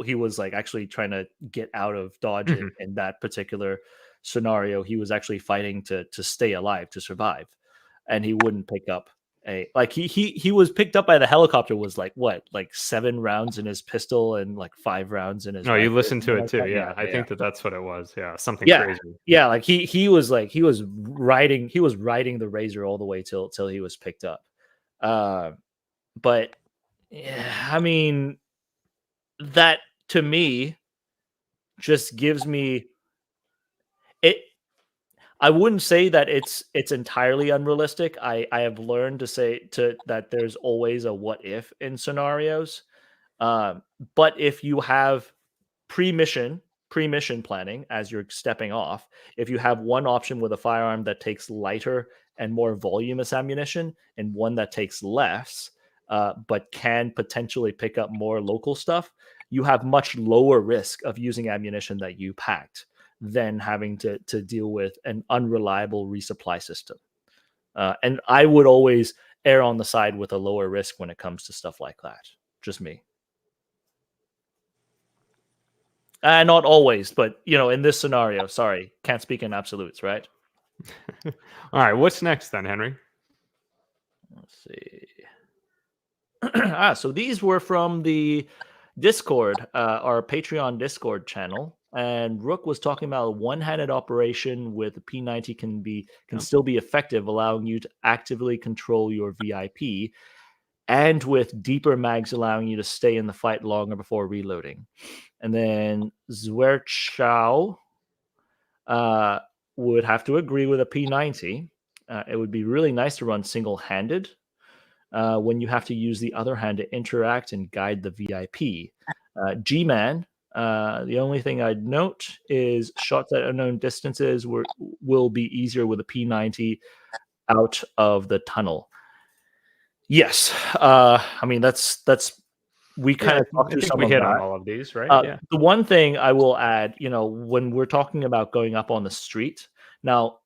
he was like actually trying to get out of Dodge in that particular scenario. He was actually fighting to stay alive, to survive, and he wouldn't pick up he was picked up by the helicopter, was like 7 rounds in his pistol and like 5 rounds in his no, you listened to it too. Yeah, I think that's what it was. Yeah, something crazy. Yeah, like he was riding the razor all the way till he was picked up. But yeah, I mean, that to me just gives me it. I wouldn't say that it's entirely unrealistic. I have learned to say that there's always a what if in scenarios. But if you have pre-mission pre-mission planning as you're stepping off, if you have one option with a firearm that takes lighter and more voluminous ammunition and one that takes less, but can potentially pick up more local stuff, you have much lower risk of using ammunition that you packed than having to deal with an unreliable resupply system. And I would always err on the side with a lower risk when it comes to stuff like that. Just me. Not always, but in this scenario, sorry, can't speak in absolutes, right? All right, what's next then, Henry? Let's see. So these were from the Discord, our Patreon Discord channel, and Rook was talking about a one-handed operation with the P90 can still be effective, allowing you to actively control your VIP, and with deeper mags allowing you to stay in the fight longer before reloading. And then Zwerchow would have to agree with a P90. It would be really nice to run single-handed when you have to use the other hand to interact and guide the VIP. G-Man, the only thing I'd note is shots at unknown distances will be easier with a P90 out of the tunnel. Yes, I mean that's we kind of talked through some we of hit that. on all of these, right? The one thing I will add, when we're talking about going up on the street, now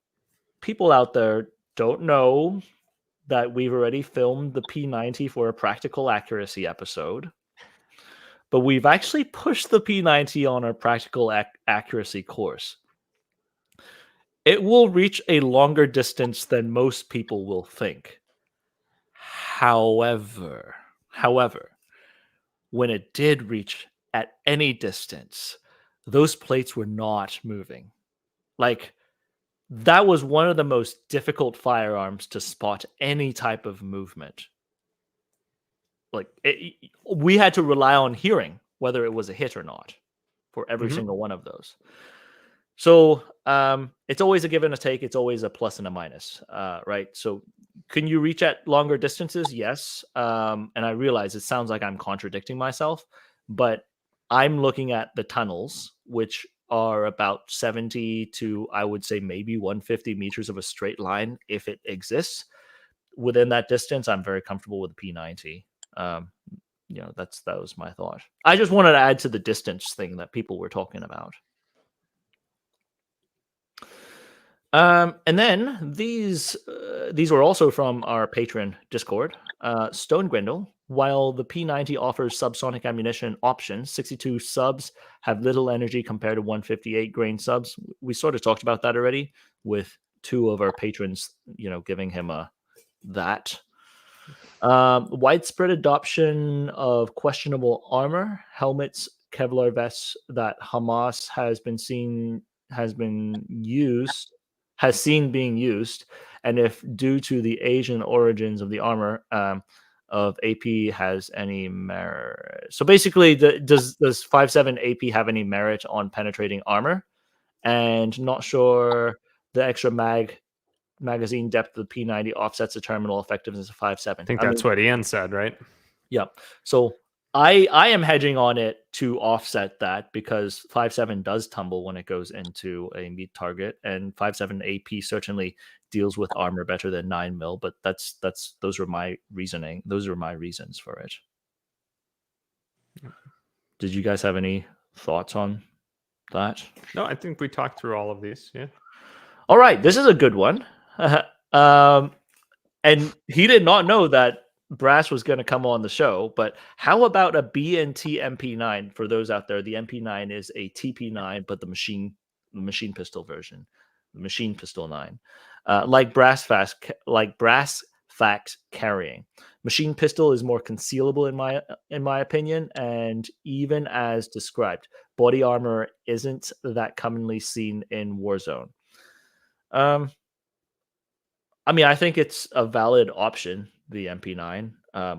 people out there don't know that we've already filmed the P90 for a practical accuracy episode, but we've actually pushed the P90 on our practical accuracy course. It will reach a longer distance than most people will think. However, when it did reach at any distance, those plates were not moving. Like, that was one of the most difficult firearms to spot any type of movement. Like, we had to rely on hearing whether it was a hit or not for every single one of those. So it's always a give and a take. It's always a plus and a minus, right? So can you reach at longer distances? Yes. And I realize it sounds like I'm contradicting myself, but I'm looking at the tunnels, which are about 70 to, I would say, maybe 150 meters of a straight line if it exists. Within that distance, I'm very comfortable with the P90. That was my thought. I just wanted to add to the distance thing that people were talking about. And then these were also from our patron Discord. Stone Grindle, while the P90 offers subsonic ammunition options, 62 subs have little energy compared to 158 grain subs. We sort of talked about that already with two of our patrons, giving him that. Widespread adoption of questionable armor, helmets, Kevlar vests that Hamas has seen being used, and if due to the Asian origins of the armor of AP has any merit. So basically, does 5.7 AP have any merit on penetrating armor? And not sure the extra magazine depth of the P90 offsets the terminal effectiveness of 5.7. I think that's what Ian said, right? Yeah. So I am hedging on it to offset that because 5.7 does tumble when it goes into a meat target, and 5.7 AP certainly deals with armor better than 9mm. But those are my reasoning. Those are my reasons for it. Did you guys have any thoughts on that? No, I think we talked through all of these. Yeah. All right, this is a good one. And he did not know that Brass was going to come on the show, but how about a BNT MP9 for those out there? The MP9 is a TP9, but the machine pistol version, the machine pistol 9, like brass fact carrying. Machine pistol is more concealable in my opinion, and even as described, body armor isn't that commonly seen in Warzone. I mean, I think it's a valid option, the MP9,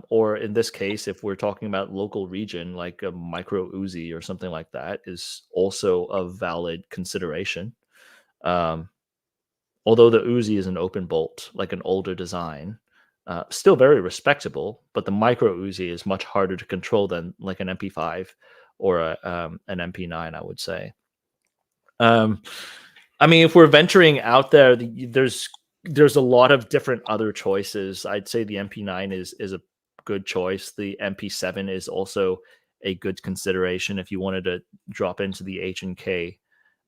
or in this case, if we're talking about local region, like a micro Uzi or something like that, is also a valid consideration. Although the Uzi is an open bolt, like an older design, still very respectable, but the micro Uzi is much harder to control than like an MP5 or an MP9, I would say. I mean, if we're venturing out there, there's a lot of different other choices. I'd say the MP9 is a good choice. The MP7 is also a good consideration if you wanted to drop into the H&K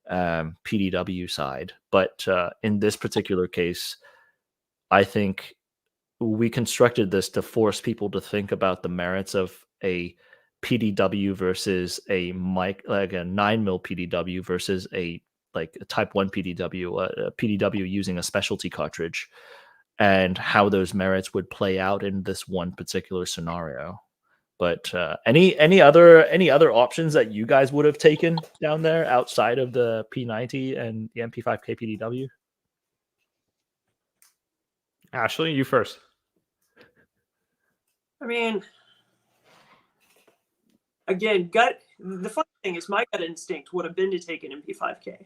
PDW side. But in this particular case, I think we constructed this to force people to think about the merits of a PDW versus a like a 9mm PDW versus a Type 1 PDW, a PDW using a specialty cartridge, and how those merits would play out in this one particular scenario. But any other options that you guys would have taken down there outside of the P90 and the MP5K PDW? Ashley, you first. I mean, again, the funny thing is my gut instinct would have been to take an MP5K.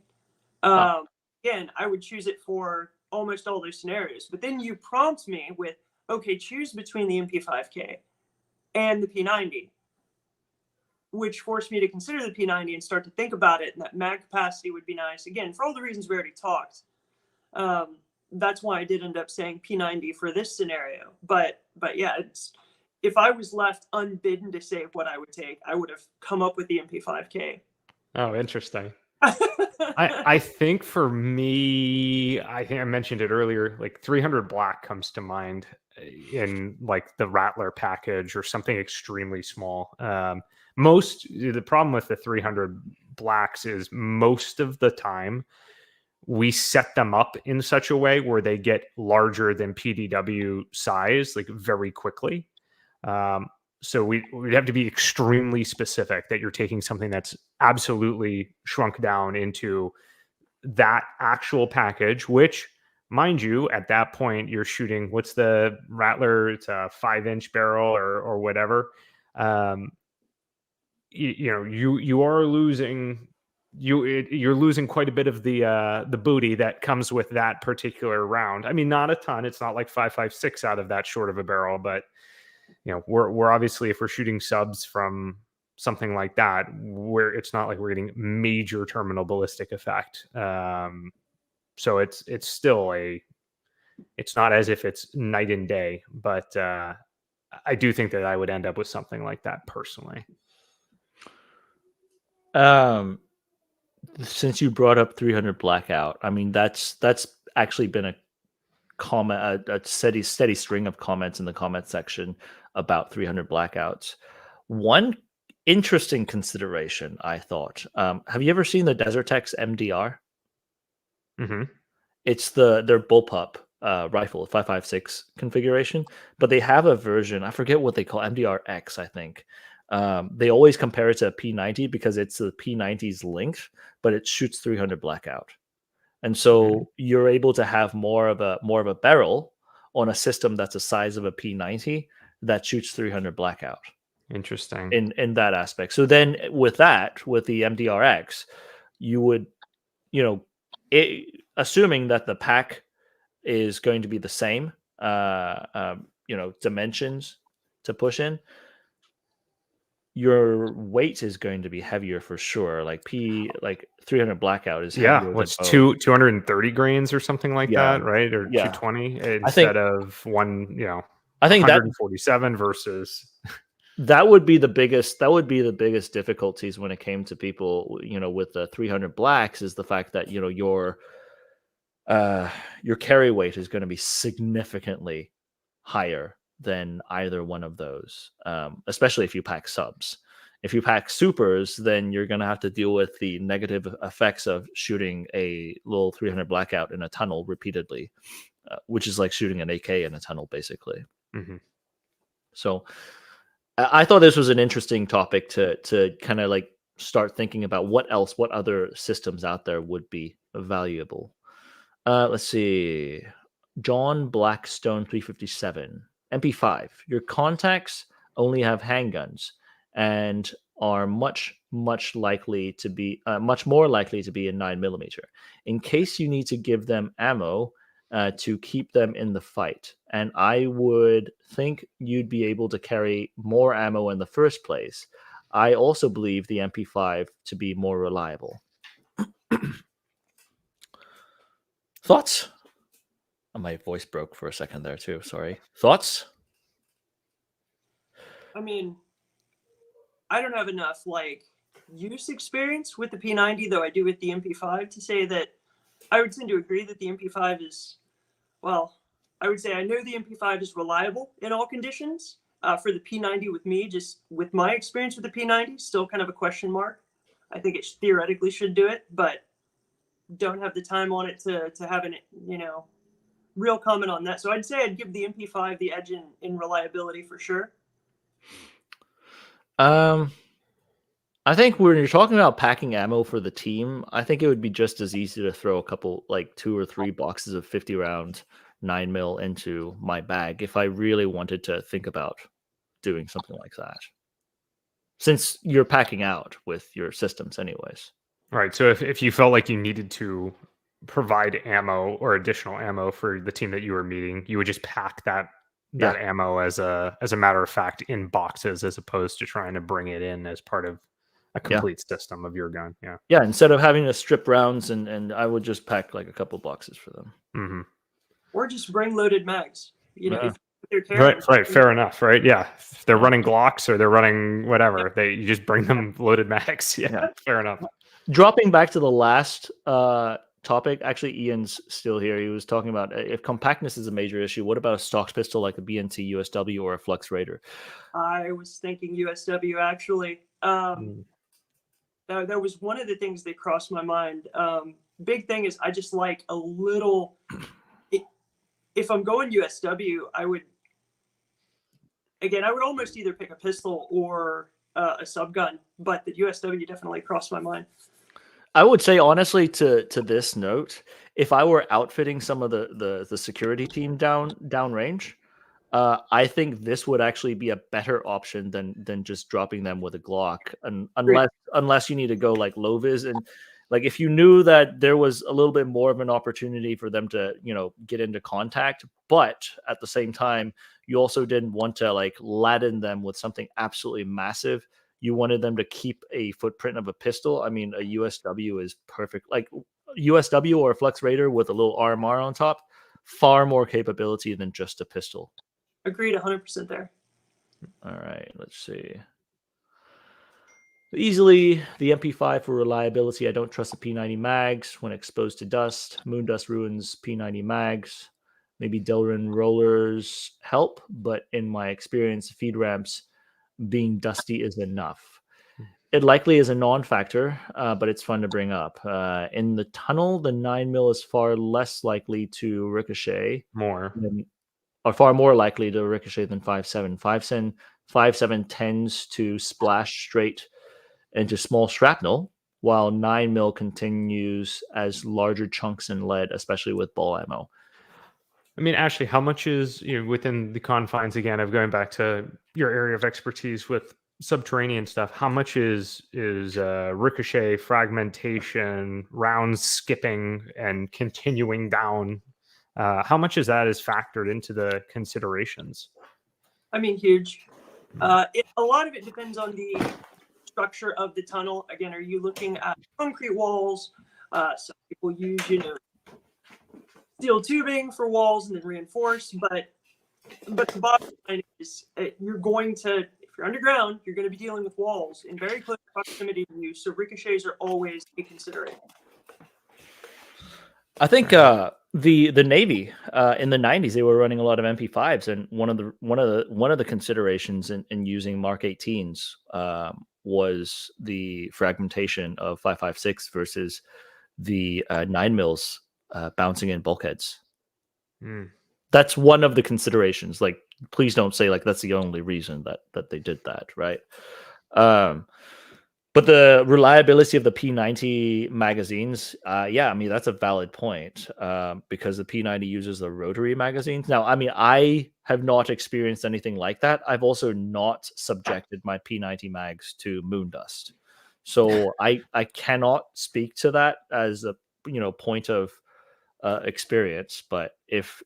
Again, I would choose it for almost all those scenarios. But then you prompt me with, okay, choose between the MP5K and the P90, which forced me to consider the P90 and start to think about it. And that mag capacity would be nice. Again, for all the reasons we already talked. That's why I did end up saying P90 for this scenario. But yeah, if I was left unbidden to say what I would take, I would have come up with the MP5K. Oh, interesting. I think for me, I think I mentioned it earlier, like 300 black comes to mind in like the Rattler package or something extremely small. The problem with the 300 blacks is most of the time we set them up in such a way where they get larger than PDW size, like very quickly. So we'd have to be extremely specific that you're taking something that's absolutely shrunk down into that actual package, which, mind you, at that point you're shooting, what's the Rattler? It's a 5-inch barrel or whatever. You are losing. You're losing quite a bit of the booty that comes with that particular round. I mean, not a ton. It's not like 5.56 out of that short of a barrel, but we're obviously, if we're shooting subs from something like that, where it's not like we're getting major terminal ballistic effect. So it's still it's not as if it's night and day, but I do think that I would end up with something like that personally. Since you brought up 300 blackout, I mean that's actually been a comment, a steady string of comments in the comment section about 300 blackouts. One interesting consideration, I thought. Have you ever seen the Desertex MDR? Mm-hmm. It's their bullpup rifle, 5.56 configuration, but they have a version. I forget what they call MDR-X, I think. They always compare it to a P90 because it's the P90's length, but it shoots 300 blackout. And so you're able to have more of a barrel on a system that's the size of a P90 that shoots 300 blackout. Interesting. In that aspect. So then with the MDR-X, you would, assuming that the pack is going to be the same, dimensions to push in, your weight is going to be heavier for sure. Like 300 blackout is heavier. What's 230 grains or something like that, right? Or 220 instead of I think 147 versus. That would be the biggest difficulties when it came to people, with the 300 blacks, is the fact that your carry weight is going to be significantly higher than either one of those, especially if you pack subs. If you pack supers, then you're going to have to deal with the negative effects of shooting a little 300 blackout in a tunnel repeatedly, which is like shooting an AK in a tunnel, basically. Mm-hmm. So I thought this was an interesting topic to kind of like start thinking about what other systems out there would be valuable. Let's see. John Blackstone 357. MP5. Your contacts only have handguns and are much more likely to be a 9mm. In case you need to give them ammo to keep them in the fight, and I would think you'd be able to carry more ammo in the first place. I also believe the MP5 to be more reliable. Thoughts? Oh, my voice broke for a second there too. Sorry. Thoughts? I mean, I don't have enough like use experience with the P90, though I do with the MP5, to say that I would tend to agree that the MP5 is, well, I would say I know the MP5 is reliable in all conditions. For the P90 with me, just with my experience with the P90, still kind of a question mark. I think it theoretically should do it, but don't have the time on it to have an, real comment on that. So I'd say I'd give the MP5 the edge in reliability for sure. I think when you're talking about packing ammo for the team, I think it would be just as easy to throw a couple, like 2 or 3 boxes of 50 round 9mm into my bag if I really wanted to think about doing something like that. Since you're packing out with your systems anyways. Right. So if you felt like you needed to provide ammo or additional ammo for the team that you were meeting, you would just pack that ammo as a matter of fact in boxes, as opposed to trying to bring it in as part of a complete system of your gun. Yeah, instead of having to strip rounds, and I would just pack like a couple boxes for them. Mm-hmm. Or just bring loaded mags. If they're carrying, right, fair enough, right? Yeah, if they're running Glocks or they're running whatever, you just bring them loaded mags. Yeah, fair enough. Dropping back to the last topic, actually, Ian's still here. He was talking about if compactness is a major issue, what about a stock pistol like a BNT USW or a Flux Raider? I was thinking USW actually. That was one of the things that crossed my mind. Big thing is I just like a little. If I'm going USW, I would almost either pick a pistol or a subgun, but the USW definitely crossed my mind. I would say honestly to this note, if I were outfitting some of the security team down range, I think this would actually be a better option than just dropping them with a Glock, unless you need to go like low vis, and like if you knew that there was a little bit more of an opportunity for them to get into contact, but at the same time you also didn't want to like laden them with something absolutely massive. You wanted them to keep a footprint of a pistol. I mean, a USW is perfect. Like USW or a Flux Raider with a little RMR on top, far more capability than just a pistol. Agreed 100% there. All right, let's see. Easily, the MP5 for reliability. I don't trust the P90 mags when exposed to dust. Moon dust ruins P90 mags. Maybe Delrin rollers help, but in my experience, feed ramps being dusty is enough. It likely is a non-factor, but it's fun to bring up. In the tunnel, the 9mm is far less likely to ricochet. Far more likely to ricochet than 5.7. 5.7 tends to splash straight into small shrapnel, while 9mm continues as larger chunks in lead, especially with ball ammo. I mean, Ashley, how much is within the confines again of going back to your area of expertise with subterranean stuff? How much is ricochet, fragmentation, rounds skipping, and continuing down? How much is that is factored into the considerations? I mean, huge. A lot of it depends on the structure of the tunnel. Again, are you looking at concrete walls? Some people use, steel tubing for walls and then reinforce. But the bottom line is you're going to, if you're underground, you're going to be dealing with walls in very close proximity to you. So ricochets are always a consideration. I think the Navy in the 90s, they were running a lot of MP5s, and one of the considerations in using Mark 18s was the fragmentation of 5.56 versus the 9mm bouncing in bulkheads. That's one of the considerations. Like, please don't say like that's the only reason that they did that, right? But the reliability of the P90 magazines, I mean, that's a valid point because the P90 uses the rotary magazines. Now, I mean, I have not experienced anything like that. I've also not subjected my P90 mags to moon dust. So I cannot speak to that as a point of experience. But if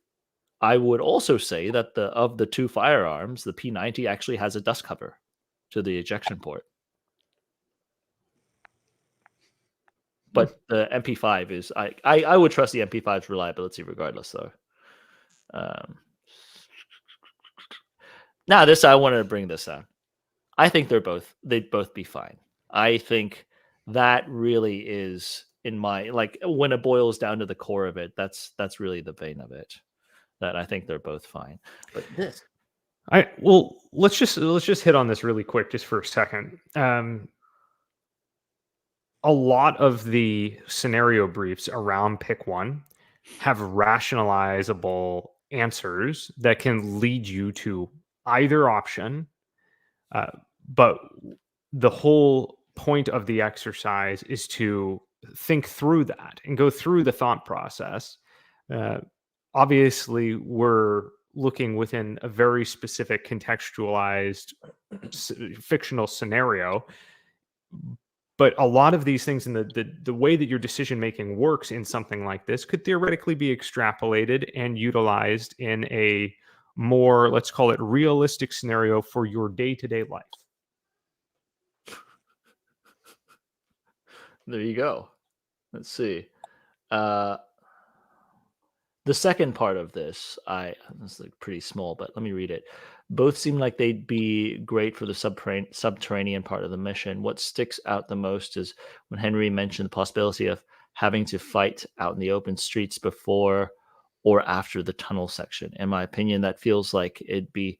I would also say that of the two firearms, the P90 actually has a dust cover to the ejection port. But the MP5 is I would trust the MP5's reliability regardless, though. Now, this I wanted to bring this up. I think they'd both be fine. I think that really is in my when it boils down to the core of it, that's really the vein of it. That I think they're both fine. But this, let's just hit on this really quick, just for a second. A lot of the scenario briefs around Pick One have rationalizable answers that can lead you to either option. But the whole point of the exercise is to think through that and go through the thought process. Obviously, we're looking within a very specific contextualized fictional scenario. But a lot of these things and the way that your decision making works in something like this could theoretically be extrapolated and utilized in a more, let's call it, realistic scenario for your day-to-day life. There you go. Let's see. The second part of this, this is pretty small, but let me read it. Both seem like they'd be great for the subterranean part of the mission. What sticks out the most is when Henry mentioned the possibility of having to fight out in the open streets before or after the tunnel section. In my opinion, that feels like it'd be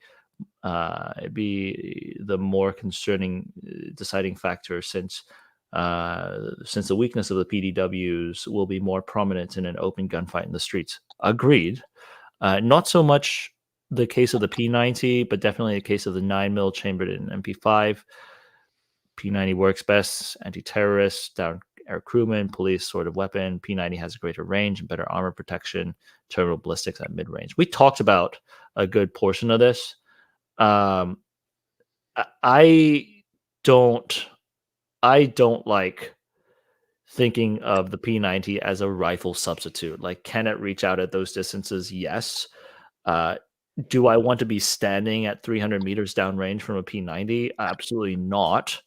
the more concerning deciding factor, since the weakness of the PDWs will be more prominent in an open gunfight in the streets. Agreed. Not so much the case of the P90, but definitely a case of the 9mm chambered in MP5. P90 works best anti-terrorist, down air crewmen, police sort of weapon. P90 has a greater range and better armor protection, terminal ballistics at mid-range. We talked about a good portion of this. I don't like thinking of the P90 as a rifle substitute. Like, can it reach out at those distances? Yes. Do I want to be standing at 300 meters downrange from a P90? Absolutely not.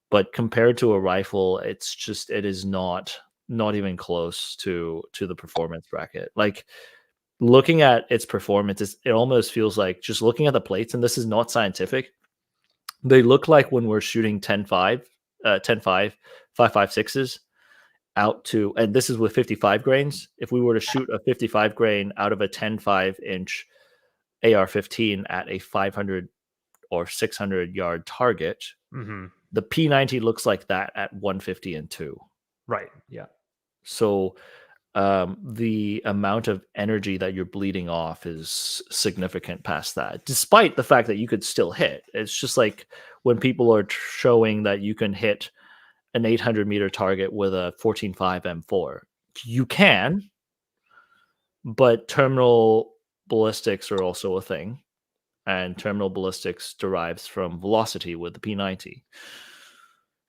But compared to a rifle, it is not even close to the performance bracket. Like, looking at its performance, it almost feels like, just looking at the plates, and this is not scientific, they look like when we're shooting 10.5, 5.56s out to, and this is with 55 grains. If we were to shoot a 55 grain out of a 10.5 inch AR-15 at a 500 or 600 yard target, the P90 looks like that at 150 and 2. Right. Yeah. So the amount of energy that you're bleeding off is significant past that, despite the fact that you could still hit. It's just like when people are showing that you can hit an 800 meter target with a 14.5 M4. You can, but terminal ballistics are also a thing, and terminal ballistics derives from velocity with the P90.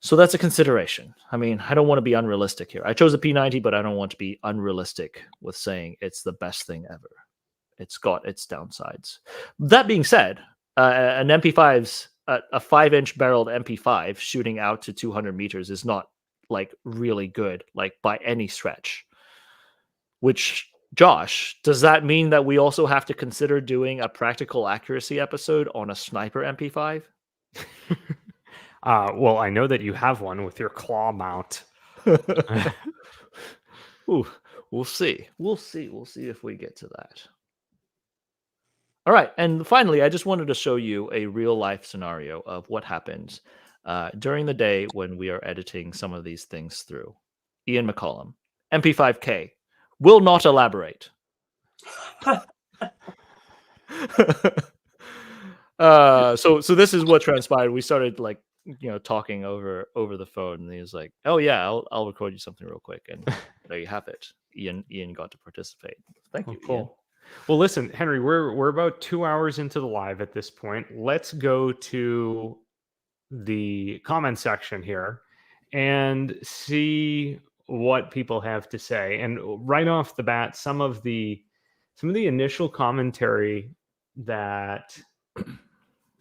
So that's a consideration. I mean, I don't want to be unrealistic here. I chose a P90, but I don't want to be unrealistic with saying it's the best thing ever. It's got its downsides. That being said, an MP5's a 5-inch barreled MP5 shooting out to 200 meters is not like really good, like by any stretch. Which, Josh, does that mean that we also have to consider doing a practical accuracy episode on a sniper MP5? Well, I know that you have one with your claw mount. Ooh, we'll see. We'll see if we get to that. All right, and finally, I just wanted to show you a real-life scenario of what happens during the day when we are editing some of these things through. Ian McCollum, MP5K, will not elaborate. So this is what transpired. We started talking over the phone, and he was like, "Oh yeah, I'll record you something real quick," and there you have it. Ian got to participate. Thank you, cool. Ian. Well, listen, Henry, we're about 2 hours into the live at this point. Let's go to the comment section here and see what people have to say. And right off the bat, some of the initial commentary that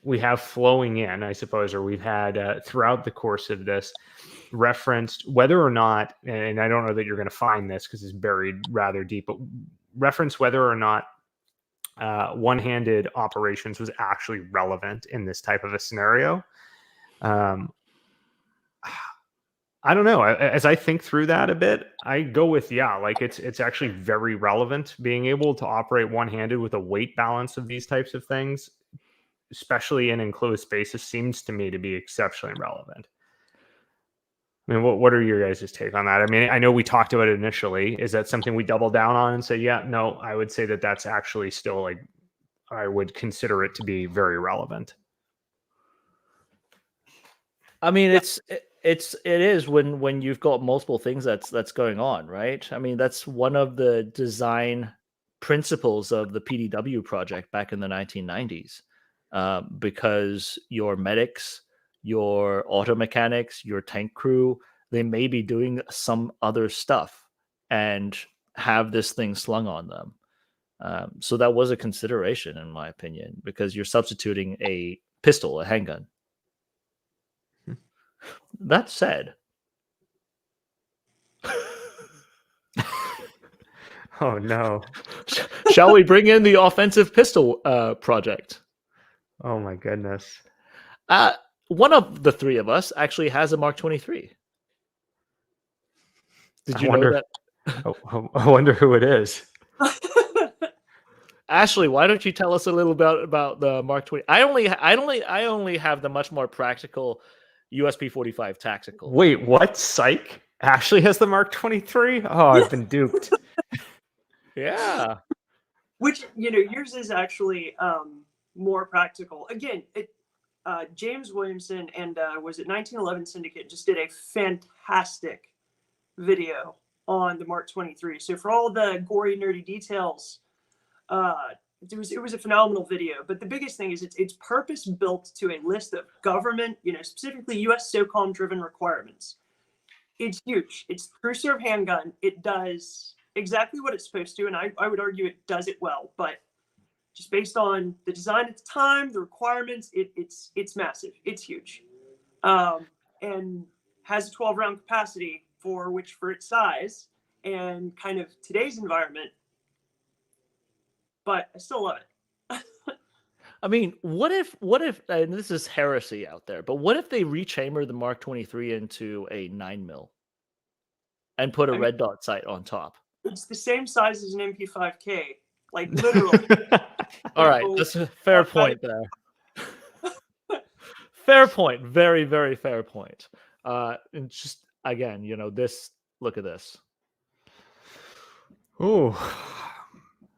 we have flowing in, I suppose, or we've had throughout the course of this referenced whether or not, and I don't know that you're going to find this because it's buried rather deep, but reference whether or not one-handed operations was actually relevant in this type of a scenario. I don't know. As I think through that a bit, I go with, yeah, like it's actually very relevant. Being able to operate one-handed with a weight balance of these types of things, especially in enclosed spaces, seems to me to be exceptionally relevant. I mean, what are your guys' take on that? I mean, I know we talked about it initially. Is that something we double down on and say, yeah, no, I would say that that's actually still, like, I would consider it to be very relevant. I mean, it is when you've got multiple things that's going on, right? I mean, that's one of the design principles of the PDW project back in the 1990s, because your medics, your auto mechanics, your tank crew, they may be doing some other stuff and have this thing slung on them. So that was a consideration, in my opinion, because you're substituting a pistol, a handgun. That said, oh no, shall we bring in the offensive pistol project? Oh my goodness. One of the three of us actually has a Mark 23. Did you know that? I wonder who it is. Ashley, why don't you tell us a little about the Mark 20? I only have the much more practical USP 45 tactical. Wait, what? Psych? Ashley has the Mark 23? Oh, I've been duped. Yeah. Which, yours is actually more practical. Again, James Williamson and was it 1911 Syndicate just did a fantastic video on the Mark 23. So for all the gory, nerdy details, it was a phenomenal video. But the biggest thing is it's purpose built to a list of government, specifically U.S. SOCOM driven requirements. It's huge. It's true serve handgun. It does exactly what it's supposed to, and I would argue it does it well. But just based on the design at the time, the requirements, it's massive. It's huge, and has a 12-round capacity for its size and kind of today's environment. But I still love it. I mean, what if, and this is heresy out there, but what if they rechamber the Mark 23 into a 9mm and put a red dot sight on top? It's the same size as an MP5K, like literally. All right, that's a fair point there. Fair point, very, very fair point. And just again, look at this. Ooh.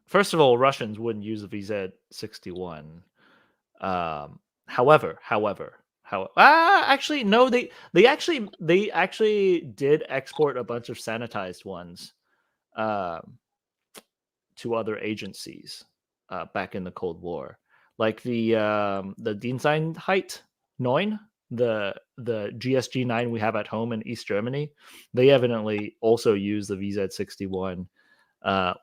First of all, Russians wouldn't use the VZ-61. However, actually, no, they actually did export a bunch of sanitized ones to other agencies back in the Cold War, like the Diensteinheit 9, the GSG 9 we have at home in East Germany. They evidently also use the VZ-61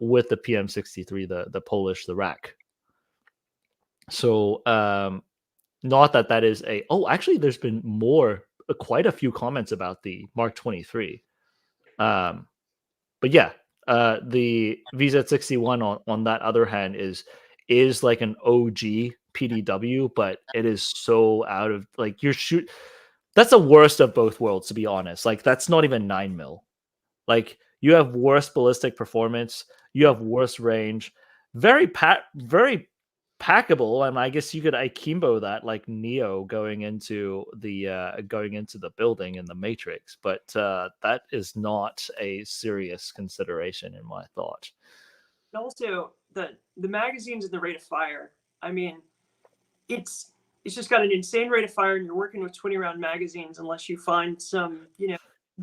with the PM63, the Polish, the rack. So not that is a, actually there's been quite a few comments about the Mark 23. But yeah, the VZ-61 on that other hand is like an OG PDW, but it is so out of, like, that's the worst of both worlds, to be honest. Like, that's not even 9mm. Like, you have worse ballistic performance, you have worse range, very packable, and I guess you could akimbo that like Neo going into the building in the Matrix, but that is not a serious consideration in my thought. And also the magazines and the rate of fire. I mean, it's just got an insane rate of fire, and you're working with 20-round magazines unless you find some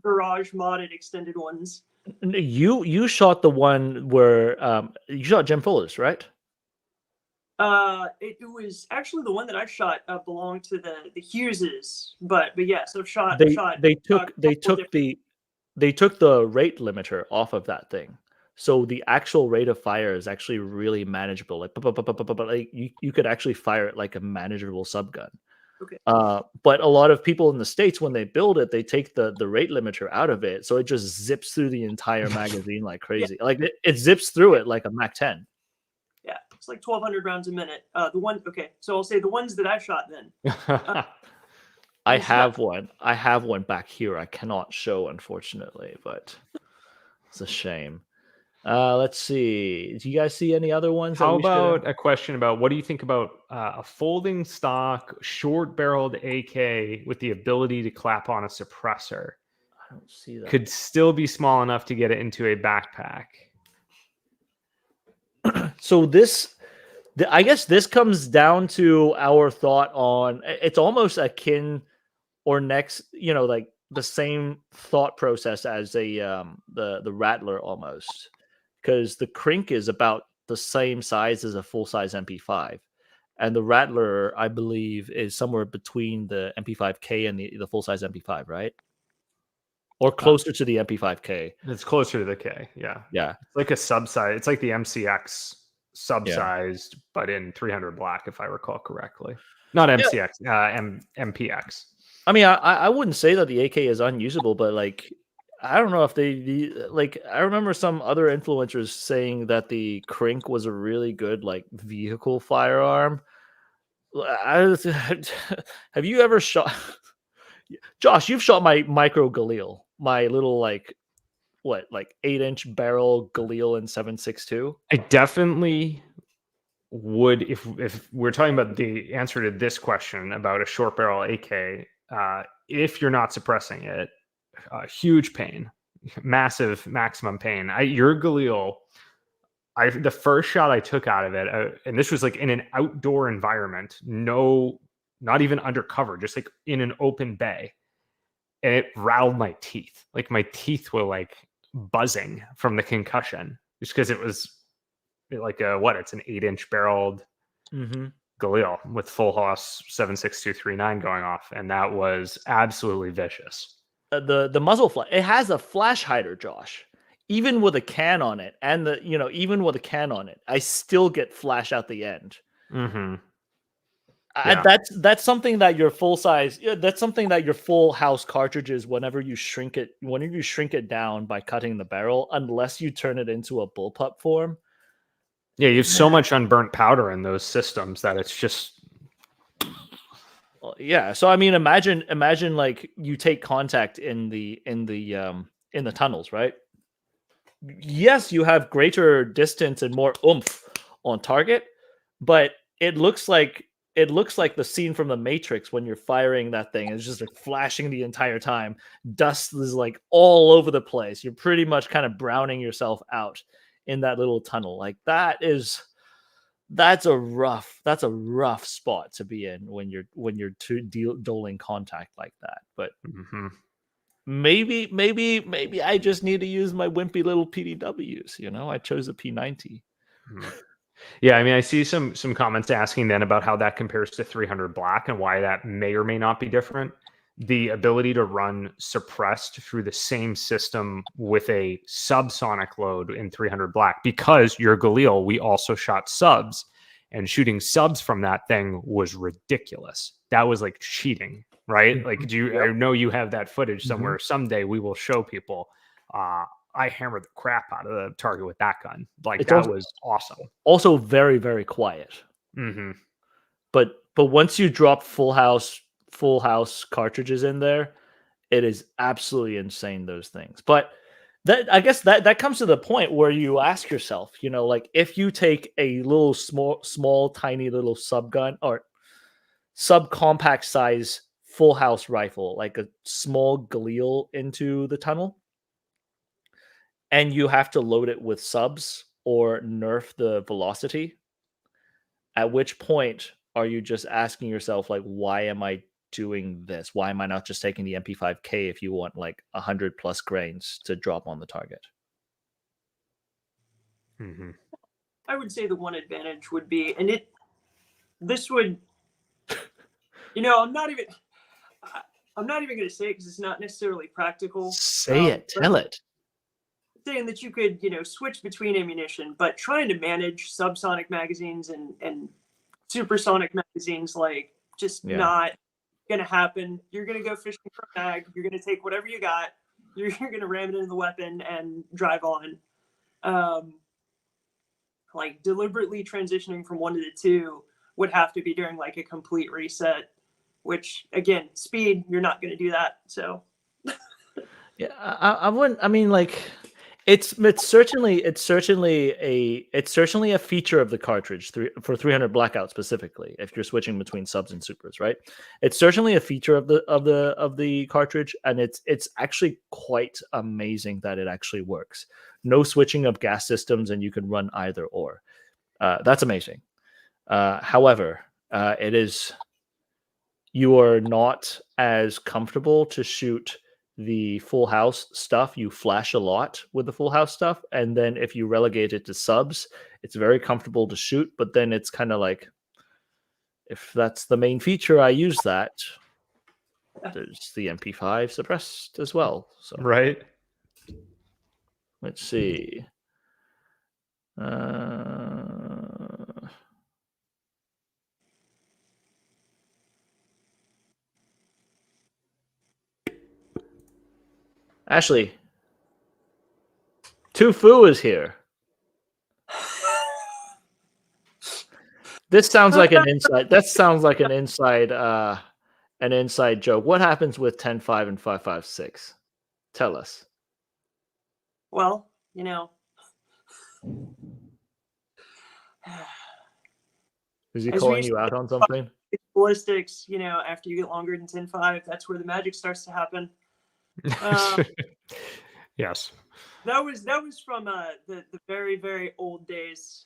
garage modded extended ones. You shot the one where you shot Jim Fuller's, right? It was actually the one that I shot belonged to the Hugheses, but yeah, so they took the rate limiter off of that thing, So the actual rate of fire is actually really manageable. Like you could actually fire it like a manageable subgun. Okay. But a lot of people in the States, when they build it, they take the rate limiter out of it, so it just zips through the entire magazine like crazy. Like it zips through it like a Mac 10. Yeah, it's like 1,200 rounds a minute. Okay, so I'll say the ones that I shot then. I have one. I have one back here. I cannot show, unfortunately, but it's a shame. Let's see. Do you guys see any other ones? How about a question about what do you think about a folding stock, short-barreled AK with the ability to clap on a suppressor? I don't see that. Could still be small enough to get it into a backpack. So I guess this comes down to our thought on. It's almost akin or next, like the same thought process as the Rattler almost. Because the Krink is about the same size as a full-size MP5. And the Rattler, I believe, is somewhere between the MP5K and the full-size MP5, right? Or closer to the MP5K. It's closer to the K, yeah. Yeah. It's like a sub-size. It's like the MCX sub-sized, but in 300 black, if I recall correctly. Not MCX, MPX. I mean, I wouldn't say that the AK is unusable, but like, I don't know if I remember some other influencers saying that the Krink was a really good like vehicle firearm. Have you ever shot? Josh, you've shot my micro Galil, my little like 8-inch barrel Galil in 7.62. I definitely would if we're talking about the answer to this question about a short barrel AK. If you're not suppressing it. Huge pain, massive maximum pain. Your Galil, the first shot I took out of it, and this was like in an outdoor environment, not even undercover, just like in an open bay, and it rattled my teeth. Like my teeth were like buzzing from the concussion, just because it was like it's an 8-inch barreled Galil with full Haas 7.6239 going off, and that was absolutely vicious. The muzzle flash, it has a flash hider, Josh. Even with a can on it, and even with a can on it, I still get flash out the end. Mm-hmm. Yeah. That's something that your full size. That's something that your full house cartridges, whenever you shrink it down by cutting the barrel, unless you turn it into a bullpup form. Yeah, you have so much unburnt powder in those systems that it's just. Yeah, so I mean, imagine like you take contact in the tunnels, right? Yes, you have greater distance and more oomph on target, but it looks like the scene from the Matrix when you're firing that thing. It's just like flashing the entire time. Dust is like all over the place. You're pretty much kind of browning yourself out in that little tunnel. Like that's a rough spot to be in when you're doling contact like that. But maybe I just need to use my wimpy little PDWs. I chose a P90. Yeah, I mean, I see some comments asking then about how that compares to 300 black and why that may or may not be different. The ability to run suppressed through the same system with a subsonic load in 300 black, because your Galil, we also shot subs, and shooting subs from that thing was ridiculous. That was like cheating, right? Like, I know you have that footage somewhere. Someday we will show people. I hammered the crap out of the target with that gun. Like, that was awesome. Also very, very quiet. But once you drop full house cartridges in there, it is absolutely insane, those things. But I guess that comes to the point where you ask yourself, like, if you take a little small tiny little subgun or subcompact size full house rifle, like a small Galil, into the tunnel, and you have to load it with subs or nerf the velocity, at which point are you just asking yourself, like, why am I doing this? Why am I not just taking the MP5K if you want like 100 plus grains to drop on the target? I would say the one advantage would be, and this would, I'm not even going to say it because it's not necessarily practical. Say it, tell it. saying that you could, switch between ammunition, but trying to manage subsonic magazines and supersonic magazines, like, just not gonna happen. You're gonna go fishing for a mag. You're gonna take whatever you got. You're gonna ram it into the weapon and drive on. Like, deliberately transitioning from 1 to the 2 would have to be during like a complete reset, which, again, speed, you're not going to do that. So Yeah, I wouldn't. I mean, like, it's certainly a feature of the cartridge for 300 blackout specifically. If you're switching between subs and supers, right? It's certainly a feature of the cartridge, and it's actually quite amazing that it actually works. No switching of gas systems, and you can run either or. That's amazing. However, you are not as comfortable to shoot the full house stuff. You flash a lot with the full house stuff, and then if you relegate it to subs, it's very comfortable to shoot, but then it's kind of like, if that's the main feature, I use that. There's the MP5 suppressed as well. So Right. let's see. Ashley, Tufu is here. This sounds like an inside. That sounds like an inside joke. What happens with 10.5 and 5.5.6? Tell us. Well, Is he calling you out on something? Ballistics, after you get longer than 10.5, that's where the magic starts to happen. Yes. That was from the very, very old days.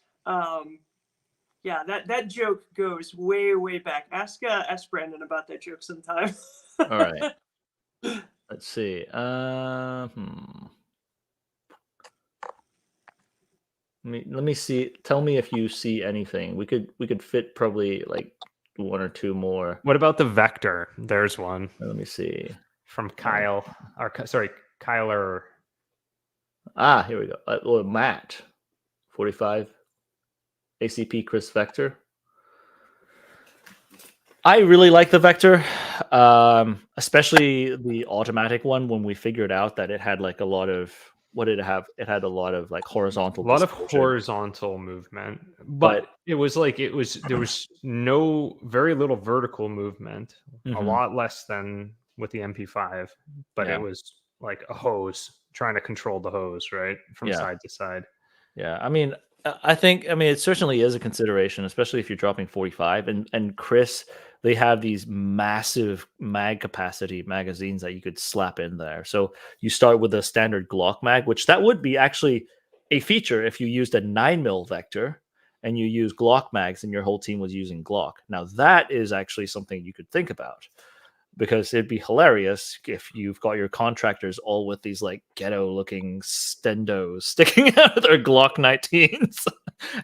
Yeah, that joke goes way, way back. Ask Brandon about that joke sometime. All right. Let's see. Let me see. Tell me if you see anything. We could fit probably like 1 or 2 more. What about the vector? There's one. Let me see. From Kyle. Kyler. Here we go. Matt, 45. ACP Chris Vector. I really like the Vector, especially the automatic one. When we figured out that it had like a lot of, what did it have? It had a lot of like horizontal. A lot of horizontal movement, but there was very little vertical movement. A lot less than with the MP5, but it was like a hose trying to control the hose, right, from side to side. Yeah, I mean, it certainly is a consideration, especially if you're dropping 45. And Chris, they have these massive mag capacity magazines that you could slap in there. So you start with a standard Glock mag, which that would be actually a feature if you used a 9mm Vector and you use Glock mags and your whole team was using Glock. Now that is actually something you could think about, because it'd be hilarious if you've got your contractors all with these like ghetto looking stendos sticking out of their Glock 19s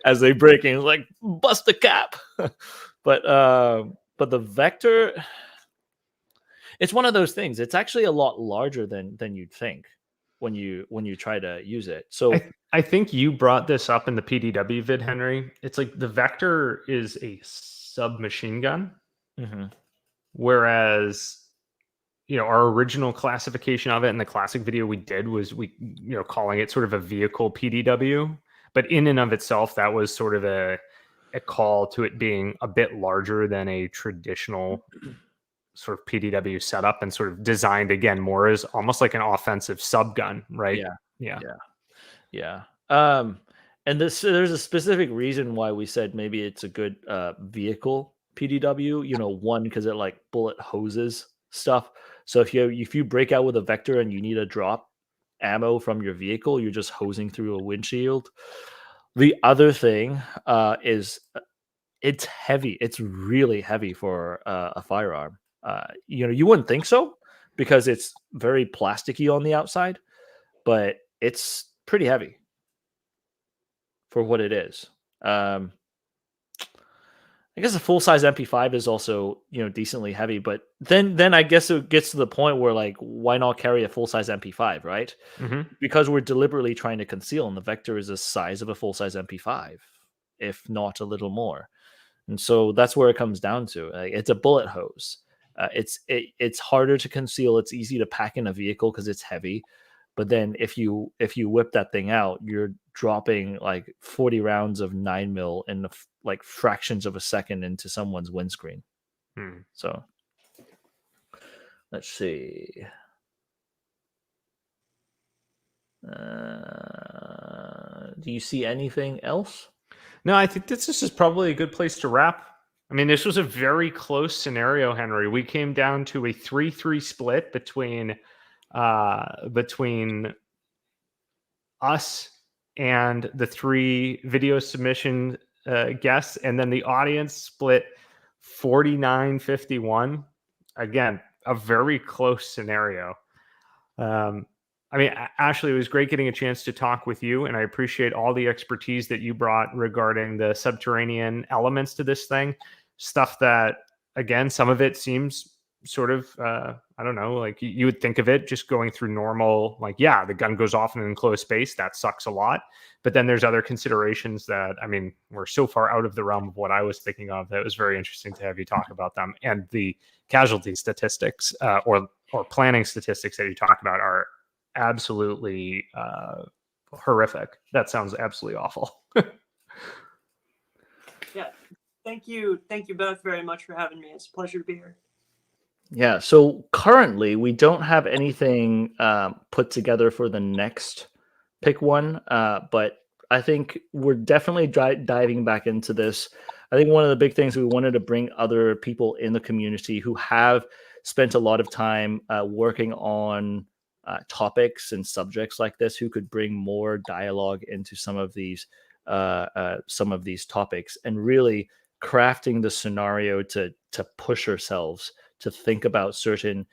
as they break in, like, bust a cap. But the Vector, it's one of those things. It's actually a lot larger than you'd think when you try to use it. So I think you brought this up in the PDW vid, Henry. It's like the Vector is a submachine gun. Whereas, our original classification of it in the classic video we did was calling it sort of a vehicle PDW, but in and of itself, that was sort of a call to it being a bit larger than a traditional sort of PDW setup, and sort of designed again more as almost like an offensive subgun, right? Yeah. And there's a specific reason why we said maybe it's a good vehicle PDW. One, because it like bullet hoses stuff. So if you break out with a Vector and you need to drop ammo from your vehicle, you're just hosing through a windshield. The other thing is it's heavy. It's really heavy for a firearm. You wouldn't think so because it's very plasticky on the outside, but it's pretty heavy for what it is. I guess a full size MP5 is also, decently heavy, but then I guess it gets to the point where like, why not carry a full size MP5, right? Mm-hmm. Because we're deliberately trying to conceal, and the vector is the size of a full size MP5, if not a little more. And so that's where it comes down to. Like, it's a bullet hose. It's harder to conceal. It's easy to pack in a vehicle because it's heavy. But then if you whip that thing out, you're dropping like 40 rounds of 9mm in like fractions of a second into someone's windscreen. So let's see. Do you see anything else? No, I think this is probably a good place to wrap. I mean, this was a very close scenario, Henry. We came down to a 3-3 split between us and the 3 video submission guests, and then the audience split 49-51. Again, a very close scenario. I mean, Ashley, it was great getting a chance to talk with you, and I appreciate all the expertise that you brought regarding the subterranean elements to this thing. Stuff that, again, some of it seems sort of, I don't know, like you would think of it just going through normal, like, yeah, the gun goes off in an enclosed space. That sucks a lot. But then there's other considerations that, I mean, we're so far out of the realm of what I was thinking of that it was very interesting to have you talk about them. And the casualty statistics or planning statistics that you talk about are absolutely horrific. That sounds absolutely awful. Yeah. Thank you both very much for having me. It's a pleasure to be here. Yeah, so currently we don't have anything put together for the next pick one, but I think we're definitely diving back into this. I think one of the big things we wanted to bring other people in the community who have spent a lot of time working on topics and subjects like this, who could bring more dialogue into some of these topics, and really crafting the scenario to push ourselves to think about certain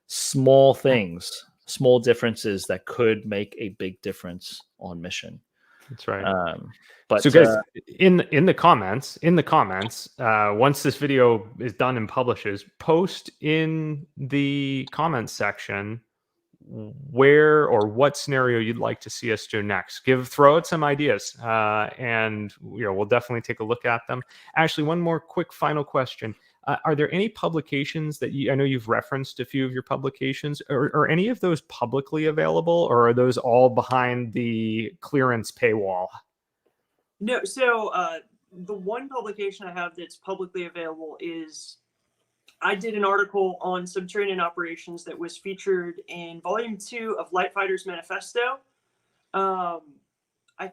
small things, small differences that could make a big difference on mission. That's right. But so guys, in the comments, once this video is done and publishes, post in the comments section where or what scenario you'd like to see us do next. Throw out some ideas, and we'll definitely take a look at them. Ashley, one more quick final question. Are there any publications that I know you've referenced a few of your publications, or any of those publicly available, or are those all behind the clearance paywall? No, so the one publication I have that's publicly available is I did an article on subterranean operations that was featured in Volume 2 of Light Fighter's Manifesto. I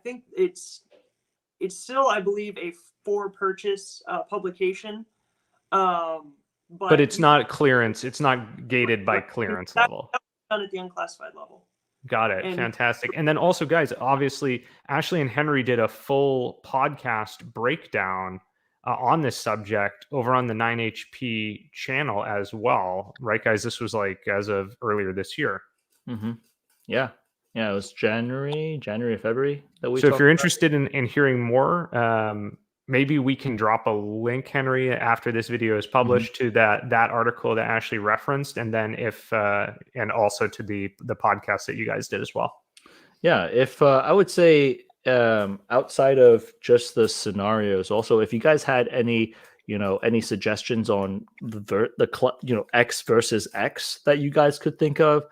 think it's still, I believe, a for purchase publication. But it's not clearance. It's not gated by clearance level. That was done at the unclassified level. Got it. Fantastic. And then also, guys, obviously, Ashley and Henry did a full podcast breakdown on this subject over on the 9HP channel as well. Right, guys? This was like as of earlier this year. Mm-hmm. Yeah. Yeah, it was January, February that we. So if you're interested in hearing more, maybe we can drop a link, Henry, after this video is published to that article that Ashley referenced, and then and also to the podcast that you guys did as well. Yeah, if I would say outside of just the scenarios, also if you guys had any suggestions on the X versus X that you guys could think of,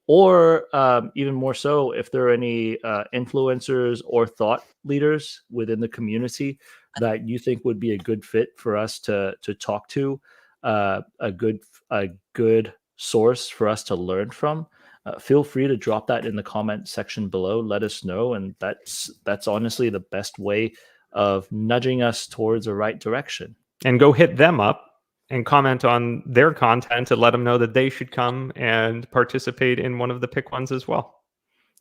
or even more so, if there are any influencers or thought leaders within the community that you think would be a good fit for us to talk to, a good source for us to learn from, feel free to drop that in the comment section below. Let us know, and that's honestly the best way of nudging us towards the right direction. And go hit them up and comment on their content to let them know that they should come and participate in one of the pick ones as well.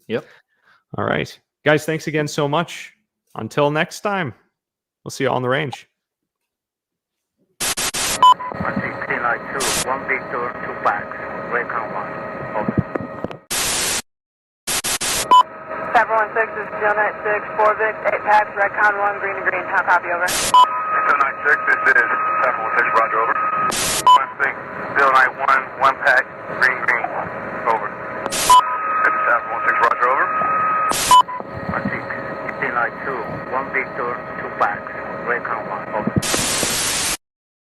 Yep. All right, guys, thanks again so much. Until next time, we'll see you all on the range. 1 Victor, 2 packs. Welcome 1. Over. 716 is Steel 96, 4 Vic, 8 packs, Redcon 1, green to green. How copy, over? Steel 96, this is Trapper 16, roger, over. 16, still night 1 pack, green, over. Trapper 16, roger, over. 16, still night 2, 1 Victor, 2 packs, Recon 1, over.